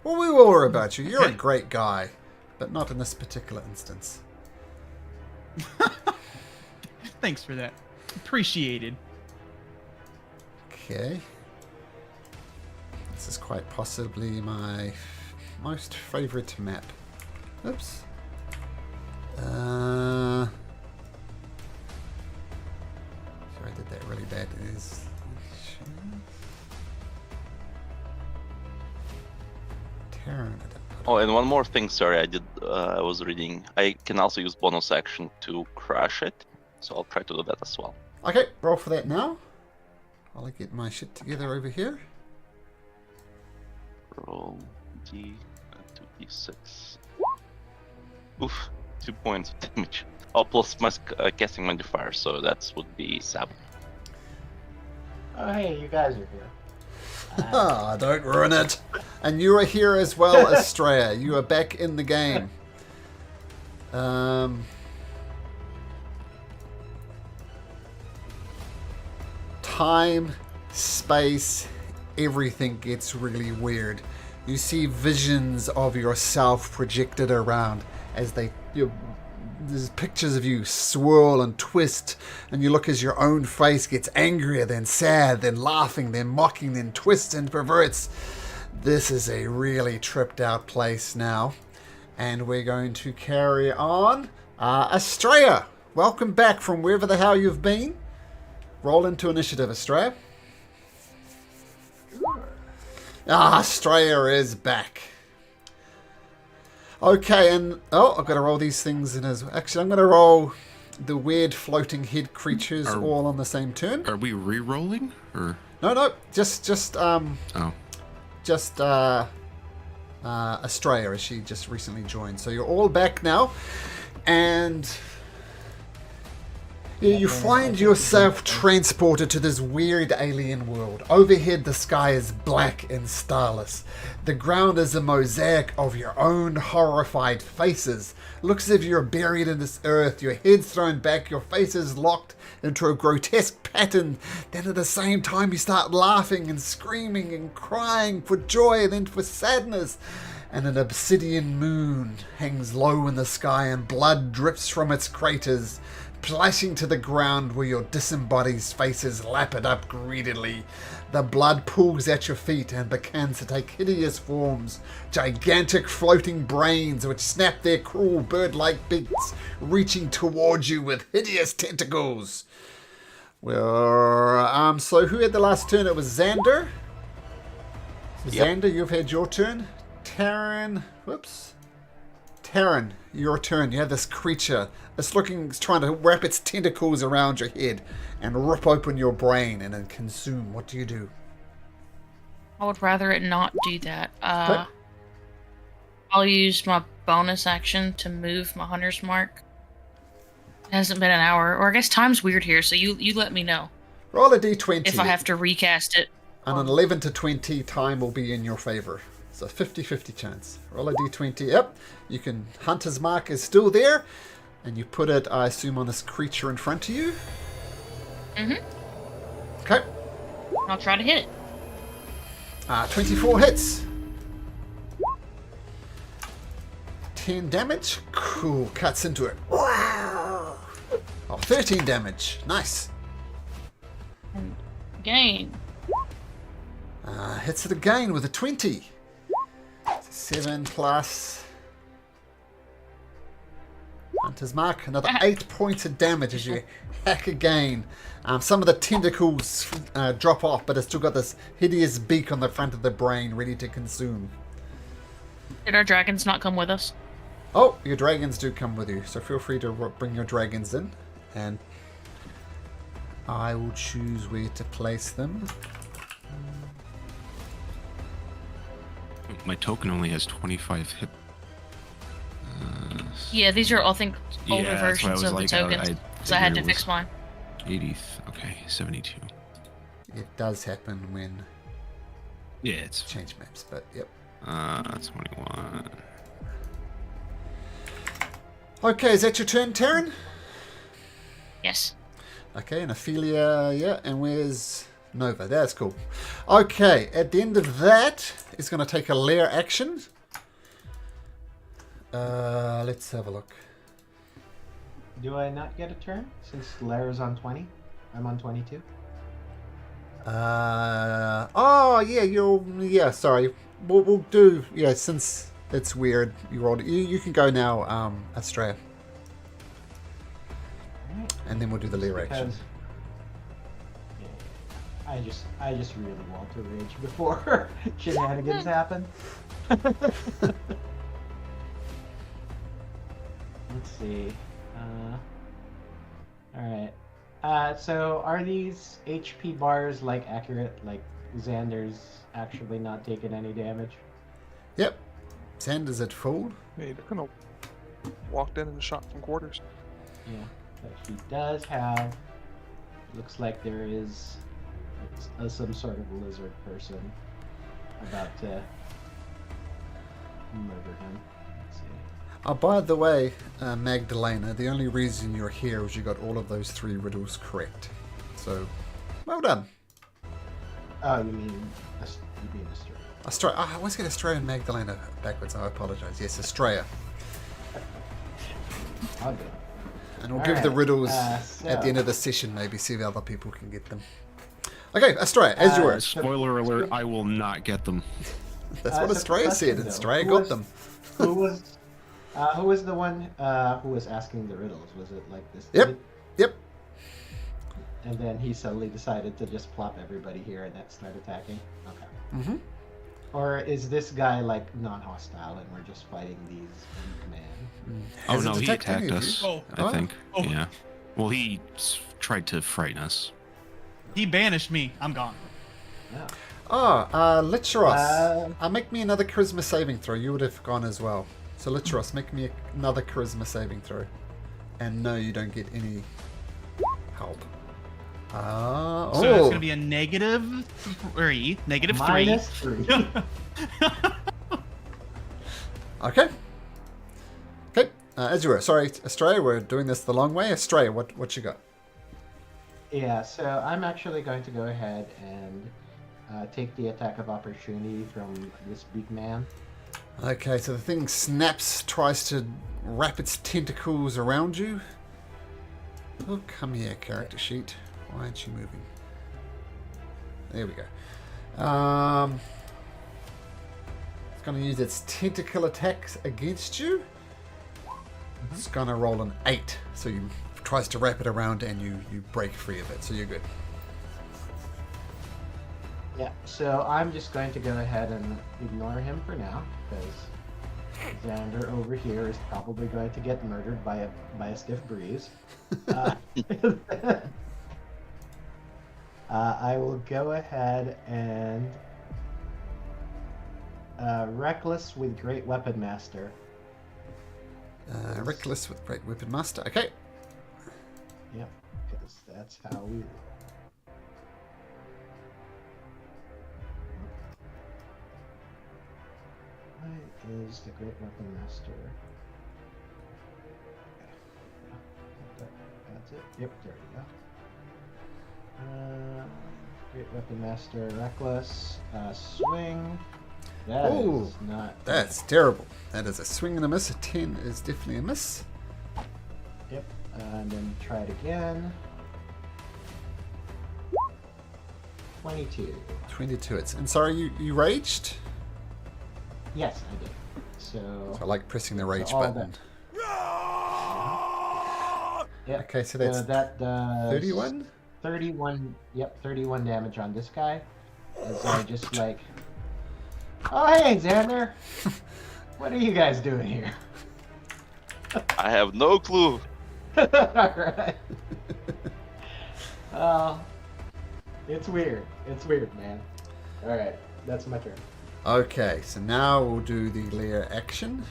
Well, we will worry about you. You're a great guy, but not in this particular instance. Thanks for that. Appreciated. Okay. This is quite possibly my most favorite map. Oops. Sure, I did that really bad. Terran. Oh, and one more thing. Sorry, I was reading. I can also use bonus action to crush it, so I'll try to do that as well. Okay, roll for that now. I'll get my shit together over here. Roll d6. Oof, 2 points of damage. Oh, plus my casting modifier, so that would be 7. Oh, hey, you guys are here. Ah, don't ruin it. And you are here as well, Estrella. You are back in the game. Time, space, everything gets really weird. You see visions of yourself projected around as there's pictures of you swirl and twist, and you look as your own face gets angrier, then sad, then laughing, then mocking, then twists and perverts. This is a really tripped out place now, and we're going to carry on. Estrella, welcome back from wherever the hell you've been. Roll into initiative, Estrella. Estrella is back. Okay, and I've got to roll these things in as actually. I'm going to roll the weird floating head creatures all on the same turn. Are we re-rolling or? No, just Estrella, as she just recently joined. So you're all back now, and you find yourself transported to this weird alien world. Overhead, the sky is black and starless. The ground is a mosaic of your own horrified faces. Looks as if you're buried in this earth, your head's thrown back, your face is locked into a grotesque pattern. Then at the same time you start laughing and screaming and crying for joy and then for sadness. And an obsidian moon hangs low in the sky and blood drips from its craters, splashing to the ground where your disembodied faces lap it up greedily. The blood pools at your feet and begins to take hideous forms, gigantic floating brains which snap their cruel bird-like beaks, reaching towards you with hideous tentacles. Well, so who had the last turn? It was Xander. So Yep. Xander, you've had your turn. Terran, your turn. You have this creature. It's trying to wrap its tentacles around your head and rip open your brain and then consume. What do you do? I would rather it not do that. Okay. I'll use my bonus action to move my hunter's mark. It hasn't been an hour, or I guess time's weird here, so you let me know Roll a d20. if I have to recast it. And an 11 to 20 time will be in your favor. It's a 50-50 chance. Roll a d20. Yep. You can... Hunter's mark is still there. And you put it, I assume, on this creature in front of you. Mm-hmm. Okay. I'll try to hit it. 24 hits. 10 damage. Cool. Cuts into it. Wow. Oh, 13 damage. Nice. And again. Hits it again with a 20. 7 plus Hunter's Mark. Another 8 points of damage as you hack again. Some of the tentacles drop off, but it's still got this hideous beak on the front of the brain ready to consume. Did our dragons not come with us? Oh, your dragons do come with you, so feel free to bring your dragons in, and I will choose where to place them. My token only has 25 hit. Yeah, these are, I think, older Yeah, that's why I versions was of like, the tokens. So I had to fix mine. 80th. Okay, 72. It does happen when Yeah, it's change maps, but yep. 21. Okay, is that your turn, Taryn? Yes. Okay, and Ophelia, yeah, and where's Nova? That's cool. Okay, at the end of that, it's going to take a lair action. Let's have a look. Do I not get a turn since Lara's on 20? I'm on 22. Oh yeah, yeah. Sorry, we'll do. Yeah, since it's weird, you rolled. You can go now, Australia, Alright. and then we'll do the lair action. Because I just really want to rage before shenanigans happen. Let's see. Alright. So are these HP bars like accurate? Like Xander's actually not taking any damage? Yep. Xander's at full. Hey, they're kind of walked in and shot from quarters. Yeah. But he does have. Looks like there is some sort of lizard person about to murder him. Let's see. Oh, by the way, Magdalena, the only reason you're here is you got all of those 3 riddles correct. So, well done. Oh, you mean Australia? Australia. I always get Australia and Magdalena backwards. I apologize. Yes, Australia. I'll do it. And we'll All give the right, riddles so- at the end of the session, maybe see if other people can get them. Okay, Australia, as you were. Spoiler alert, I will not get them. That's what so Australia said. question, though. Australia Who got was- them. Who was the one who was asking the riddles? Was it like this? Yep. dude? Yep. And then he suddenly decided to just plop everybody here and then start attacking. Okay. Mm-hmm. Or is this guy like non-hostile and we're just fighting these weak men? Oh no, he attacked any of us. you? Oh. I think. Oh. Yeah. Well, he tried to frighten us. He banished me. I'm gone. No. Oh, Licheros. Make me another charisma saving throw. You would have gone as well. So Licheros, make me another charisma saving throw. And no, you don't get any help. So it's going to be a negative 3. Negative 3. Minus 3. Okay. Okay. As you were. Sorry, Australia, we're doing this the long way. Australia, what you got? Yeah, so I'm actually going to go ahead and take the attack of opportunity from this big man. Okay, so the thing snaps, tries to wrap its tentacles around you. Oh, come here, character sheet. Why aren't you moving? There we go. It's going to use its tentacle attacks against you. It's going to roll an 8. So you tries to wrap it around and you break free of it. So you're good. Yeah, so I'm just going to go ahead and ignore him for now, because Xander over here is probably going to get murdered by a stiff breeze. I will go ahead and Reckless with Great Weapon Master. Reckless with Great Weapon Master. Okay. Yep, because that's how we. Why is the Great Weapon Master? That's it. Yep, there we go. Great Weapon Master, Reckless, swing. That Ooh, is not. That's terrible. That is a swing and a miss. A 10 is definitely a miss. Yep. And then try it again. 22. 22 hits. And sorry, you raged? Yes, I did. So. I like pressing the rage all button. Yep. Okay, so that's that does 31? 31. Yep, 31 damage on this guy. As I just like. Oh, hey, Xander! What are you guys doing here? I have no clue. Alright. It's weird. It's weird, man. Alright, that's my turn. Okay, so now we'll do the lair action.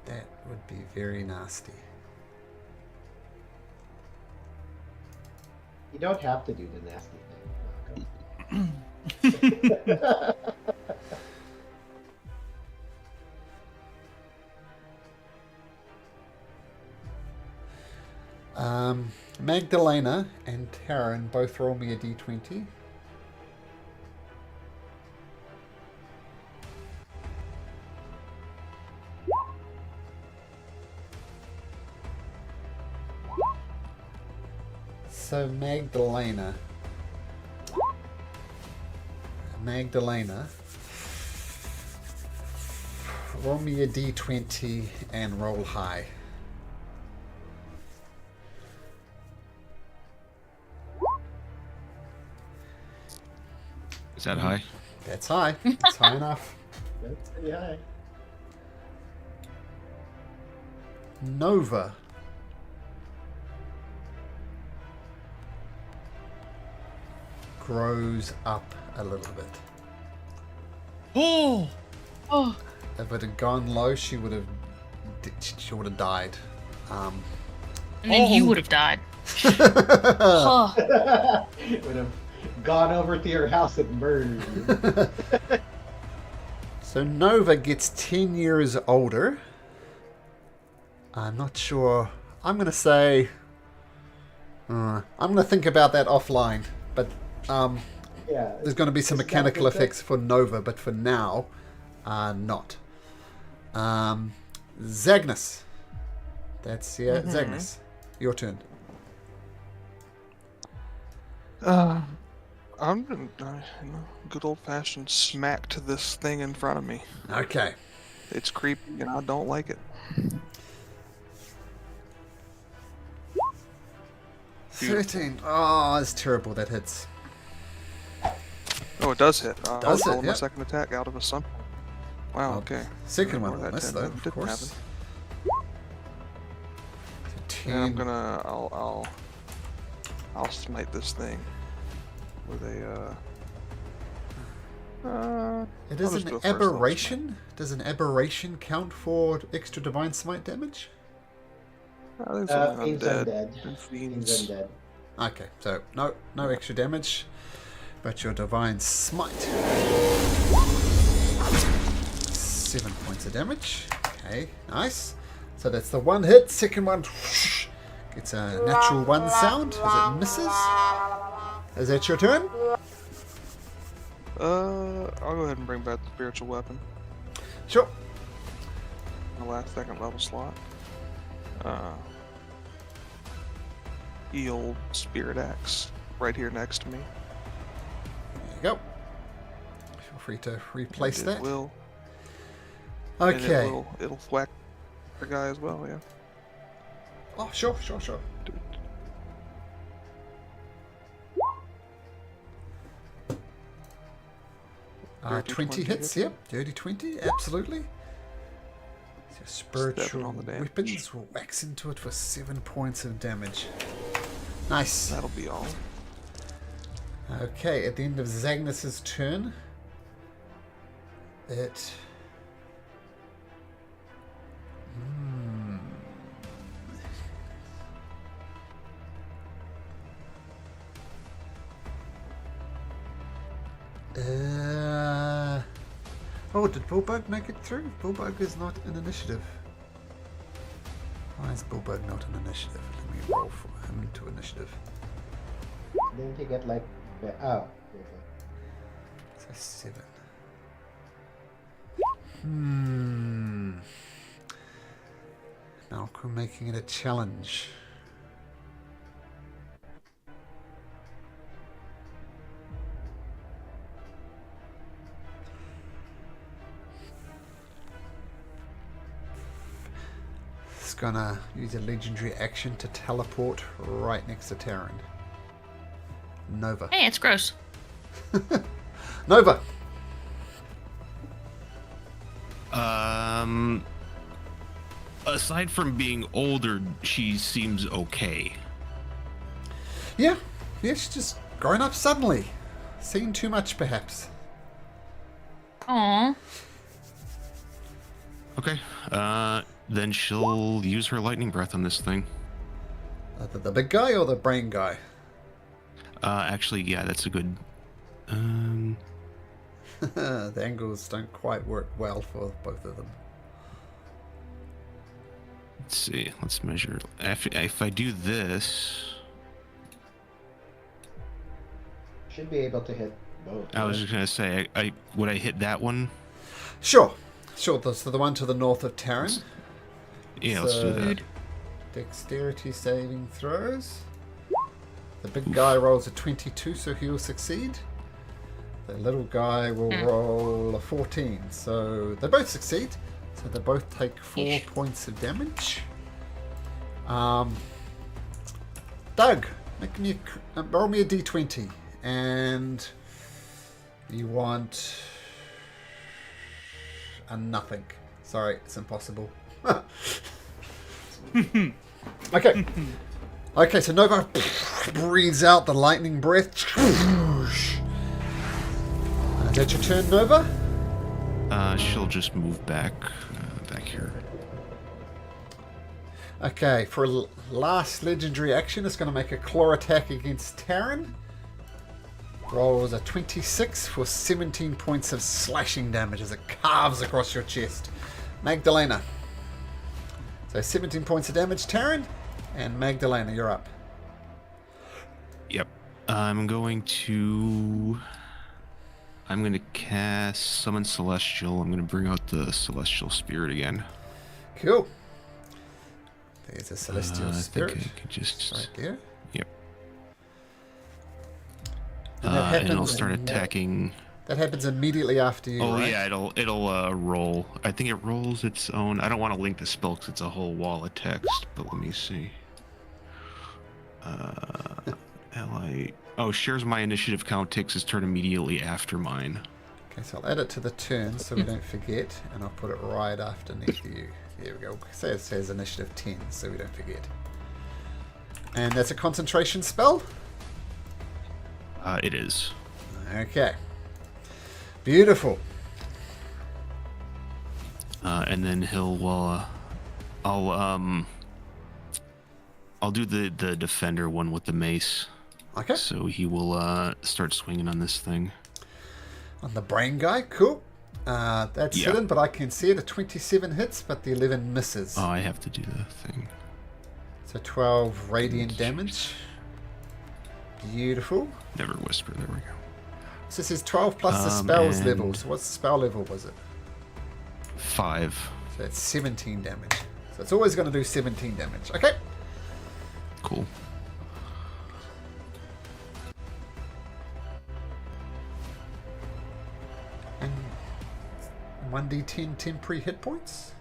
That would be very nasty. You don't have to do the nasty thing. Magdalena and Taryn both roll me a d20. So Magdalena, roll me a d20 and roll high. Is that high? That's high. That's high enough. That's pretty high. Nova. Grows up a little bit. Oh! Oh, If it had gone low, she would have died. and then you would have died. Uh, Oh, Would have gone over to your house and murdered you. So Nova gets 10 years older. I'm not sure. I'm going to say... I'm going to think about that offline. But Yeah. there's going to be some Is that mechanical good? effects for Nova. But for now, not. Zagnus. That's, yeah, Zagnus. Your turn. I'm gonna, good old fashioned smack to this thing in front of me. Okay. It's creepy and I don't like it. 13. Oh, that's terrible. That hits. Oh, it does hit. Does I'll it? roll my Yep. second attack out of a sun. Wow, Oh, okay. Second Ignore one will that miss, 10 though, then. of Didn't course. happen. So And I'm 10. gonna, I'll smite this thing with a, It I'll is just an do a first level smite. aberration? Does an aberration count for extra divine smite damage? I think it's only Fiends undead. undead. And Fiends fiends. undead. Okay, so no extra damage, but your divine smite. 7 points of damage. Okay, nice. So that's the one hit. Second one gets a natural 1 sound as it misses. Is that your turn? I'll go ahead and bring back the spiritual weapon. Sure. The last second level slot. Eel spirit axe right here next to me. There you go. Feel free to replace And that. it will. And Okay. it'll whack the guy as well. Yeah. Oh, sure. Dirty 20 20 hits, hits. yep. Dirty 20, absolutely. So spiritual on the damage. weapons will wax into it for 7 points of damage. Nice. That'll be all. Okay, at the end of Zagnus's turn, it... Oh, did Bullbug make it through? Bullbug is not an initiative. Why is Bullbug not an initiative? Let me roll for him to initiative. Didn't he get like... Oh, okay. So 7. Malcolm making it a challenge. It's gonna use a legendary action to teleport right next to Terran. Nova. Hey, it's gross. Nova. Aside from being older, she seems okay. Yeah, she's just grown up suddenly. Seen too much, perhaps. Aww. Okay. Then she'll use her lightning breath on this thing. The big guy or the brain guy? Actually, yeah, that's a good. The angles don't quite work well for both of them. Let's see. Let's measure. If I do this, Should be able to hit both. I was just gonna say, would I hit that one? Sure. So the one to the north of Terran. Yeah, let's do that. Dexterity saving throws. The big guy rolls a 22, so he'll succeed. The little guy will roll a 14, so they both succeed. So they both take 4 points of damage. Doug, roll me a d20, and you want a nothing. Sorry, it's impossible. Okay. Okay, so Nova breathes out the lightning breath. Is that your turn, Nova? She'll just move back here. Okay, for a last legendary action, it's going to make a claw attack against Terran. Rolls a 26 for 17 points of slashing damage as it carves across your chest. Magdalena. So 17 points of damage, Terran. And Magdalena, you're up. Yep. I'm going to cast Summon Celestial. I'm going to bring out the Celestial Spirit again. Cool. There's a Celestial I Spirit. think I could just... Right there. Yep. And and it'll start attacking... That happens immediately after you, Oh right? yeah, it'll roll. I think it rolls its own. I don't want to link the spell because it's a whole wall of text. But let me see. Shares my initiative count, takes his turn immediately after mine. Okay, so I'll add it to the turn so we don't forget, and I'll put it right underneath you. There we go. Say it says initiative 10, so we don't forget. And that's a concentration spell? It is. Okay. Beautiful. And then I'll do the defender one with the mace. Okay. So he will start swinging on this thing. On the brain guy, cool. That's hidden, but I can see it. A 27 hits, but the 11 misses. Oh, I have to do the thing. So 12 radiant damage. Beautiful. Never whisper. There we go. So this is 12 plus the spell's and- level. So what's the spell level was it? 5. So that's 17 damage. So it's always going to do 17 damage. Okay. Cool. And 1d10 temporary hit points.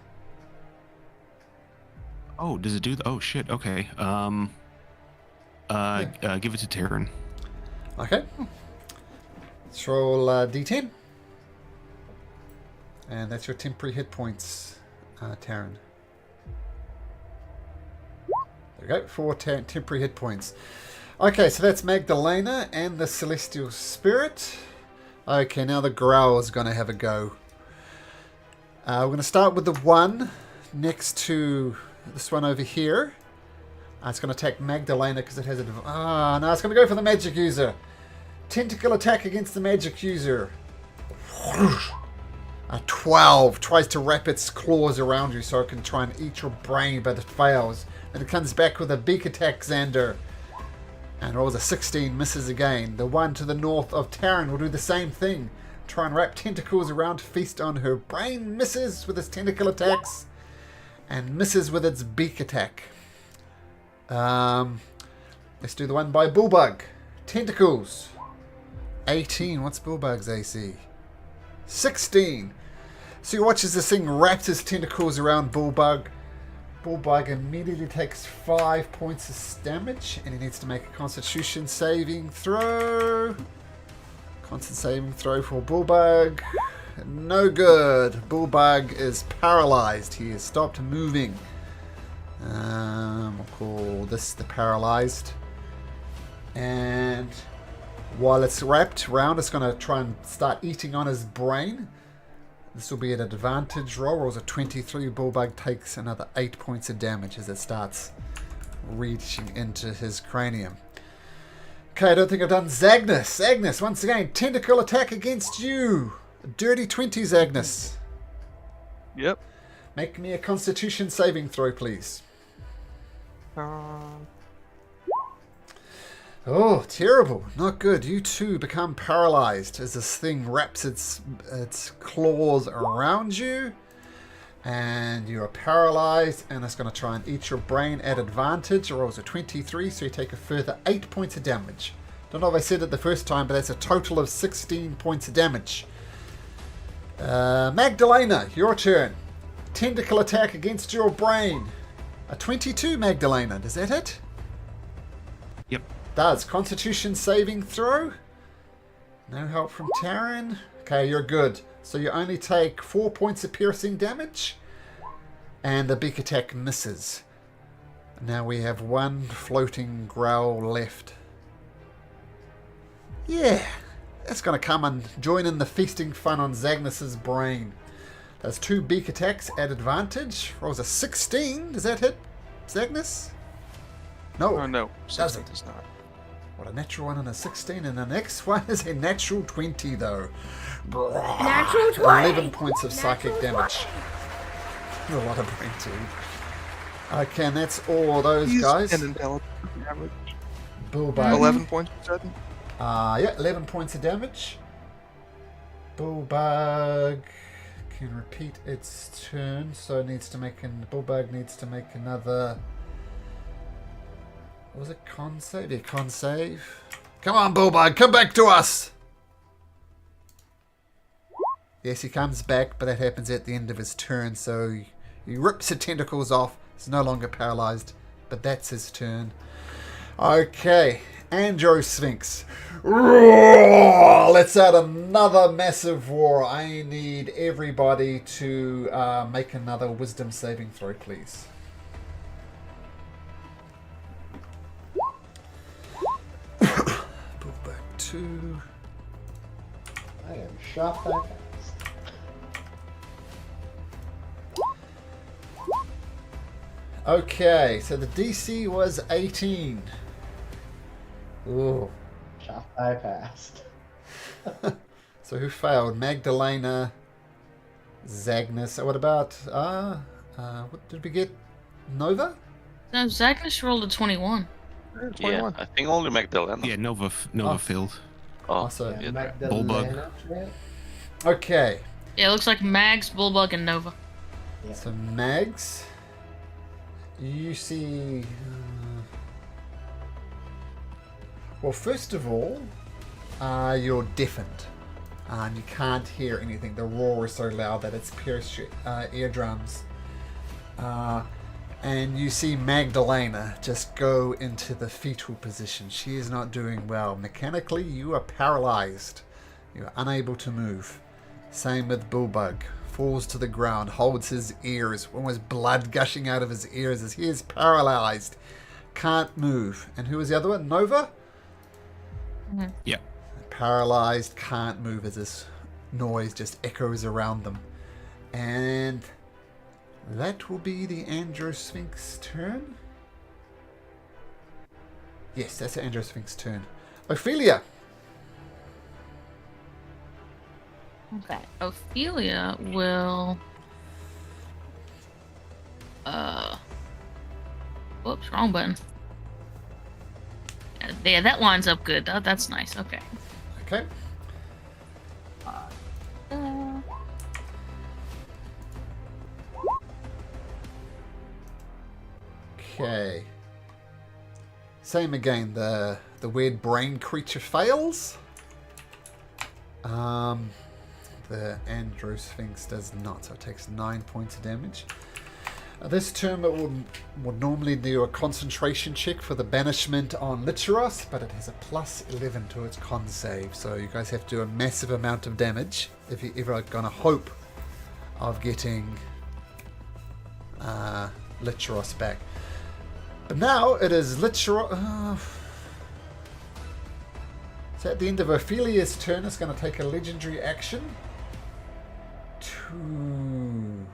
Oh, does it do? Oh shit. Okay. Give it to Terran. Okay. Let's roll d10. And that's your temporary hit points, Terran. There we go. 4 temporary hit points. Okay, so that's Magdalena and the Celestial Spirit. Okay, now the Growl is going to have a go. We're going to start with the one next to this one over here. It's going to attack Magdalena because it has a... no, it's going to go for the magic user. Tentacle attack against the magic user. A 12 tries to wrap its claws around you so it can try and eat your brain, but it fails. Then it comes back with a beak attack, Xander. And rolls a 16, misses again. The one to the north of Taryn will do the same thing. Try and wrap tentacles around to feast on her brain. Misses with its tentacle attacks. And misses with its beak attack. Let's do the one by Bullbug. Tentacles. 18. What's Bullbug's AC? 16. So you watch as this thing wraps its tentacles around Bullbug. Bullbug immediately takes 5 points of damage, and he needs to make a Constitution saving throw. Constant saving throw for Bullbug. No good. Bullbug is paralyzed. He has stopped moving. We'll call this the paralyzed. And while it's wrapped around, it's going to try and start eating on his brain. This will be an advantage roll. Rolls a 23. Bullbug takes another 8 points of damage as it starts reaching into his cranium. Okay, I don't think I've done Zagnus. Zagnus, once again, tentacle attack against you. A dirty 20, Zagnus. Yep. Make me a Constitution saving throw, please. Oh, terrible. Not good. You too become paralyzed as this thing wraps its claws around you. And you are paralyzed, and it's going to try and eat your brain at advantage. It rolls a 23, so you take a further 8 points of damage. Don't know if I said it the first time, but that's a total of 16 points of damage. Magdalena, your turn. Tentacle attack against your brain. A 22, Magdalena. Does that hit? Yep. Does. Constitution saving throw. No help from Taryn. Okay, you're good. So you only take 4 points of piercing damage. And the beak attack misses. Now we have one floating growl left. Yeah. That's going to come and join in the feasting fun on Zagnus's brain. Does 2 beak attacks at advantage. Rolls a 16. Does that hit Zagnus? No. Oh, no. Doesn't. 16 does not. What, a natural 1 and a 16, and the next one is a natural 20, though. Natural 20. 11 points of psychic damage. A lot of brain too. Okay, and that's all those guys. An intelligence damage. Bullbug. 11 points, you said? Yeah, 11 points of damage. Bullbug can repeat its turn, so it needs to make Bullbug needs to make another. What was it? Con save? Yeah, con save. Come on, Bullbug, come back to us! Yes, he comes back, but that happens at the end of his turn, so he rips the tentacles off. He's no longer paralyzed, but that's his turn. Okay, Andro Sphinx. Roar! Let's add another massive roar. I need everybody to make another wisdom saving throw, please. Bullbug 2. I am shot that fast. Okay, so the DC was 18. Ooh. Shot I passed. So who failed? Magdalena, Zagnus. What about what did we get? Nova? No, Zagnus rolled a 21. Yeah, 21. I think only Magdalena. Yeah, Nova Oh. failed. Oh, So yeah, there. Magdalena, right? okay. Yeah, it looks like Mags, Bullbug, and Nova. So Mags, you see. Well, first of all, you're deafened. You can't hear anything. The roar is so loud that it's pierced your eardrums. And you see Magdalena just go into the fetal position. She is not doing well. Mechanically, you are paralyzed. You are unable to move. Same with Bullbug. Falls to the ground, holds his ears, almost blood gushing out of his ears as he is paralyzed. Can't move. And who was the other one? Nova? Yeah. Paralyzed, can't move as this noise just echoes around them. And that will be the Androsphinx turn. Yes, that's the Androsphinx turn. Ophelia, Okay. Ophelia will. Whoops, wrong button. Yeah, that lines up good. That's nice. Okay. Okay. Uh, Okay. Same again. The weird brain creature fails. The Andrew Sphinx does not, so it takes 9 points of damage. This turn it would normally do a concentration check for the banishment on Licheros, but it has a plus 11 to its con save, so you guys have to do a massive amount of damage if you're ever going to hope of getting Licheros back. But now it is Licheros. So at the end of Ophelia's turn, it's going to take a legendary action to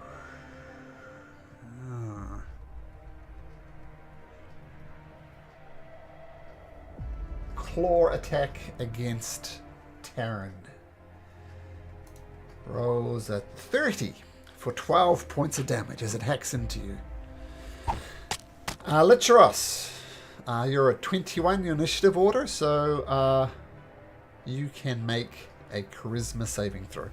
claw attack against Terran. Rolls a 30 for 12 points of damage as it hacks into you. Licheros, you're at 21 your initiative order, so you can make a charisma saving throw.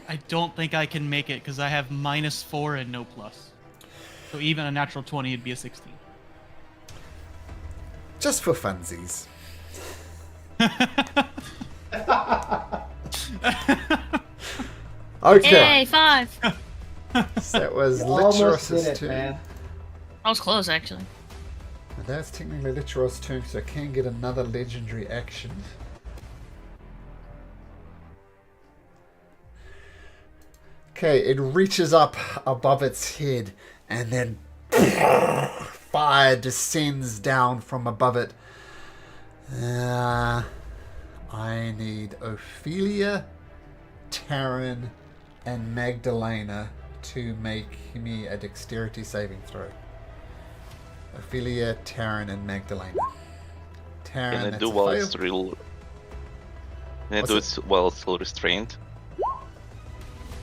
I don't think I can make it because I have -4 and no plus. So even a natural 20 would be a 16. Just for funsies. Okay. Yay, 5. So that was You almost Licheros's did it, turn. man. I was close, actually. And that's technically Licheros's turn, so I can get another legendary action. Okay, it reaches up above its head and then fire descends down from above it. I need Ophelia, Taryn, and Magdalena to make me a dexterity saving throw. Ophelia, Taryn, and Magdalena. Taryn, Can I that's do a while fail. it's real? Can I What's do it? it while it's still restrained?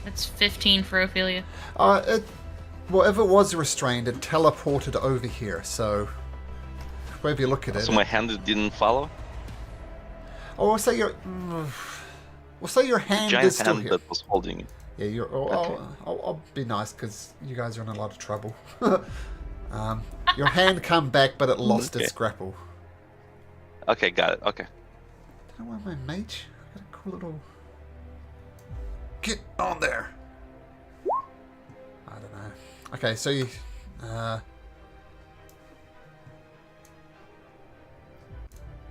That's 15 for Ophelia. Well, if it was restrained, it teleported over here, so wherever you look at it. So my hand didn't follow? Oh, we'll say your hand Giant is still hand here. that was holding it. Yeah, you're. Okay. I'll be nice because you guys are in a lot of trouble. Your hand come back, but it lost its Okay. grapple. Okay, got it. Okay. I don't want my mage. I got a cool little. Get on there. I don't know. Okay, so you.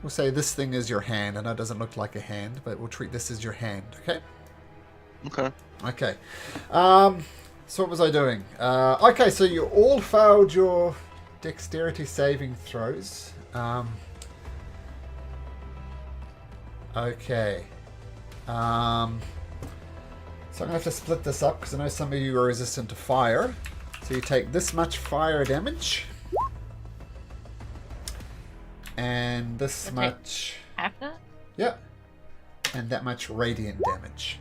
We'll say this thing is your hand. I know it doesn't look like a hand, but we'll treat this as your hand. Okay. Okay. Okay. So what was I doing? Okay, so you all failed your dexterity saving throws. Okay. So I'm going to have to split this up because I know some of you are resistant to fire. So you take this much fire damage. And this Okay. much... Half that? Yep. And that much radiant damage.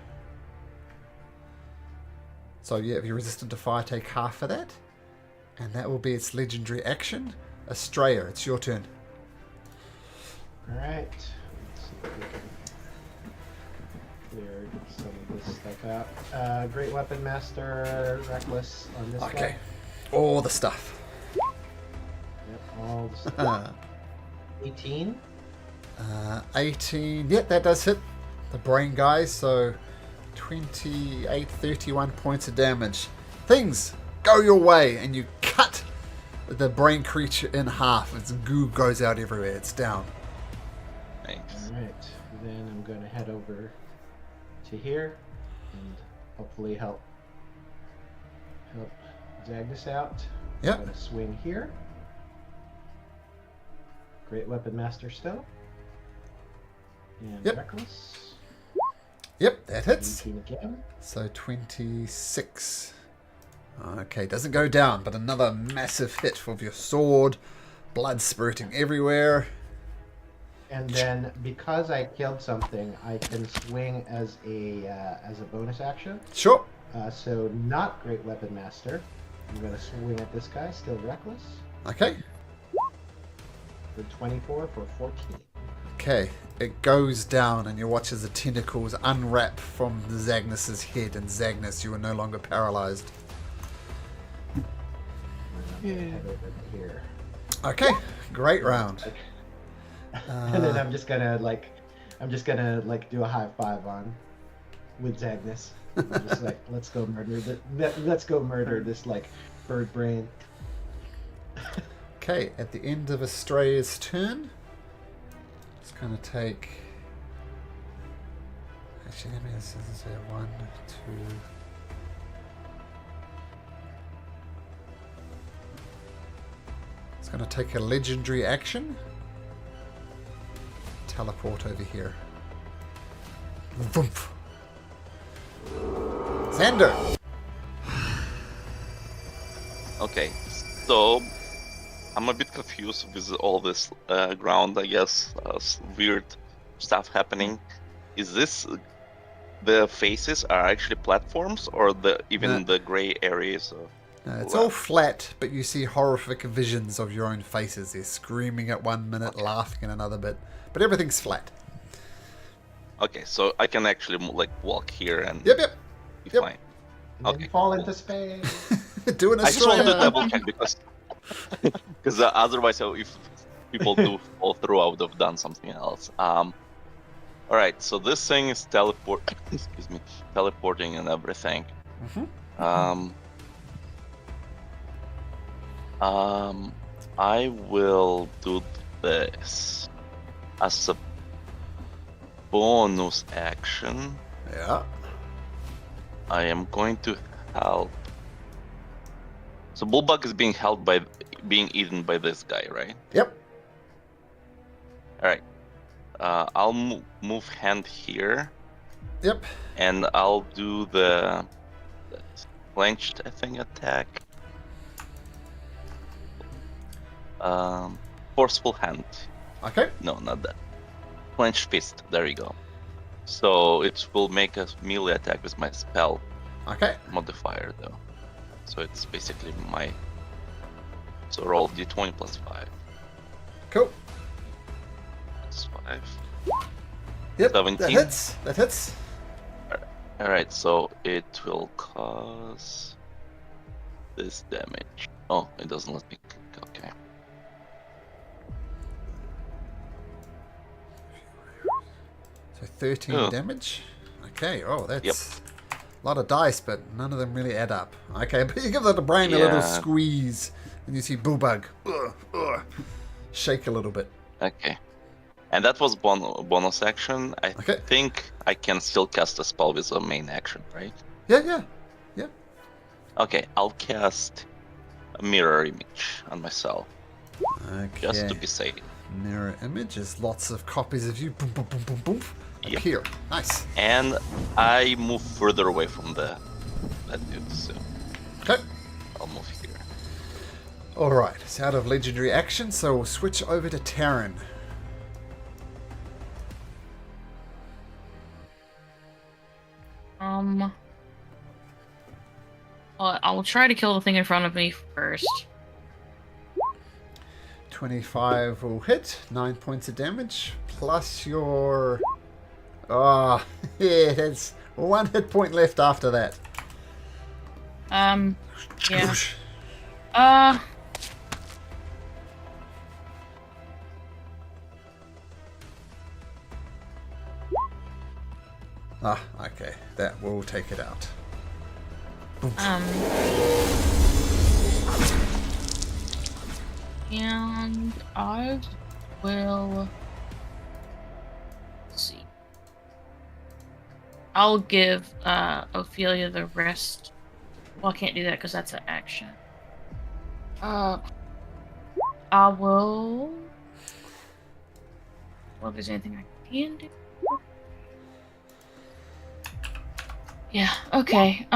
So yeah, if you're resistant to fire, take half of that. And that will be its legendary action. Estrella, it's your turn. Alright. Let's see if we can clear some of this stuff out. Great Weapon Master, Reckless on this Okay. guy. All the stuff. Yep, all the stuff. 18. 18. Yep, that does hit the brain guys. So 28, 31 points of damage. Things go your way and you cut the brain creature in half. Its goo goes out everywhere. It's down. Thanks. Alright. Then I'm going to head over to here and hopefully help Zagnus out. Yep. I'm going to swing here. Great Weapon Master still. And Yep. Reckless. Yep, that hits. 18 again. So 26. Okay, doesn't go down, but another massive hit with your sword. Blood spurting everywhere. And then because I killed something, I can swing as a bonus action. Sure. So not Great Weapon Master. I'm gonna swing at this guy, still reckless. Okay. The 24 for 14. Okay. It goes down, and you watch as the tentacles unwrap from Zagnus's head, and Zagnus, you are no longer paralyzed. And I'm gonna head over to here. Okay. Great round. And then I'm just gonna do a high five on with Zagnus. I'm just like, let's go murder this like bird brain. Okay, at the end of Estrella's turn, it's going to take. Actually, let me just say 1, 2. It's going to take a legendary action. Teleport over here. Vroom. Xander! Okay, so I'm a bit confused with all this ground, I guess, weird stuff happening. Is this the faces are actually platforms, or even the gray areas? No, it's all flat, but you see horrific visions of your own faces. They're screaming at 1 minute, laughing at another bit, but everything's flat. Okay, so I can actually walk here and Yep. be Yep. fine. And then Okay. fall into space. Doing I just want to Australia. double check because otherwise, if people do fall through, I would have done something else. All right, so this thing is teleporting and everything. I will do this as a bonus action. Yeah. I am going to help. So Bullbug is being eaten by this guy, right? Yep. All right. I'll move hand here, Yep. and I'll do the clenched, I think, attack. Forceful hand. Okay. No, not that. Clenched fist. There you go. So it will make a melee attack with my spell Okay. modifier, though. So it's basically my. So roll d20 plus 5. Cool. Plus 5. Yep. 17. That hits. Alright, so it will cause this damage. Oh, it doesn't let me click. Okay. So 13 Ugh. damage. Okay. Oh, that's Yep. a lot of dice, but none of them really add up. Okay, but you give the brain a little Yeah. squeeze, and you see Bullbug shake a little bit. Okay. And that was bonus action. I Okay. think I can still cast a spell with a main action, right? Yeah. Okay, I'll cast a mirror image on myself, Okay. just to be safe. Mirror images, lots of copies of you. Boom, boom, boom, boom, boom. Yep. Appear. Nice. And I move further away from that dude, so Okay. I'll move here. All right. It's out of legendary action, so we'll switch over to Terran. Well, I will try to kill the thing in front of me first. 25 will hit. 9 points of damage. Plus your... Oh, yeah, there's 1 hit point left after that. Yeah. Ah, okay. That will take it out. And I will... Let's see. I'll give Ophelia the rest. Well, I can't do that because that's an action. I will... Well, if there's anything I can do. Yeah, okay.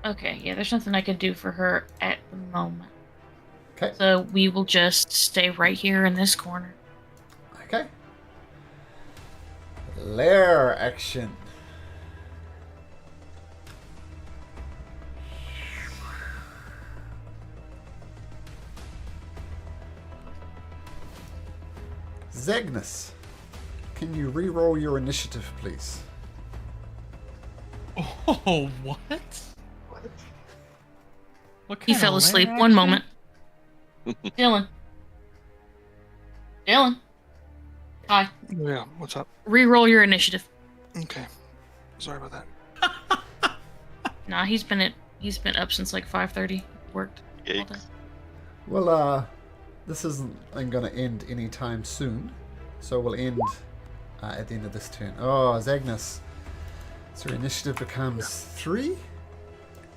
Okay, yeah, there's nothing I can do for her at the moment. Okay. So we will just stay right here in this corner. Okay. Lair action. Zagnus, can you re-roll your initiative, please? Oh, what? What kind He fell of asleep. lair One action? moment. Dylan. Dylan. Hi. Yeah, what's up? Reroll your initiative. Okay. Sorry about that. Nah, he's been up since like 5:30. Worked. all day. Yikes. Well, this isn't going to end anytime soon, so we'll end at the end of this turn. Oh, Zagnus. So your initiative becomes 3,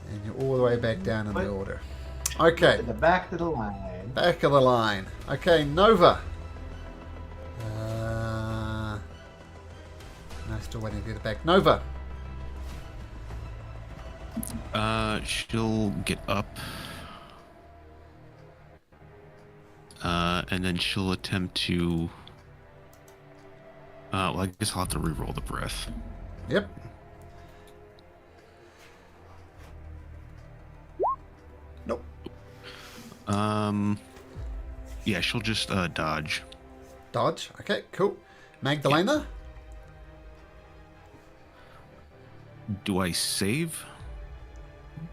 and you're all the way back down in the order. Okay. To the back of the line. Back of the line. Okay, Nova. No, still waiting to get it back. Nova. She'll get up. And then she'll attempt to. Well, I guess I'll have to re-roll the breath. Yep. Nope. Yeah, she'll just dodge. Dodge. Okay, cool. Magdalena. Do I save?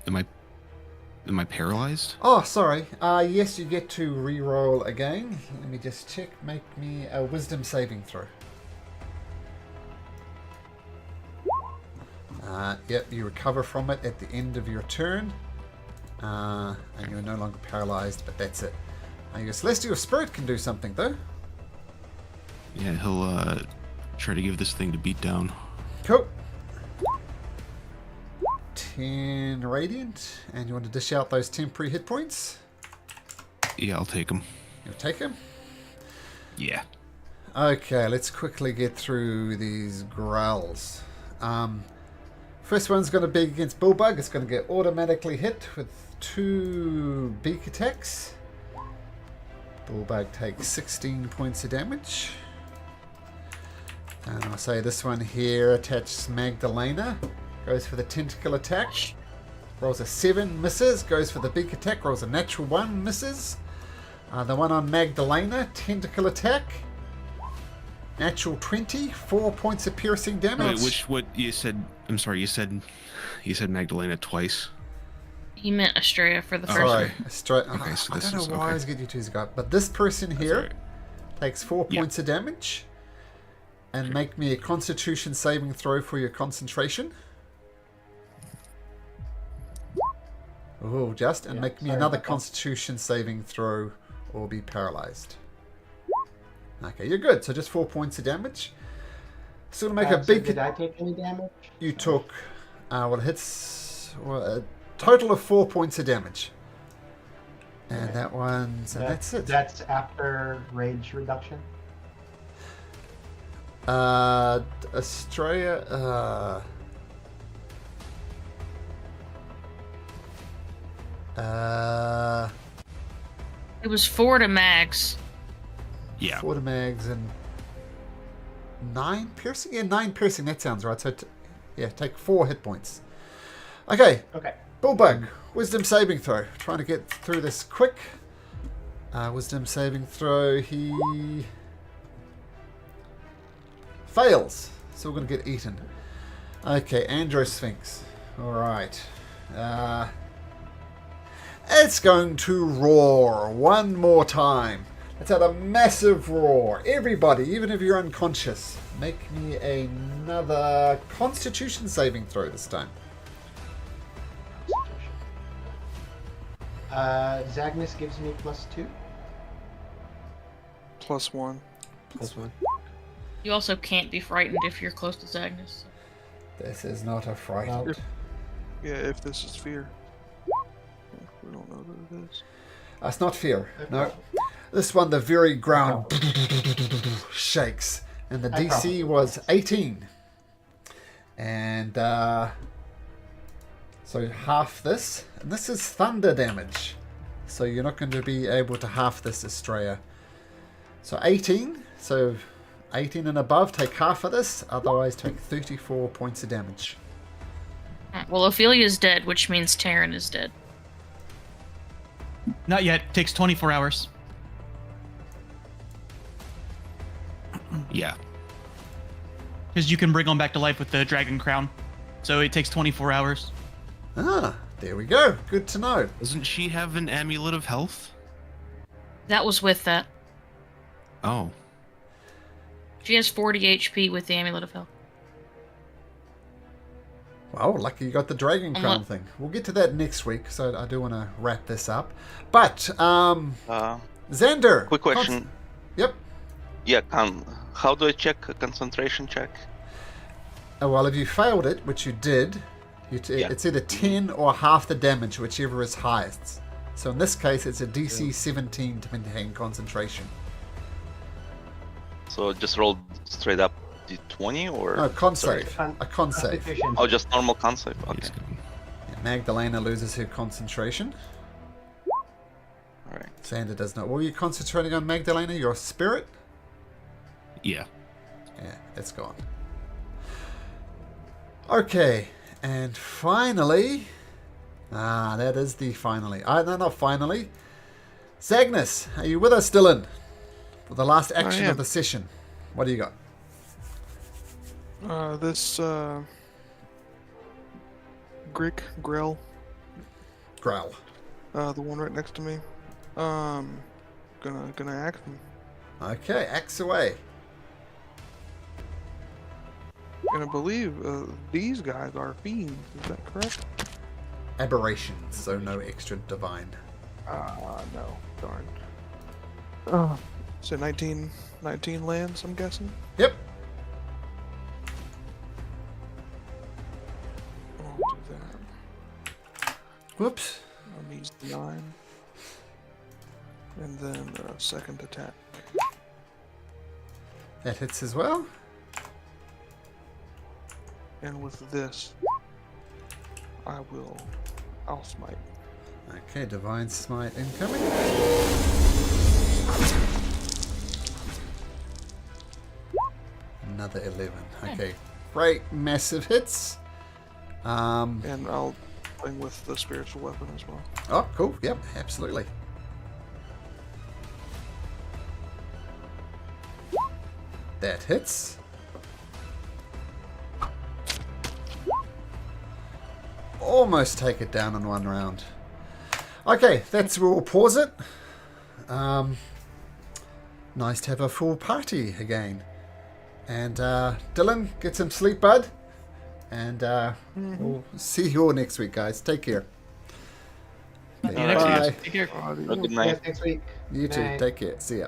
Am I paralyzed? Oh, sorry. Yes, you get to re-roll again. Let me just check. Make me a wisdom saving throw. Yep, you recover from it at the end of your turn. And you're no longer paralyzed, but that's it. Your Celestial Spirit can do something, though. Yeah, he'll try to give this thing to beat down. Cool. 10 Radiant. And you want to dish out those temporary hit points? Yeah, I'll take him. You'll take them? Yeah. Okay, let's quickly get through these growls. First one's going to be against Bullbug. It's going to get automatically hit with 2 beak attacks. Bullbug takes 16 points of damage. And I'll say this one here attached Magdalena. Goes for the tentacle attack. Rolls a 7, misses. Goes for the beak attack. Rolls a natural 1, misses. The one on Magdalena, tentacle attack. Natural 20, 4 points of piercing damage. Wait, what you said? I'm sorry, you said Magdalena twice. He meant Estrella for the first Sorry, one. okay, so I this don't know is- why I okay. was getting you two guys, but this person here alright. takes 4 Yeah. points of damage, and make me a Constitution saving throw for your concentration. Oh, and Yeah, make me sorry another about that. Constitution saving throw, or be paralyzed. Okay, you're good. So just 4 points of damage. So to make a So big. did I take any damage? You took, well, it hits a total of 4 points of damage. And Okay. that one's, and that's it. That's after rage reduction. Australia, It was 4 to max. Yeah. 4 to mags and 9 piercing? Yeah, 9 piercing, that sounds right. So, yeah, take 4 hit points. Okay, Okay. Bullbug, wisdom saving throw. Trying to get through this quick. Wisdom saving throw, he fails. So we're going to get eaten. Okay, Androsphinx. Alright. It's going to roar one more time. Let's add a massive roar. Everybody, even if you're unconscious, make me another Constitution saving throw this time. Zagnus gives me +2. +1. +1. You also can't be frightened if you're close to Zagnus. This is not a fright. Well, Yeah, if this is fear. We don't know that it is. It's not fear. No. This one, the very ground shakes. And the I DC was 18. And So half this, and this is thunder damage. So you're not going to be able to half this, Estrella. So 18. So 18 and above, take half of this. Otherwise, take 34 points of damage. Well, Ophelia's dead, which means Taryn is dead. Not yet. Takes 24 hours. Yeah. Because you can bring them back to life with the dragon crown. So it takes 24 hours. Ah, there we go. Good to know. Doesn't she have an amulet of health? That was with that. Oh. She has 40 HP with the Amulet of Health. Well, lucky you got the Dragon Crown thing. We'll get to that next week, so I do want to wrap this up. But, Xander. Quick question. Yep. Yeah, how do I check a concentration check? Well, if you failed it, which you did, it's either 10 or half the damage, whichever is highest. So in this case, it's a DC 17 to maintain concentration. So just roll straight up D20 or? No, con Sorry. save. A con save. Oh, just normal con save. Okay. Yeah, Magdalena loses her concentration. Alright. Xander does not. What were you concentrating on, Magdalena? Your spirit? Yeah. Yeah, it's gone. Okay, and finally... that is the finally. No, not finally. Zagnus, are you with us, Dylan? For the last action of the session. What do you got? This Grell, Growl. the one right next to me. Gonna axe him. Okay, axe away. And I believe these guys are fiends. Is that correct? Aberrations, so no extra divine. No. Darn. So 19 lands, I'm guessing? Yep. I'll do that. Whoops. On these 9. And then second attack. That hits as well. And with this, I'll smite. Okay, divine smite incoming. Another 11. Okay, great, massive hits. And I'll bring with the spiritual weapon as well. Oh, cool. Yep, absolutely. That hits. Almost take it down in one round. Okay, that's where we'll pause it. Nice to have a full party again. And Dylan, get some sleep, bud. And we'll see you all next week, guys. Take care. Okay, See you next bye. week. Take care. Good night. Next week. You too. Night. Take care. See ya.